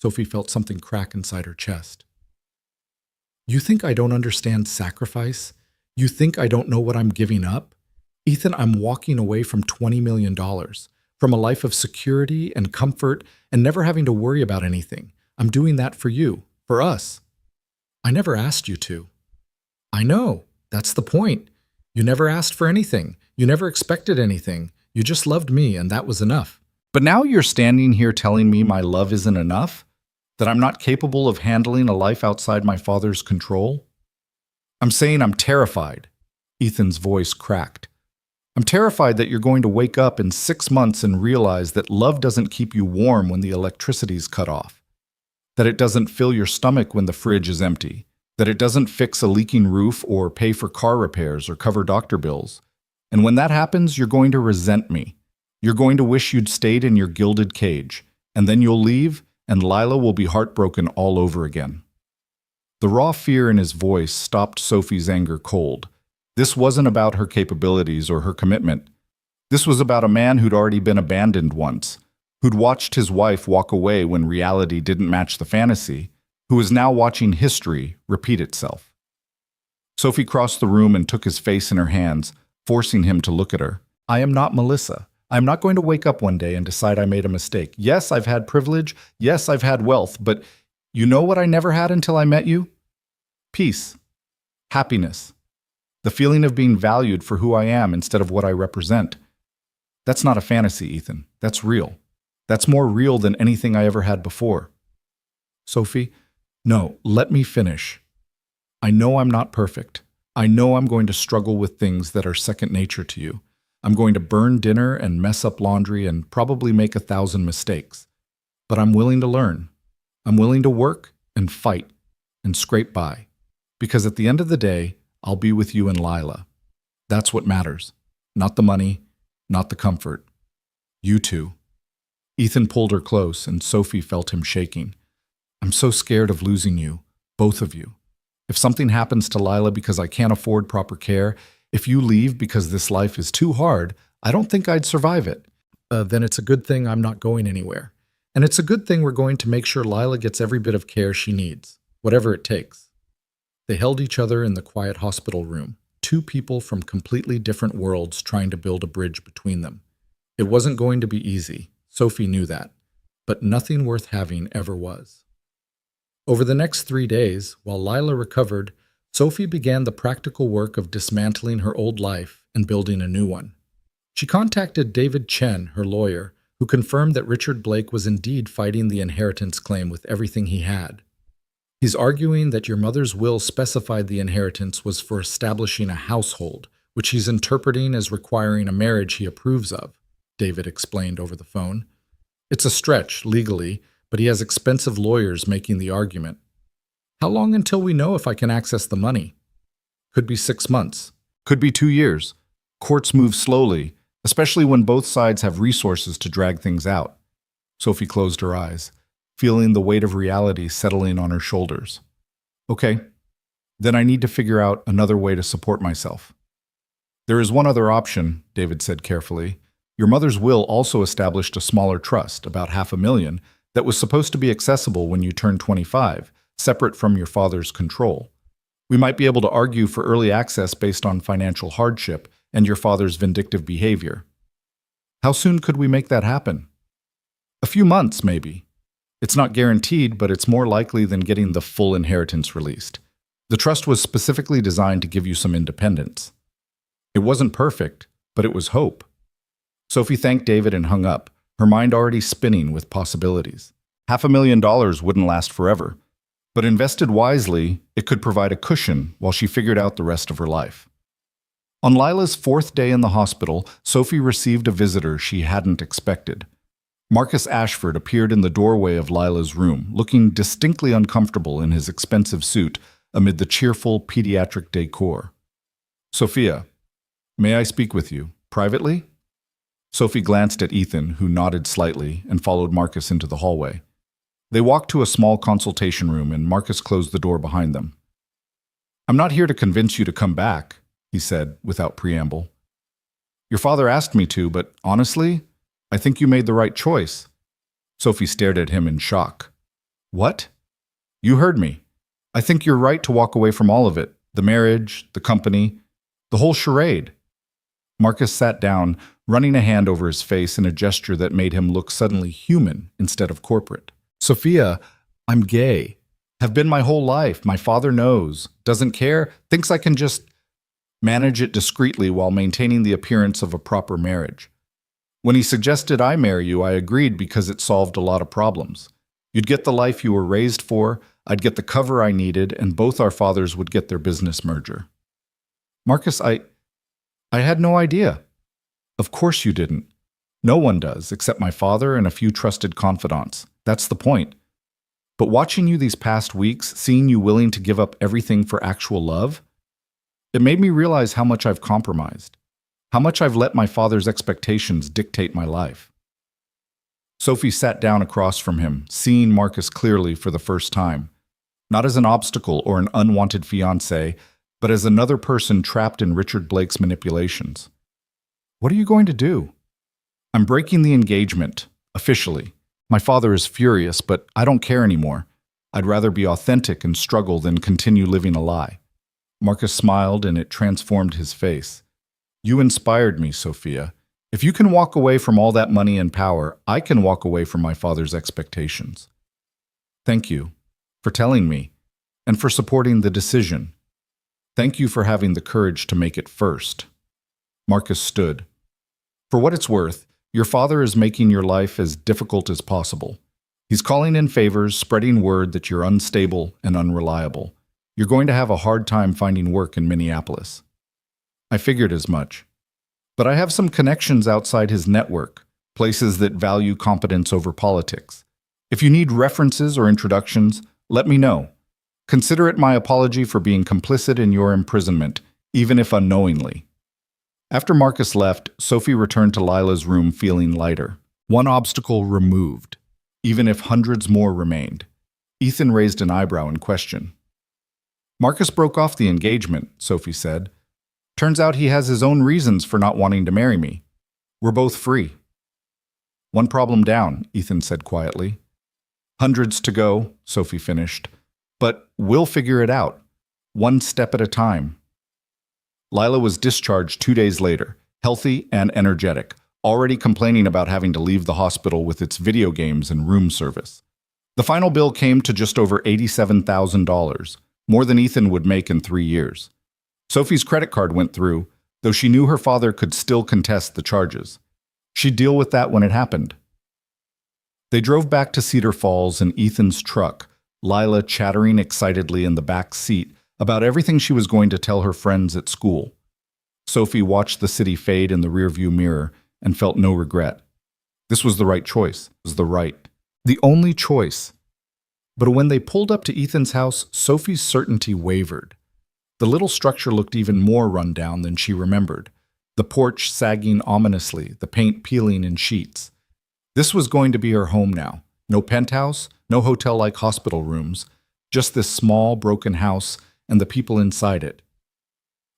Sophie felt something crack inside her chest. You think I don't understand sacrifice? You think I don't know what I'm giving up? Ethan, I'm walking away from $20 million, from a life of security and comfort and never having to worry about anything. I'm doing that for you, for us. I never asked you to. I know, that's the point. You never asked for anything. You never expected anything. You just loved me, and that was enough. But now you're standing here telling me my love isn't enough? That I'm not capable of handling a life outside my father's control? I'm saying I'm terrified. Ethan's voice cracked. I'm terrified that you're going to wake up in 6 months and realize that love doesn't keep you warm when the electricity's cut off. That it doesn't fill your stomach when the fridge is empty. That it doesn't fix a leaking roof or pay for car repairs or cover doctor bills. And when that happens, you're going to resent me. You're going to wish you'd stayed in your gilded cage. And then you'll leave, and Lila will be heartbroken all over again. The raw fear in his voice stopped Sophie's anger cold. This wasn't about her capabilities or her commitment. This was about a man who'd already been abandoned once, who'd watched his wife walk away when reality didn't match the fantasy, who was now watching history repeat itself. Sophie crossed the room and took his face in her hands, forcing him to look at her. I am not Melissa. I'm not going to wake up one day and decide I made a mistake. Yes, I've had privilege. Yes, I've had wealth. But you know what I never had until I met you? Peace. Happiness. The feeling of being valued for who I am instead of what I represent. That's not a fantasy, Ethan. That's real. That's more real than anything I ever had before. Sophie, no, let me finish. I know I'm not perfect. I know I'm going to struggle with things that are second nature to you. I'm going to burn dinner and mess up laundry and probably make 1,000 mistakes. But I'm willing to learn. I'm willing to work and fight and scrape by. Because at the end of the day, I'll be with you and Lila. That's what matters. Not the money, not the comfort. You two. Ethan pulled her close and Sophie felt him shaking. I'm so scared of losing you, both of you. If something happens to Lila because I can't afford proper care, if you leave because this life is too hard, I don't think I'd survive it. Then it's a good thing I'm not going anywhere. And it's a good thing we're going to make sure Lila gets every bit of care she needs, whatever it takes. They held each other in the quiet hospital room, two people from completely different worlds trying to build a bridge between them. It wasn't going to be easy. Sophie knew that. But nothing worth having ever was. Over the next 3 days, while Lila recovered, Sophie began the practical work of dismantling her old life and building a new one. She contacted David Chen, her lawyer, who confirmed that Richard Blake was indeed fighting the inheritance claim with everything he had. He's arguing that your mother's will specified the inheritance was for establishing a household, which he's interpreting as requiring a marriage he approves of, David explained over the phone. It's a stretch, legally, but he has expensive lawyers making the argument. How long until we know if I can access the money? Could be 6 months. Could be 2 years. Courts move slowly, especially when both sides have resources to drag things out. Sophie closed her eyes, feeling the weight of reality settling on her shoulders. Okay, then I need to figure out another way to support myself. There is one other option, David said carefully. Your mother's will also established a smaller trust, about $500,000, that was supposed to be accessible when you turned 25, separate from your father's control. We might be able to argue for early access based on financial hardship and your father's vindictive behavior. How soon could we make that happen? A few months, maybe. It's not guaranteed, but it's more likely than getting the full inheritance released. The trust was specifically designed to give you some independence. It wasn't perfect, but it was hope. Sophie thanked David and hung up, her mind already spinning with possibilities. $500,000 wouldn't last forever, but invested wisely, it could provide a cushion while she figured out the rest of her life. On Lila's 4th day in the hospital, Sophie received a visitor she hadn't expected. Marcus Ashford appeared in the doorway of Lila's room, looking distinctly uncomfortable in his expensive suit amid the cheerful pediatric decor. Sophia, may I speak with you, privately? Sophie glanced at Ethan, who nodded slightly, and followed Marcus into the hallway. They walked to a small consultation room, and Marcus closed the door behind them. I'm not here to convince you to come back, he said, without preamble. Your father asked me to, but honestly, I think you made the right choice. Sophie stared at him in shock. What? You heard me. I think you're right to walk away from all of it, the marriage, the company, the whole charade. Marcus sat down, running a hand over his face in a gesture that made him look suddenly human instead of corporate. Sophia, I'm gay. Have been my whole life. My father knows, doesn't care, thinks I can just manage it discreetly while maintaining the appearance of a proper marriage. When he suggested I marry you, I agreed because it solved a lot of problems. You'd get the life you were raised for, I'd get the cover I needed, and both our fathers would get their business merger. Marcus, I had no idea. Of course you didn't. No one does, except my father and a few trusted confidants. That's the point. But watching you these past weeks, seeing you willing to give up everything for actual love, it made me realize how much I've compromised, how much I've let my father's expectations dictate my life. Sophie sat down across from him, seeing Marcus clearly for the first time, not as an obstacle or an unwanted fiancé, but as another person trapped in Richard Blake's manipulations. What are you going to do? I'm breaking the engagement, officially. My father is furious, but I don't care anymore. I'd rather be authentic and struggle than continue living a lie. Marcus smiled, and it transformed his face. You inspired me, Sophia. If you can walk away from all that money and power, I can walk away from my father's expectations. Thank you for telling me and for supporting the decision. Thank you for having the courage to make it first. Marcus stood. For what it's worth, your father is making your life as difficult as possible. He's calling in favors, spreading word that you're unstable and unreliable. You're going to have a hard time finding work in Minneapolis. I figured as much. But I have some connections outside his network, places that value competence over politics. If you need references or introductions, let me know. Consider it my apology for being complicit in your imprisonment, even if unknowingly. After Marcus left, Sophie returned to Lila's room feeling lighter. One obstacle removed, even if hundreds more remained. Ethan raised an eyebrow in question. Marcus broke off the engagement, Sophie said. Turns out he has his own reasons for not wanting to marry me. We're both free. One problem down, Ethan said quietly. Hundreds to go, Sophie finished. But we'll figure it out, one step at a time. Lila was discharged 2 days later, healthy and energetic, already complaining about having to leave the hospital with its video games and room service. The final bill came to just over $87,000, more than Ethan would make in 3 years. Sophie's credit card went through, though she knew her father could still contest the charges. She'd deal with that when it happened. They drove back to Cedar Falls in Ethan's truck, Lila chattering excitedly in the back seat about everything she was going to tell her friends at school. Sophie watched the city fade in the rearview mirror and felt no regret. This was the right choice. It was the only choice. But when they pulled up to Ethan's house, Sophie's certainty wavered. The little structure looked even more run down than she remembered. The porch sagging ominously, the paint peeling in sheets. This was going to be her home now. No penthouse, no hotel-like hospital rooms, just this small, broken house and the people inside it.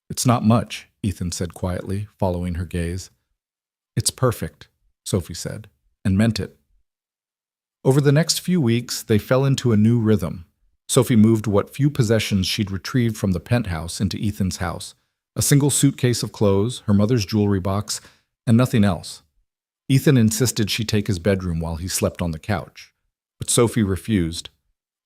"It's not much," Ethan said quietly, following her gaze. "It's perfect," Sophie said, and meant it. Over the next few weeks, they fell into a new rhythm. Sophie moved what few possessions she'd retrieved from the penthouse into Ethan's house. A single suitcase of clothes, her mother's jewelry box, and nothing else. Ethan insisted she take his bedroom while he slept on the couch, but Sophie refused.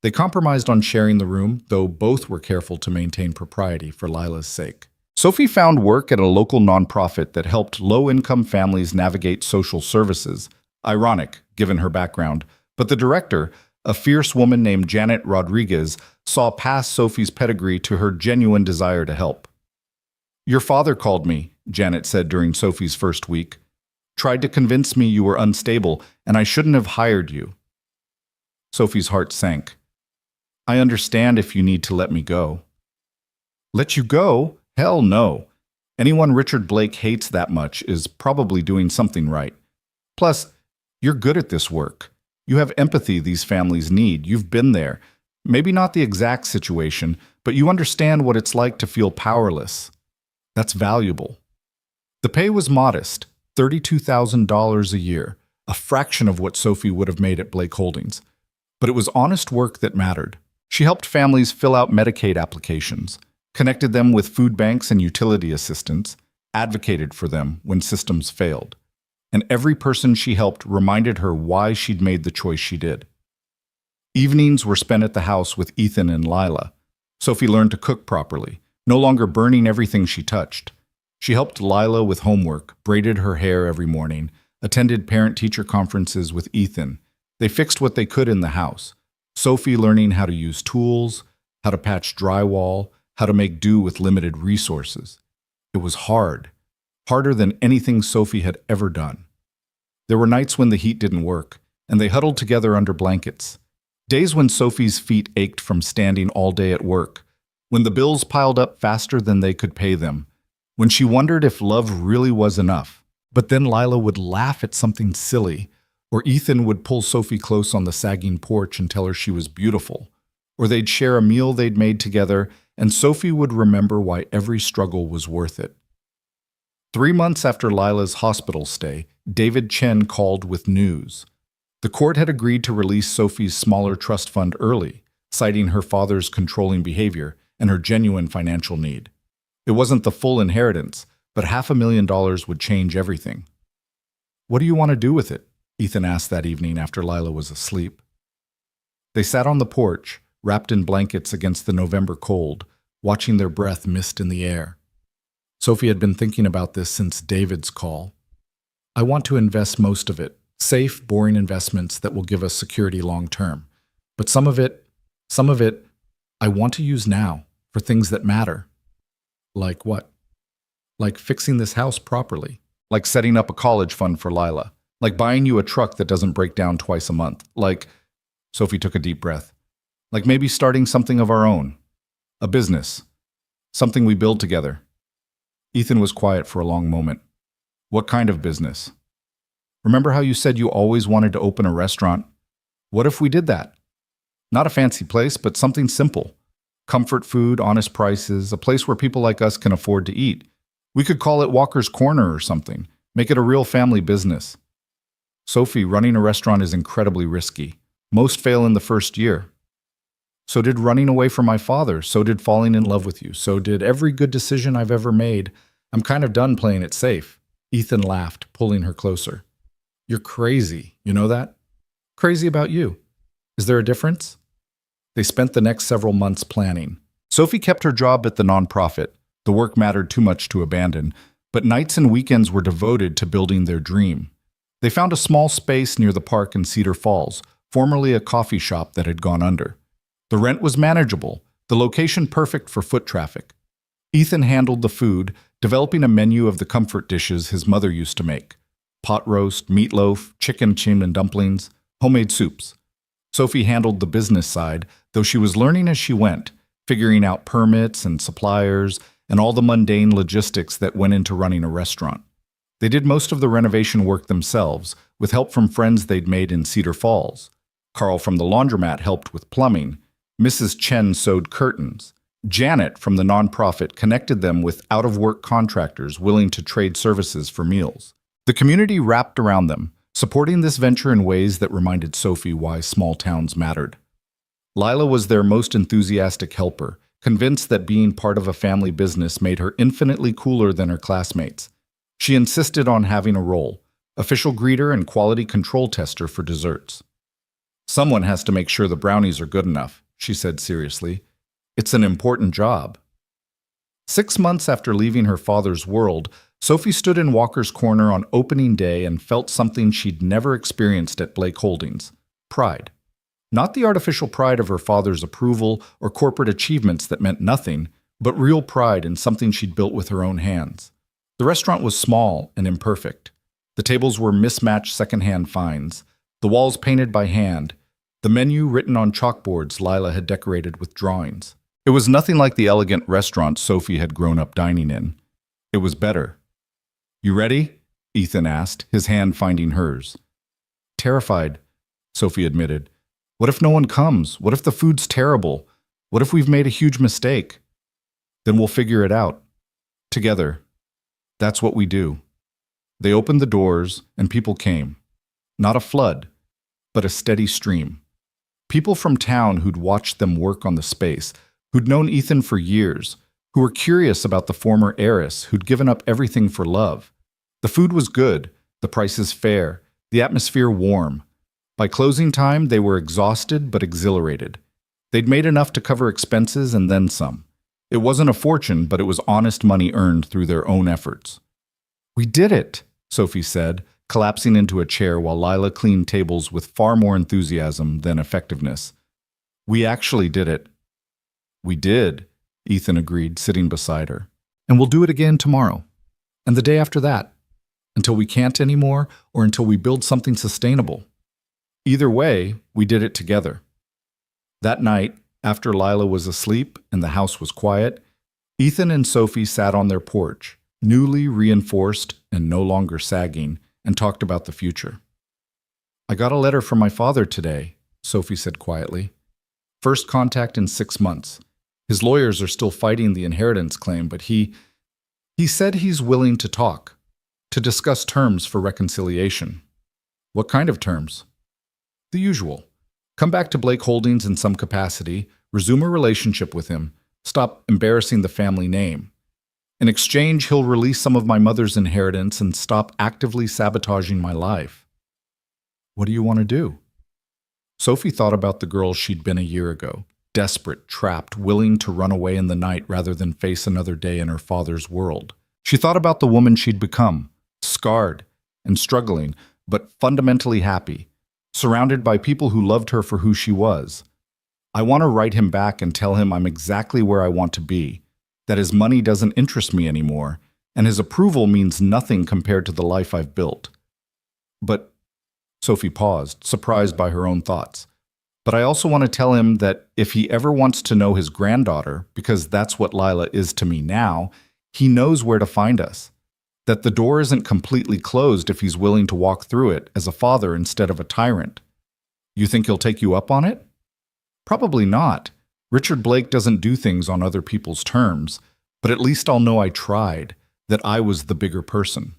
They compromised on sharing the room, though both were careful to maintain propriety for Lila's sake. Sophie found work at a local nonprofit that helped low-income families navigate social services. Ironic, given her background, but the director, a fierce woman named Janet Rodriguez, saw past Sophie's pedigree to her genuine desire to help. "Your father called me," Janet said during Sophie's first week. "Tried to convince me you were unstable and I shouldn't have hired you." Sophie's heart sank. "I understand if you need to let me go." "Let you go? Hell no. Anyone Richard Blake hates that much is probably doing something right. Plus, you're good at this work. You have empathy these families need. You've been there. Maybe not the exact situation, but you understand what it's like to feel powerless. That's valuable." The pay was modest, $32,000 a year, a fraction of what Sophie would have made at Blake Holdings. But it was honest work that mattered. She helped families fill out Medicaid applications, connected them with food banks and utility assistance, advocated for them when systems failed. And every person she helped reminded her why she'd made the choice she did. Evenings were spent at the house with Ethan and Lila. Sophie learned to cook properly, no longer burning everything she touched. She helped Lila with homework, braided her hair every morning, attended parent-teacher conferences with Ethan. They fixed what they could in the house. Sophie learning how to use tools, how to patch drywall, how to make do with limited resources. It was hard. Harder than anything Sophie had ever done. There were nights when the heat didn't work, and they huddled together under blankets. Days when Sophie's feet ached from standing all day at work, when the bills piled up faster than they could pay them, when she wondered if love really was enough. But then Lila would laugh at something silly, or Ethan would pull Sophie close on the sagging porch and tell her she was beautiful, or they'd share a meal they'd made together, and Sophie would remember why every struggle was worth it. 3 months after Lila's hospital stay, David Chen called with news. The court had agreed to release Sophie's smaller trust fund early, citing her father's controlling behavior and her genuine financial need. It wasn't the full inheritance, but $500,000 would change everything. "What do you want to do with it?" Ethan asked that evening after Lila was asleep. They sat on the porch, wrapped in blankets against the November cold, watching their breath mist in the air. Sophie had been thinking about this since David's call. "I want to invest most of it, safe, boring investments that will give us security long term. But some of it, I want to use now for things that matter." "Like what?" "Like fixing this house properly. Like setting up a college fund for Lila. Like buying you a truck that doesn't break down twice a month. Like," Sophie took a deep breath, "like maybe starting something of our own. A business. Something we build together." Ethan was quiet for a long moment. "What kind of business?" "Remember how you said you always wanted to open a restaurant? What if we did that? Not a fancy place, but something simple. Comfort food, honest prices, a place where people like us can afford to eat. We could call it Walker's Corner or something. Make it a real family business." "Sophie, running a restaurant is incredibly risky. Most fail in the first year. So did running away from my father. So did falling in love with you. So did every good decision I've ever made. I'm kind of done playing it safe." Ethan laughed, pulling her closer. "You're crazy, you know that? Crazy about you. Is there a difference?" They spent the next several months planning. Sophie kept her job at the nonprofit. The work mattered too much to abandon, but nights and weekends were devoted to building their dream. They found a small space near the park in Cedar Falls, formerly a coffee shop that had gone under. The rent was manageable, the location perfect for foot traffic. Ethan handled the food, developing a menu of the comfort dishes his mother used to make: pot roast, meatloaf, chicken chin and dumplings, homemade soups. Sophie handled the business side, though she was learning as she went, figuring out permits and suppliers and all the mundane logistics that went into running a restaurant. They did most of the renovation work themselves, with help from friends they'd made in Cedar Falls. Carl from the laundromat helped with plumbing. Mrs. Chen sewed curtains. Janet from the nonprofit connected them with out-of-work contractors willing to trade services for meals. The community wrapped around them, supporting this venture in ways that reminded Sophie why small towns mattered. Lila was their most enthusiastic helper, convinced that being part of a family business made her infinitely cooler than her classmates. She insisted on having a role: official greeter and quality control tester for desserts. "Someone has to make sure the brownies are good enough," she said seriously. "It's an important job." 6 months after leaving her father's world, Sophie stood in Walker's Corner on opening day and felt something she'd never experienced at Blake Holdings: pride. Not the artificial pride of her father's approval or corporate achievements that meant nothing, but real pride in something she'd built with her own hands. The restaurant was small and imperfect. The tables were mismatched secondhand finds, the walls painted by hand, the menu written on chalkboards Lila had decorated with drawings. It was nothing like the elegant restaurant Sophie had grown up dining in. It was better. "You ready?" Ethan asked, his hand finding hers. "Terrified," Sophie admitted. "What if no one comes? What if the food's terrible? What if we've made a huge mistake?" "Then we'll figure it out. Together. That's what we do." They opened the doors, and people came. Not a flood, but a steady stream. People from town who'd watched them work on the space, who'd known Ethan for years, who were curious about the former heiress who'd given up everything for love. The food was good, the prices fair, the atmosphere warm. By closing time, they were exhausted but exhilarated. They'd made enough to cover expenses and then some. It wasn't a fortune, but it was honest money earned through their own efforts. "We did it," Sophie said, collapsing into a chair while Lila cleaned tables with far more enthusiasm than effectiveness. "We actually did it." "We did," Ethan agreed, sitting beside her. "And we'll do it again tomorrow. And the day after that. Until we can't anymore, or until we build something sustainable. Either way, we did it together." That night, after Lila was asleep and the house was quiet, Ethan and Sophie sat on their porch, newly reinforced and no longer sagging, and talked about the future. "I got a letter from my father today," Sophie said quietly. "First contact in 6 months. His lawyers are still fighting the inheritance claim, but he said he's willing to talk, to discuss terms for reconciliation." "What kind of terms?" "The usual. Come back to Blake Holdings in some capacity, resume a relationship with him, stop embarrassing the family name. In exchange, he'll release some of my mother's inheritance and stop actively sabotaging my life." "What do you want to do?" Sophie thought about the girl she'd been a year ago, desperate, trapped, willing to run away in the night rather than face another day in her father's world. She thought about the woman she'd become, scarred and struggling, but fundamentally happy, surrounded by people who loved her for who she was. "I want to write him back and tell him I'm exactly where I want to be, that his money doesn't interest me anymore, and his approval means nothing compared to the life I've built." "But," Sophie paused, surprised by her own thoughts, "but I also want to tell him that if he ever wants to know his granddaughter, because that's what Lila is to me now, he knows where to find us. That the door isn't completely closed if he's willing to walk through it as a father instead of a tyrant." "You think he'll take you up on it?" "Probably not. Richard Blake doesn't do things on other people's terms, but at least I'll know I tried, that I was the bigger person."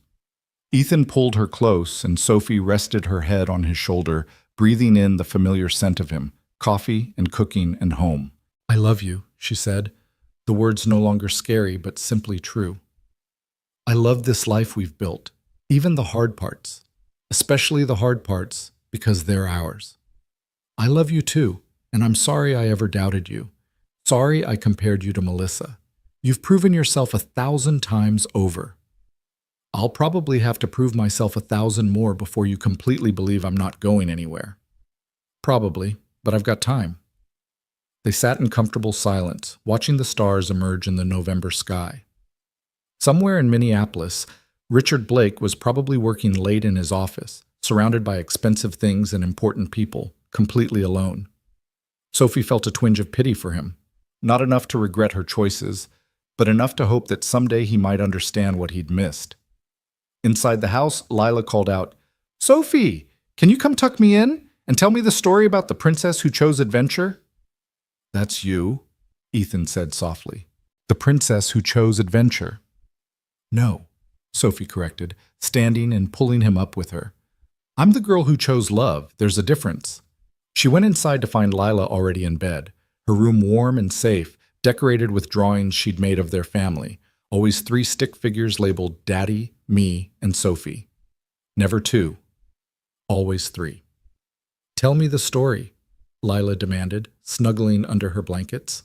Ethan pulled her close, and Sophie rested her head on his shoulder, breathing in the familiar scent of him, coffee and cooking and home. "I love you," she said, the words no longer scary but simply true. "I love this life we've built, even the hard parts, especially the hard parts because they're ours. I love you too, and I'm sorry I ever doubted you. Sorry I compared you to Melissa. You've proven yourself 1,000 times over. I'll probably have to prove myself 1,000 more before you completely believe I'm not going anywhere. Probably, but I've got time." They sat in comfortable silence, watching the stars emerge in the November sky. Somewhere in Minneapolis, Richard Blake was probably working late in his office, surrounded by expensive things and important people, completely alone. Sophie felt a twinge of pity for him, not enough to regret her choices, but enough to hope that someday he might understand what he'd missed. Inside the house, Lila called out, "Sophie, can you come tuck me in and tell me the story about the princess who chose adventure?" "That's you," Ethan said softly. "The princess who chose adventure." "No," Sophie corrected, standing and pulling him up with her. "I'm the girl who chose love. There's a difference." She went inside to find Lila already in bed, her room warm and safe, decorated with drawings she'd made of their family, always 3 stick figures labeled Daddy, me, and Sophie. Never 2. Always 3. "Tell me the story," Lila demanded, snuggling under her blankets.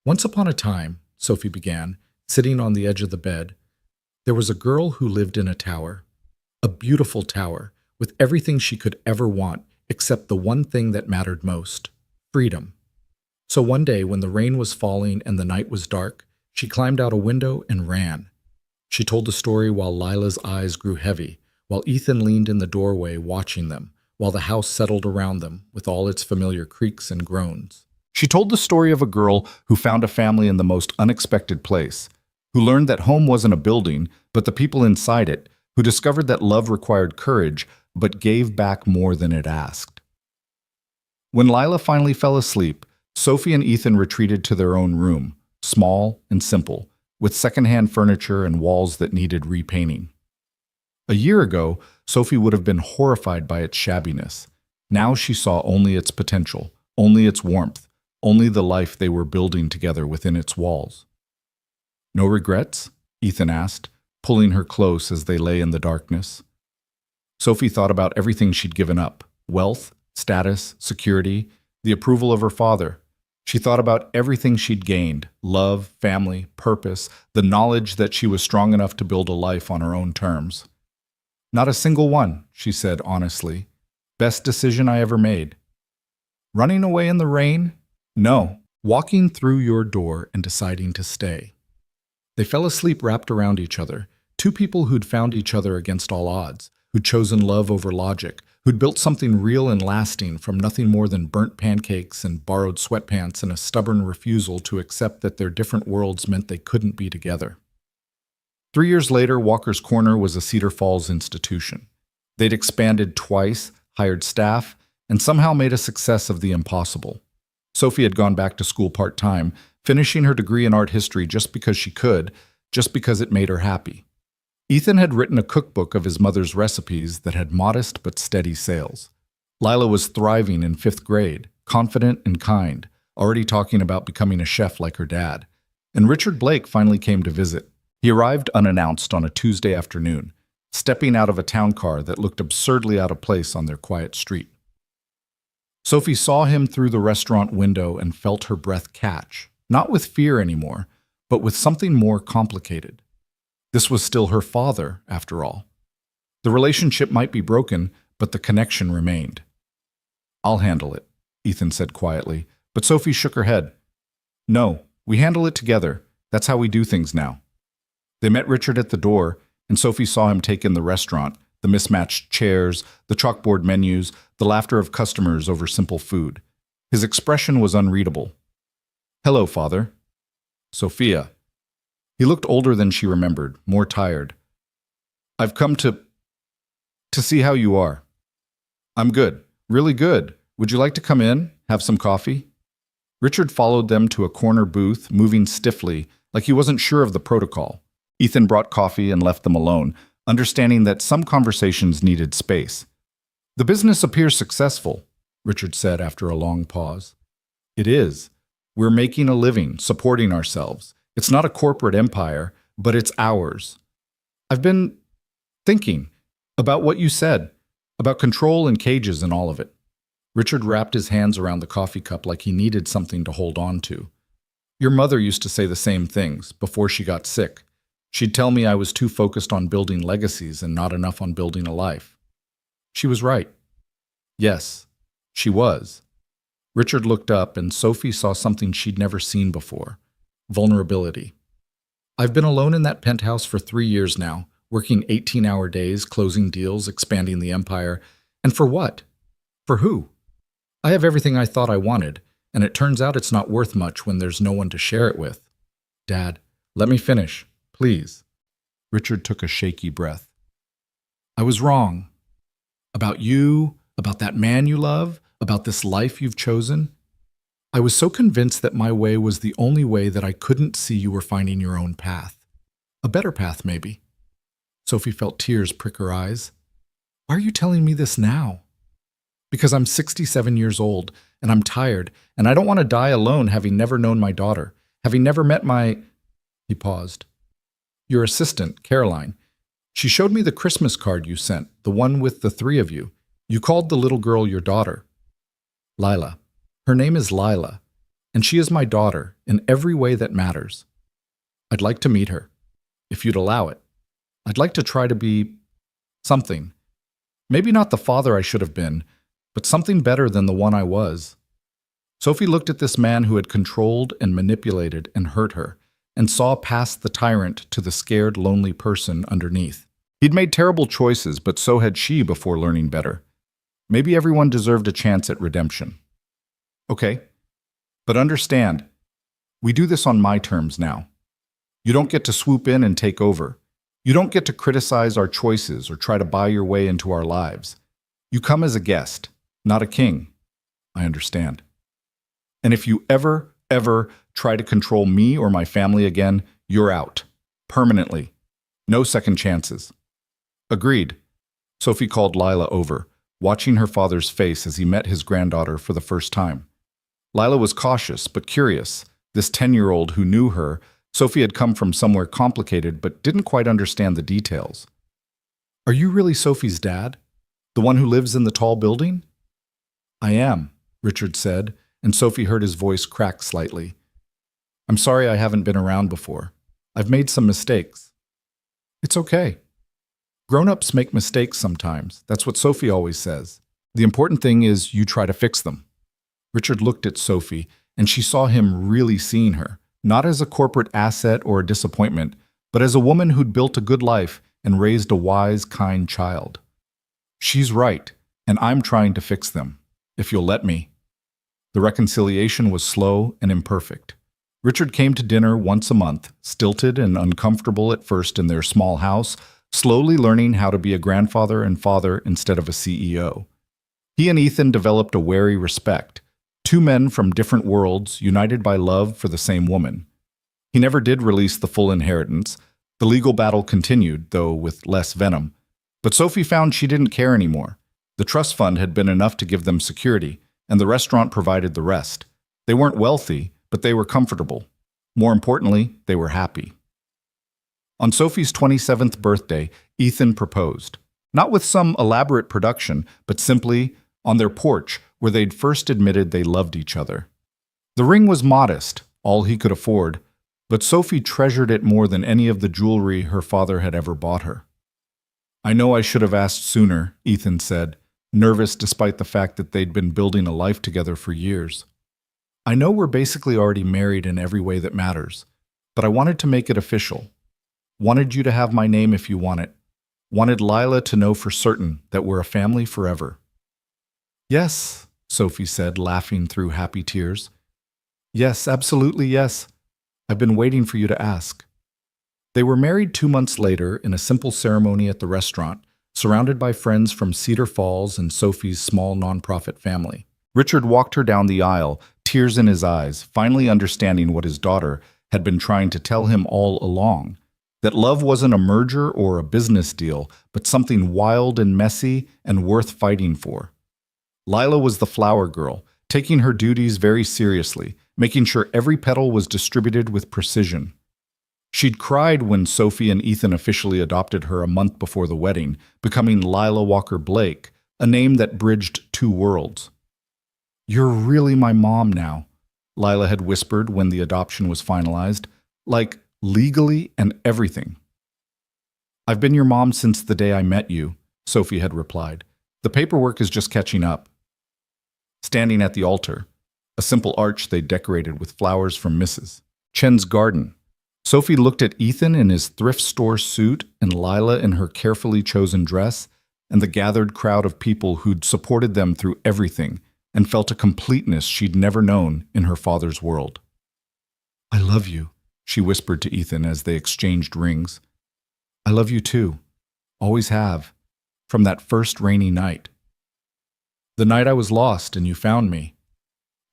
"Once upon a time," Sophie began, sitting on the edge of the bed, "there was a girl who lived in a tower. A beautiful tower, with everything she could ever want, except the one thing that mattered most: freedom. So one day, when the rain was falling and the night was dark, she climbed out a window and ran." She told the story while Lila's eyes grew heavy, while Ethan leaned in the doorway watching them, while the house settled around them with all its familiar creaks and groans. She told the story of a girl who found a family in the most unexpected place, who learned that home wasn't a building, but the people inside it, who discovered that love required courage, but gave back more than it asked. When Lila finally fell asleep, Sophie and Ethan retreated to their own room, small and simple, with secondhand furniture and walls that needed repainting. A year ago, Sophie would have been horrified by its shabbiness. Now she saw only its potential, only its warmth, only the life they were building together within its walls. "No regrets?" Ethan asked, pulling her close as they lay in the darkness. Sophie thought about everything she'd given up: wealth, status, security, the approval of her father. She thought about everything she'd gained: love, family, purpose, the knowledge that she was strong enough to build a life on her own terms. "Not a single one," she said honestly. "Best decision I ever made." "Running away in the rain?" "No. Walking through your door and deciding to stay." They fell asleep wrapped around each other, 2 people who'd found each other against all odds, who'd chosen love over logic, who'd built something real and lasting from nothing more than burnt pancakes and borrowed sweatpants and a stubborn refusal to accept that their different worlds meant they couldn't be together. 3 years later, Walker's Corner was a Cedar Falls institution. They'd expanded twice, hired staff, and somehow made a success of the impossible. Sophie had gone back to school part-time, finishing her degree in art history just because she could, just because it made her happy. Ethan had written a cookbook of his mother's recipes that had modest but steady sales. Lila was thriving in 5th grade, confident and kind, already talking about becoming a chef like her dad. And Richard Blake finally came to visit. He arrived unannounced on a Tuesday afternoon, stepping out of a town car that looked absurdly out of place on their quiet street. Sophie saw him through the restaurant window and felt her breath catch, not with fear anymore, but with something more complicated. This was still her father, after all. The relationship might be broken, but the connection remained. "I'll handle it," Ethan said quietly, but Sophie shook her head. "No, we handle it together. That's how we do things now." They met Richard at the door, and Sophie saw him take in the restaurant, the mismatched chairs, the chalkboard menus, the laughter of customers over simple food. His expression was unreadable. "Hello, Father." "Sophia." He looked older than she remembered, more tired. "I've come to see how you are." "I'm good, really good. Would you like to come in, have some coffee?" Richard followed them to a corner booth, moving stiffly, like he wasn't sure of the protocol. Ethan brought coffee and left them alone, understanding that some conversations needed space. "The business appears successful," Richard said after a long pause. "It is. We're making a living, supporting ourselves. It's not a corporate empire, but it's ours. I've been thinking about what you said, about control and cages and all of it." Richard wrapped his hands around the coffee cup like he needed something to hold on to. "Your mother used to say the same things before she got sick. She'd tell me I was too focused on building legacies and not enough on building a life. She was right. Yes, she was. Richard looked up, and Sophie saw something she'd never seen before: vulnerability. I've been alone in that penthouse for 3 years now, working 18-hour days, closing deals, expanding the empire. And for what? For who? I have everything I thought I wanted, and it turns out it's not worth much when there's no one to share it with. Dad, let me finish, please. Richard took a shaky breath. I was wrong. About you, about that man you love, about this life you've chosen. I was so convinced that my way was the only way that I couldn't see you were finding your own path. A better path, maybe. Sophie felt tears prick her eyes. Why are you telling me this now? Because I'm 67 years old, and I'm tired, and I don't want to die alone having never known my daughter, having never met my... He paused. Your assistant, Caroline. She showed me the Christmas card you sent, the one with the 3 of you. You called the little girl your daughter. Lila. Her name is Lila, and she is my daughter in every way that matters. I'd like to meet her, if you'd allow it. I'd like to try to be something. Maybe not the father I should have been, but something better than the one I was. Sophie looked at this man who had controlled and manipulated and hurt her, and saw past the tyrant to the scared, lonely person underneath. He'd made terrible choices, but so had she before learning better. Maybe everyone deserved a chance at redemption. Okay, but understand, we do this on my terms now. You don't get to swoop in and take over. You don't get to criticize our choices or try to buy your way into our lives. You come as a guest, not a king. I understand. And if you ever try to control me or my family again, you're out. Permanently. No second chances. Agreed. Sophie called Lila over, watching her father's face as he met his granddaughter for the first time. Lila was cautious but curious. This 10-year-old who knew her, Sophie had come from somewhere complicated but didn't quite understand the details. Are you really Sophie's dad? The one who lives in the tall building? I am, Richard said, and Sophie heard his voice crack slightly. I'm sorry I haven't been around before. I've made some mistakes. It's okay. Grown-ups make mistakes sometimes. That's what Sophie always says. The important thing is you try to fix them. Richard looked at Sophie, and she saw him really seeing her, not as a corporate asset or a disappointment, but as a woman who'd built a good life and raised a wise, kind child. She's right, and I'm trying to fix them, if you'll let me. The reconciliation was slow and imperfect. Richard came to dinner once a month, stilted and uncomfortable at first in their small house, slowly learning how to be a grandfather and father instead of a CEO. He and Ethan developed a wary respect, 2 men from different worlds united by love for the same woman. He never did release the full inheritance. The legal battle continued, though with less venom. But Sophie found she didn't care anymore. The trust fund had been enough to give them security, and the restaurant provided the rest. They weren't wealthy, but they were comfortable. More importantly, they were happy. On Sophie's 27th birthday, Ethan proposed. Not with some elaborate production, but simply on their porch, where they'd first admitted they loved each other. The ring was modest, all he could afford, but Sophie treasured it more than any of the jewelry her father had ever bought her. I know I should have asked sooner, Ethan said, nervous despite the fact that they'd been building a life together for years. I know we're basically already married in every way that matters, but I wanted to make it official. Wanted you to have my name if you want it. Wanted Lila to know for certain that we're a family forever. Yes, Sophie said, laughing through happy tears. Yes, absolutely yes. I've been waiting for you to ask. They were married 2 months later in a simple ceremony at the restaurant, surrounded by friends from Cedar Falls and Sophie's small nonprofit family. Richard walked her down the aisle, tears in his eyes, finally understanding what his daughter had been trying to tell him all along, that love wasn't a merger or a business deal, but something wild and messy and worth fighting for. Lila was the flower girl, taking her duties very seriously, making sure every petal was distributed with precision. She'd cried when Sophie and Ethan officially adopted her a month before the wedding, becoming Lila Walker Blake, a name that bridged 2 worlds. You're really my mom now, Lila had whispered when the adoption was finalized, like legally and everything. I've been your mom since the day I met you, Sophie had replied. The paperwork is just catching up. Standing at the altar, a simple arch they decorated with flowers from Mrs. Chen's garden. Sophie looked at Ethan in his thrift store suit and Lila in her carefully chosen dress, and the gathered crowd of people who'd supported them through everything, and felt a completeness she'd never known in her father's world. "I love you," she whispered to Ethan as they exchanged rings. "I love you too. Always have. From that first rainy night. The night I was lost and you found me."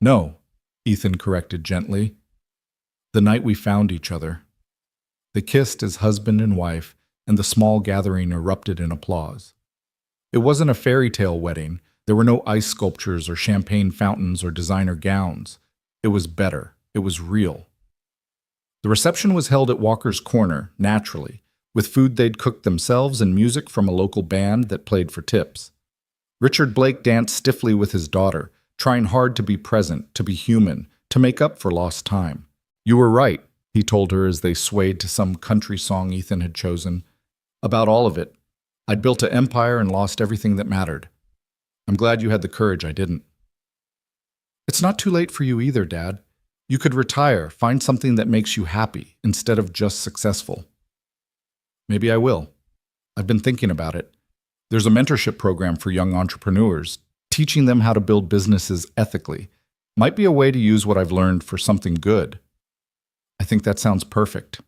"No," Ethan corrected gently. "The night we found each other." They kissed as husband and wife, and the small gathering erupted in applause. It wasn't a fairy tale wedding. There were no ice sculptures or champagne fountains or designer gowns. It was better. It was real. The reception was held at Walker's Corner, naturally, with food they'd cooked themselves and music from a local band that played for tips. Richard Blake danced stiffly with his daughter, trying hard to be present, to be human, to make up for lost time. "You were right," he told her as they swayed to some country song Ethan had chosen. "About all of it. I'd built an empire and lost everything that mattered. I'm glad you had the courage I didn't." "It's not too late for you either, Dad. You could retire, find something that makes you happy, instead of just successful." "Maybe I will. I've been thinking about it. There's a mentorship program for young entrepreneurs, teaching them how to build businesses ethically. Might be a way to use what I've learned for something good." "I think that sounds perfect."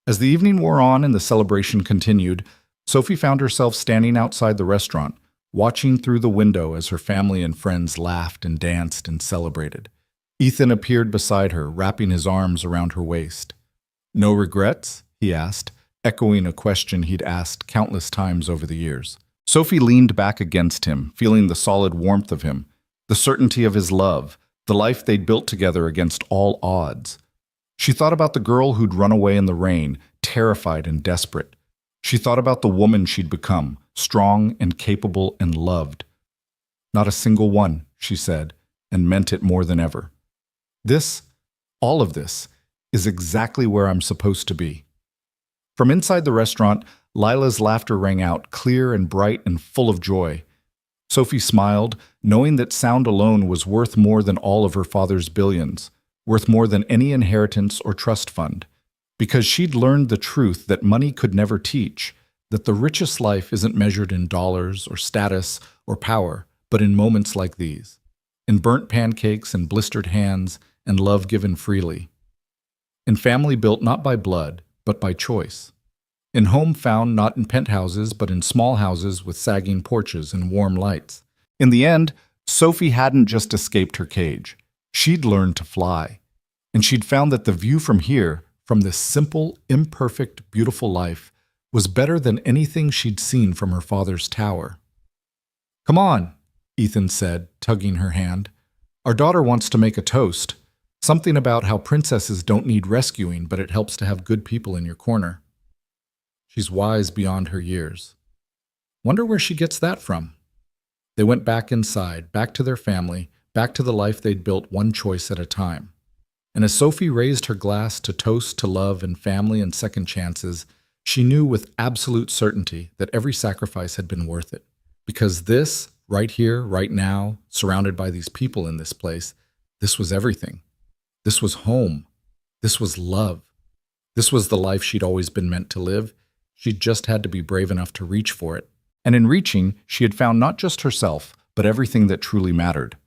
As the evening wore on and the celebration continued, Sophie found herself standing outside the restaurant, watching through the window as her family and friends laughed and danced and celebrated. Ethan appeared beside her, wrapping his arms around her waist. "No regrets?" he asked, echoing a question he'd asked countless times over the years. Sophie leaned back against him, feeling the solid warmth of him, the certainty of his love, the life they'd built together against all odds. She thought about the girl who'd run away in the rain, terrified and desperate. She thought about the woman she'd become, strong and capable and loved. "Not a single one," she said, and meant it more than ever. "This, all of this, is exactly where I'm supposed to be." From inside the restaurant, Lila's laughter rang out, clear and bright and full of joy. Sophie smiled, knowing that sound alone was worth more than all of her father's billions, worth more than any inheritance or trust fund, because she'd learned the truth that money could never teach, that the richest life isn't measured in dollars or status or power, but in moments like these, in burnt pancakes and blistered hands and love given freely, in family built not by blood, but by choice, in home found not in penthouses, but in small houses with sagging porches and warm lights. In the end, Sophie hadn't just escaped her cage. She'd learned to fly, and she'd found that the view from here, from this simple, imperfect, beautiful life, was better than anything she'd seen from her father's tower. "Come on," Ethan said, tugging her hand. "Our daughter wants to make a toast. Something about how princesses don't need rescuing, but it helps to have good people in your corner. She's wise beyond her years. Wonder where she gets that from." They went back inside, back to their family, back to the life they'd built one choice at a time. And as Sophie raised her glass to toast to love and family and second chances, she knew with absolute certainty that every sacrifice had been worth it. Because this, right here, right now, surrounded by these people in this place, this was everything. This was home. This was love. This was the life she'd always been meant to live. She'd just had to be brave enough to reach for it. And in reaching, she had found not just herself, but everything that truly mattered.